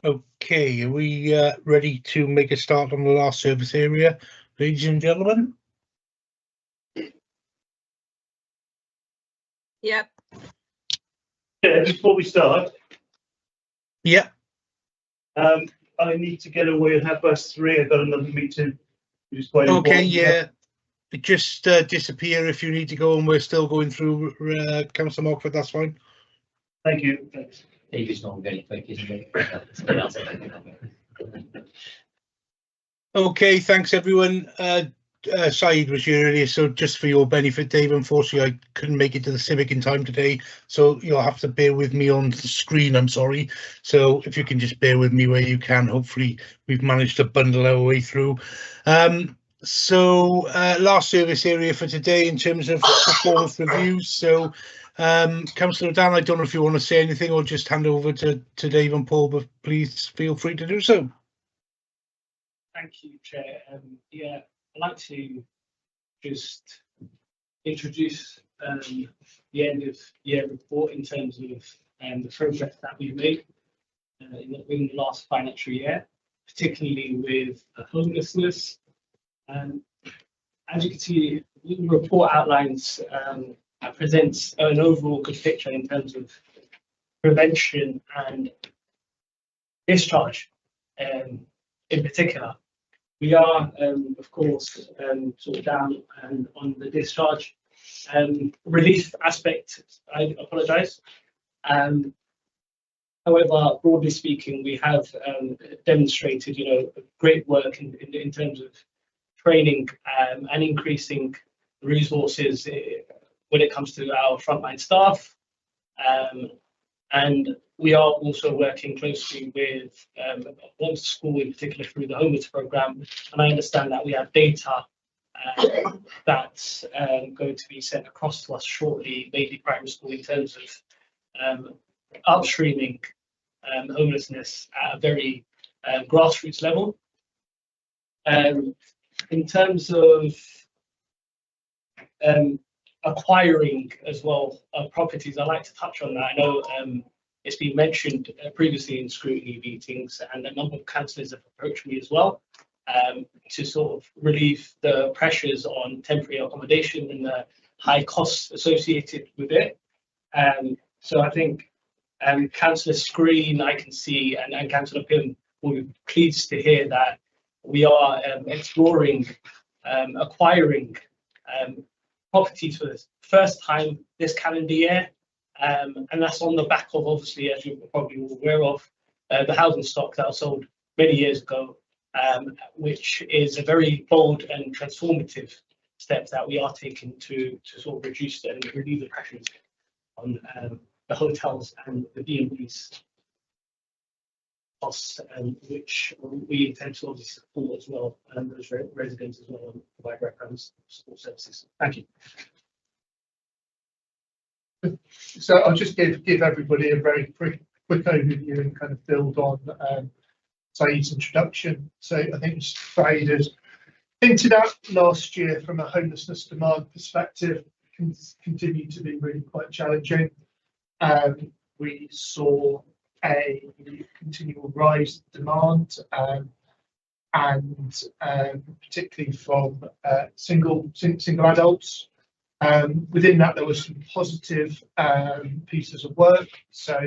Okay, are we ready to make a start on the last service area, ladies and gentlemen? Yep. Yeah, before we start, Yeah. I need to get away at 3:30. I've got another meeting. Which is quite Okay, important. yeah. just disappear if you need to go, and we're still going through Councillor Mockford. That's fine. Thank you. Thanks. David's not very quick, isn't he? Okay, thanks everyone. Saeed was here earlier, so just for your benefit, Dave, unfortunately I couldn't make it to the Civic in time today, so you'll have to bear with me on the screen, I'm sorry. So if you can just bear with me where you can, hopefully we've managed to bundle our way through. Last service area for today in terms of performance reviews. So Councillor Dan, I don't know if you want to say anything or just hand over to Dave and Paul, but please feel free to do so. Thank you, Chair. Yeah, I'd like to just introduce the end of year report in terms of the progress that we've made in the last financial year, particularly with homelessness. As you can see, the report outlines presents an overall good picture in terms of prevention and discharge in particular. We are, of course, sort of down on the discharge relief aspect. I apologise. However, broadly speaking, we have demonstrated, great work in terms of training and increasing resources when it comes to our frontline staff. And we are also working closely with one school in particular through the homeless programme, and I understand that we have data that's going to be sent across to us shortly, mainly primary school, in terms of upstreaming homelessness at a very grassroots level. In terms of acquiring as well properties, I'd like to touch on that. I know it's been mentioned previously in scrutiny meetings, and a number of councillors have approached me as well to sort of relieve the pressures on temporary accommodation and the high costs associated with it. So I think Councillor Screen, I can see, and Councillor Pym will be pleased to hear that we are exploring acquiring properties for the first time this calendar year. And that's on the back of, obviously, as you're probably all aware of, the housing stock that was sold many years ago, which is a very bold and transformative step that we are taking to sort of reduce and relieve the pressures on the hotels and the B&Bs costs, which we intend to obviously support as well, and those residents as well, and provide reference support services. Thank you. So I'll just give everybody a very quick overview and kind of build on Saeed's introduction. So I think Saeed has hinted at last year from a homelessness demand perspective continued to be really quite challenging. We saw a continual rise in demand and particularly from single adults. Within that, there were some positive pieces of work. So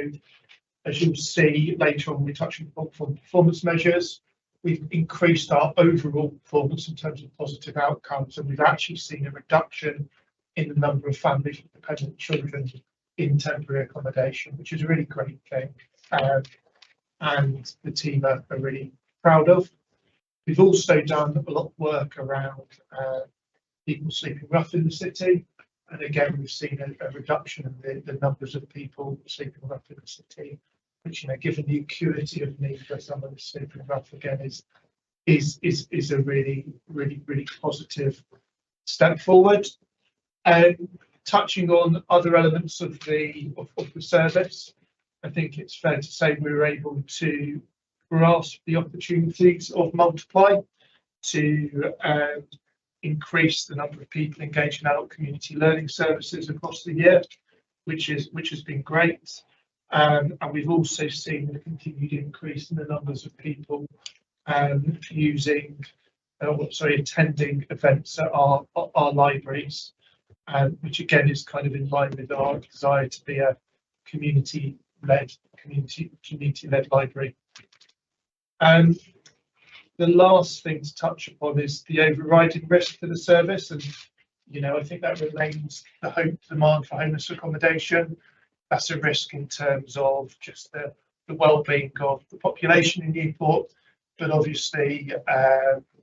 as you'll see later on, we touch on performance measures. We've increased our overall performance in terms of positive outcomes, and we've actually seen a reduction in the number of families with dependent children in temporary accommodation, which is a really great thing, and the team are really proud of. We've also done a lot of work around people sleeping rough in the city, and again we've seen a reduction in the numbers of people sleeping rough in the city, which, given the acuity of need for someone who's sleeping rough, again is a really positive step forward. Touching on other elements of the service, I think it's fair to say we were able to grasp the opportunities of Multiply to increase the number of people engaged in adult community learning services across the year, which has been great. And we've also seen a continued increase in the numbers of people attending events at our libraries, which again is kind of in line with our desire to be a community-led library. the last thing to touch upon is the overriding risk to the service, and I think that remains the demand for homeless accommodation. That's a risk in terms of just the well-being of the population in Newport, but obviously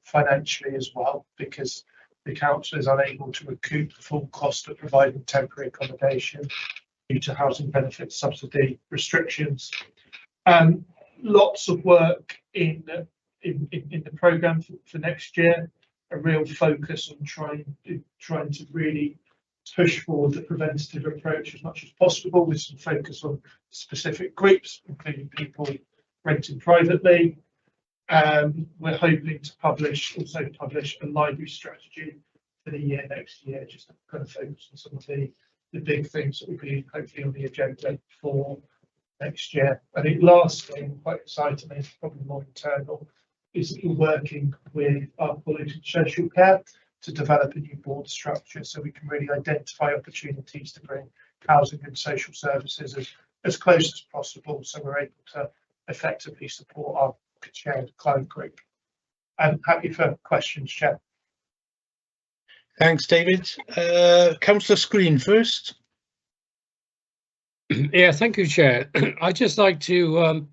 financially as well, because the council is unable to recoup the full cost of providing temporary accommodation due to housing benefit subsidy restrictions. Lots of work in the programme for next year. A real focus on trying to really push forward the preventative approach as much as possible, with some focus on specific groups, including people renting privately. We're hoping to publish a library strategy for the year next year, just to kind of focus on some of the big things that will be hopefully on the agenda for next year. I think last thing, quite exciting, and probably more internal, is that we're working with our colleagues in social care to develop a new board structure, so we can really identify opportunities to bring housing and social services as close as possible, so we're able to effectively support our shared client group. I'm happy for questions, Chair. Thanks, David. Councillor Screen first. Yeah, thank you, Chair. I'd just like to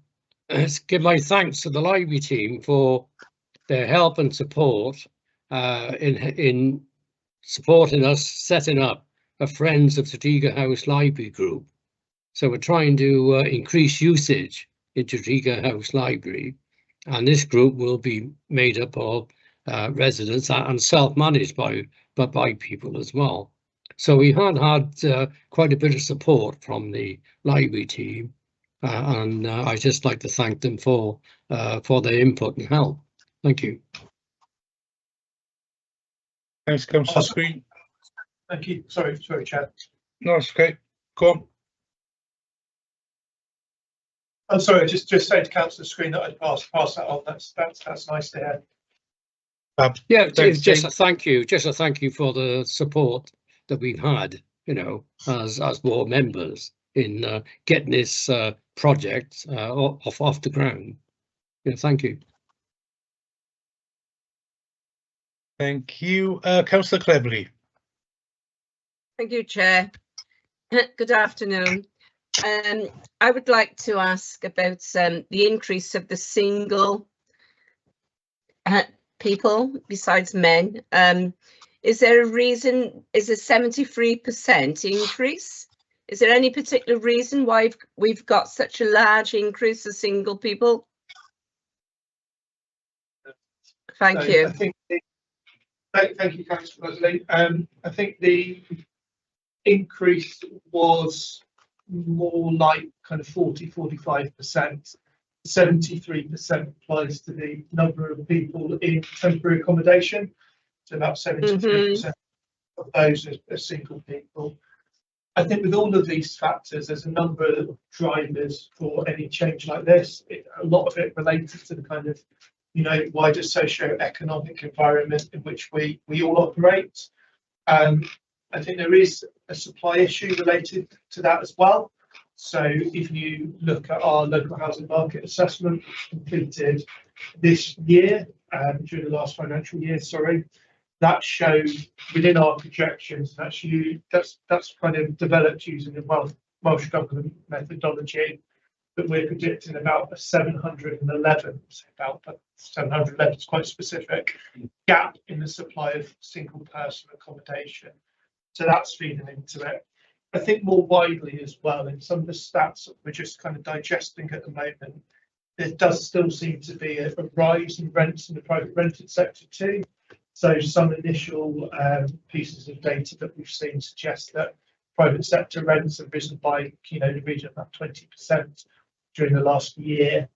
give my thanks to the library team for their help and support in supporting us setting up a Friends of Tredegar House Library group. So we're trying to increase usage in Tredegar House Library, and this group will be made up of residents and self-managed by people as well. So we had quite a bit of support from the library team, and I'd just like to thank them for their input and help. Thank you. Thanks, Councillor Screen. Thank you. Sorry, Chair. No, it's okay. Go on. I'm sorry, just say to Councillor Screen that I'd pass that on. That's nice to hear. Yeah, just a thank you. Just a thank you for the support that we've had, as ward members in getting this project off the ground. Yeah, thank you. Thank you, Councillor Cleverly. Thank you, Chair. Good afternoon. I would like to ask about the increase of the single people besides men. Is there a reason? Is a 73% increase? Is there any particular reason why we've got such a large increase of single people? Thank you. Thank you, Councillor Leslie. I think the increase was more like kind of 40–45%. 73% applies to the number of people in temporary accommodation. So about 73% of those are single people. I think with all of these factors, there's a number of drivers for any change like this. A lot of it related to the kind of wider socio-economic environment in which we all operate. I think there is a supply issue related to that as well. So if you look at our local housing market assessment completed this year, during the last financial year, that showed within our projections, that's kind of developed using the Welsh Government methodology, that we're predicting about a 711, about 711 is quite specific, gap in the supply of single person accommodation. So that's feeding into it. I think more widely as well, in some of the stats that we're just kind of digesting at the moment, there does still seem to be a rise in rents in the private rented sector too. So some initial pieces of data that we've seen suggest that private sector rents have risen by, the region of about 20% during the last year.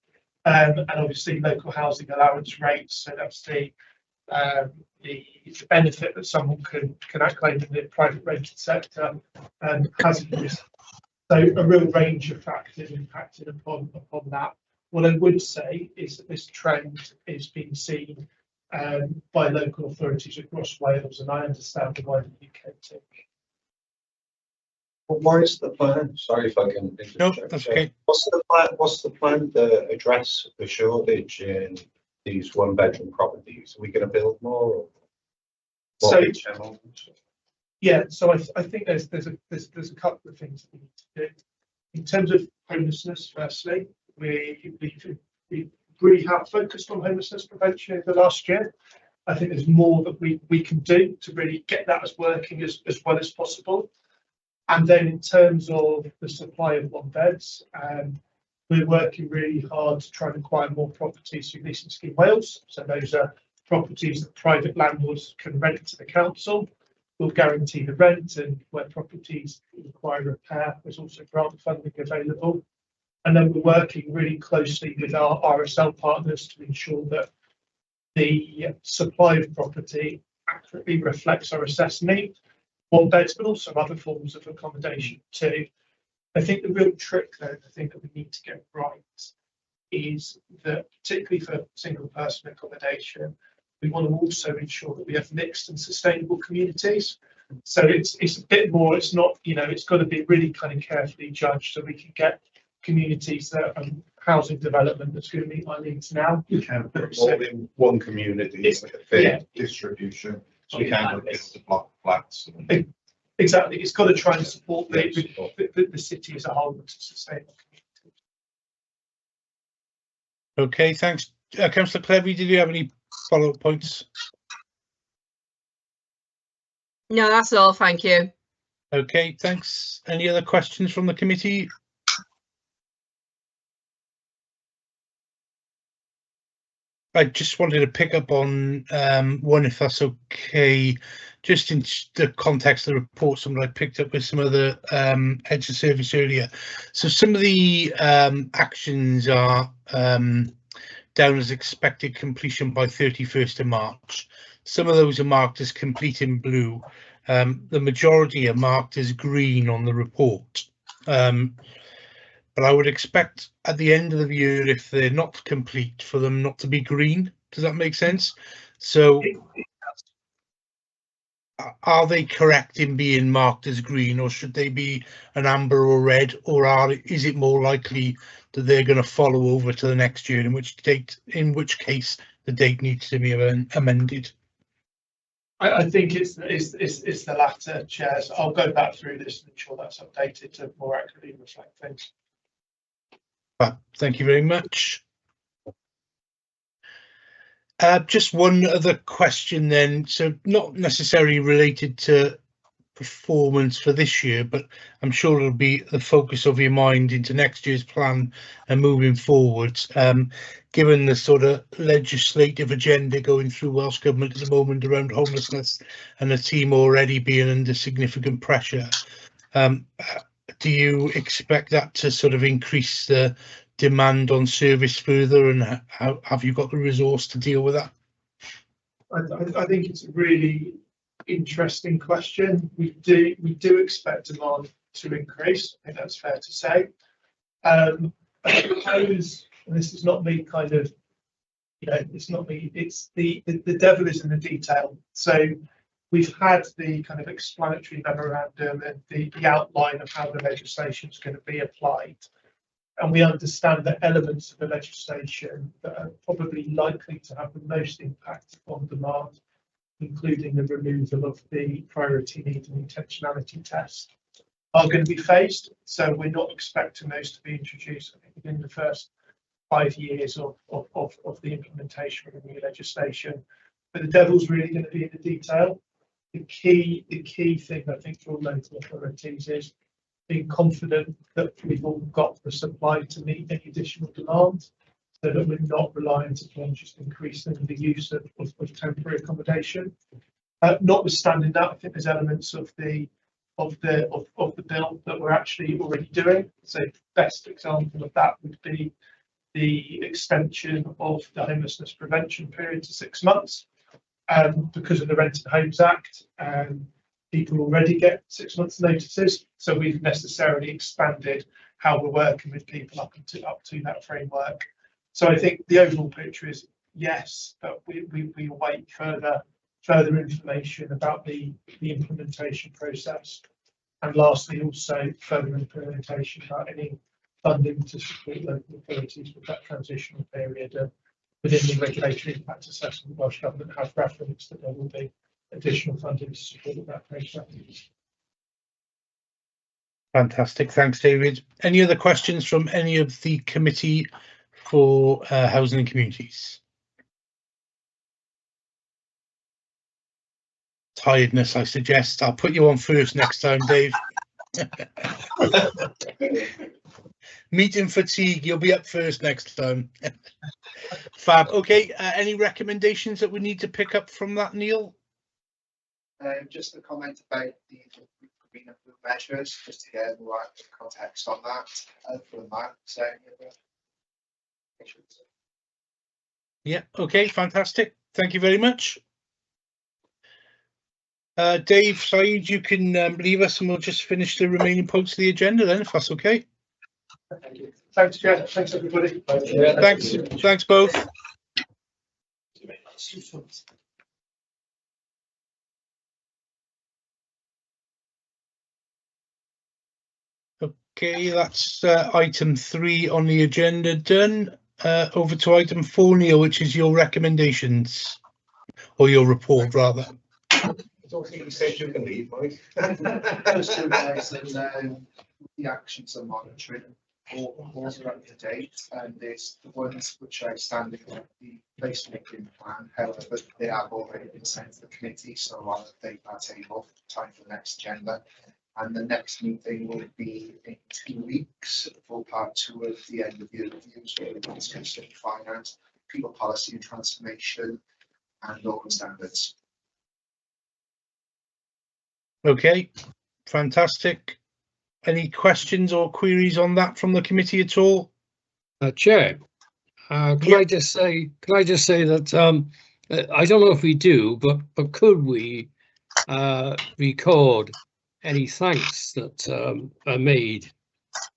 And obviously local housing allowance rates, so that's the benefit that someone can claim in the private rented sector, has increased. So a real range of factors impacted upon that. What I would say is that this trend is being seen by local authorities across Wales, and I understand the wider UK too. Well, what is the plan? Sorry if I can interject. No, that's okay. What's the plan to address the shortage in these one-bedroom properties? Are we going to build more? Or So, channel? yeah, so I think there's a couple of things that we need to do. In terms of homelessness, firstly, we really have focused on homelessness prevention over the last year. I think there's more that we can do to really get that as working as well as possible. And then in terms of the supply of one beds, we're working really hard to try and acquire more properties through Leasing Scheme Wales. So those are properties that private landlords can rent to the council. We'll guarantee the rent, and where properties require repair, there's also grant funding available. And then we're working really closely with our RSL partners to ensure that the supply of property accurately reflects our assessed need, one beds, but also other forms of accommodation too. I think the real trick, though, the thing that we need to get right is that, particularly for single person accommodation, we want to also ensure that we have mixed and sustainable communities. So it's a bit more, it's not, it's got to be really kind of carefully judged so we can get communities that are housing development that's going to meet our needs now. You can put more in one community, it's like a fair distribution. So you can't look at the block flats. Exactly, it's got to try and support the city as a whole to sustain the community. Okay, thanks. Councillor Clevy, did you have any follow-up points? No, that's all, thank you. Okay, thanks. Any other questions from the committee? I just wanted to pick up on one, if that's okay, just in the context of the report, something I picked up with some other heads of service earlier. So some of the actions are down as expected completion by 31st of March. Some of those are marked as complete in blue. The majority are marked as green on the report. But I would expect at the end of the year, if they're not complete, for them not to be green. Does that make sense? So are they correct in being marked as green, or should they be an amber or red, or is it more likely that they're going to follow over to the next year, in which case the date needs to be amended? I think it's the latter, Chair. So I'll go back through this and ensure that's updated to more accurately reflect things. Thank you very much. Just one other question then, so not necessarily related to performance for this year, but I'm sure it'll be the focus of your mind into next year's plan and moving forwards. Given the sort of legislative agenda going through Welsh Government at the moment around homelessness and the team already being under significant pressure, do you expect that to sort of increase the demand on service further, and how have you got the resource to deal with that? I think it's a really interesting question. We do expect demand to increase. I think that's fair to say. I suppose, and this is not me kind of, it's not me, it's the devil is in the detail. So we've had the kind of explanatory memorandum and the outline of how the legislation is going to be applied. And we understand that elements of the legislation that are probably likely to have the most impact on demand, including the removal of the priority need and intentionality test, are going to be phased. So we're not expecting those to be introduced, I think, within the first 5 years of the implementation of the new legislation. But the devil's really going to be in the detail. The key thing, I think, for all local authorities is being confident that we've all got the supply to meet any additional demand, so that we're not reliant upon just increasing the use of temporary accommodation. Notwithstanding that, I think there's elements of the bill that we're actually already doing. So the best example of that would be the extension of the homelessness prevention period to 6 months. Because of the Rented Homes Act, people already get 6 months notices, so we've necessarily expanded how we're working with people up to that framework. So I think the overall picture is yes, but we await further information about the implementation process, and lastly also further implementation about any funding to support local authorities with that transitional period. within the regulatory impact assessment, Welsh Government has referenced that there will be additional funding to support that process. Fantastic, thanks, David. Any other questions from any of the committee for housing and communities? Tiredness, I suggest. I'll put you on first next time, Dave. Meeting fatigue, you'll be up first next time. Fab. Okay, any recommendations that we need to pick up from that, Neil? Just a comment about the green and blue measures, just to get more context on that from that. So, yeah, okay, fantastic. Thank you very much. Dave, Saeed, you can leave us and we'll just finish the remaining points of the agenda then, if that's okay. Thank you. Thanks, Jeff. Thanks, everybody. Thanks both. Okay, that's item 3 on the agenda done. Over to item 4, Neil, which is your recommendations, or your report rather. I don't think you said you can leave, Mike. Just to advise that the actions are monitoring. All are up to date, and there's the ones which are standing on the placemaking plan. However, they have already been sent to the committee, so I'll update that table time for the next agenda. And the next meeting will be in 2 weeks for part 2 of the end of year reviews, where we discuss finance, people policy and transformation, and local standards. Okay, fantastic. Any questions or queries on that from the committee at all? Chair, can I just say that I don't know if we do, but could we record any thanks that are made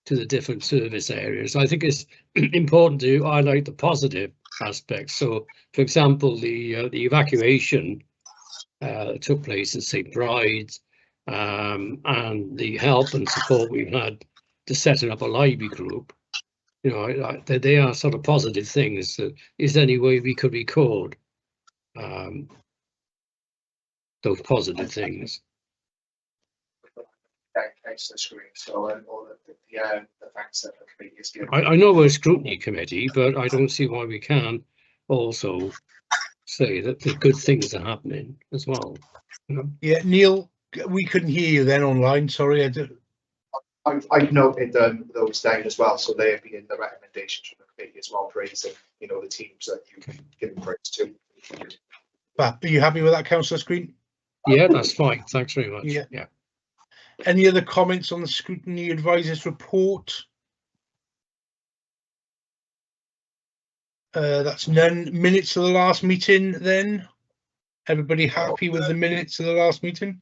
to the different service areas? I think it's important to highlight the positive aspects. So, for example, the evacuation took place in St. Bride's. And the help and support we've had to setting up a library group, you know, they are sort of positive things. So is there any way we could record those positive things? Thanks to the screen. So all the thanks that the committee is given. I know we're a scrutiny committee, but I don't see why we can't also say that the good things are happening as well. You know? Yeah, Neil. We couldn't hear you then online. Sorry, I've noted those down as well, so they have been in the recommendations from the committee as well, praising the teams that you've given praise to. But are you happy with that, Councillor Screen? Yeah, that's fine. Thanks very much. Yeah. Any other comments on the Scrutiny Advisors report? That's none. Minutes of the last meeting then. Everybody happy with the minutes of the last meeting?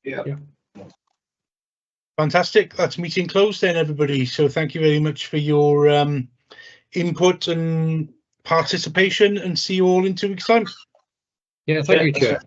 Yeah. Fantastic. That's meeting closed then, everybody. So thank you very much for your input and participation, and see you all in 2 weeks' time. Yeah, thank you, Chair.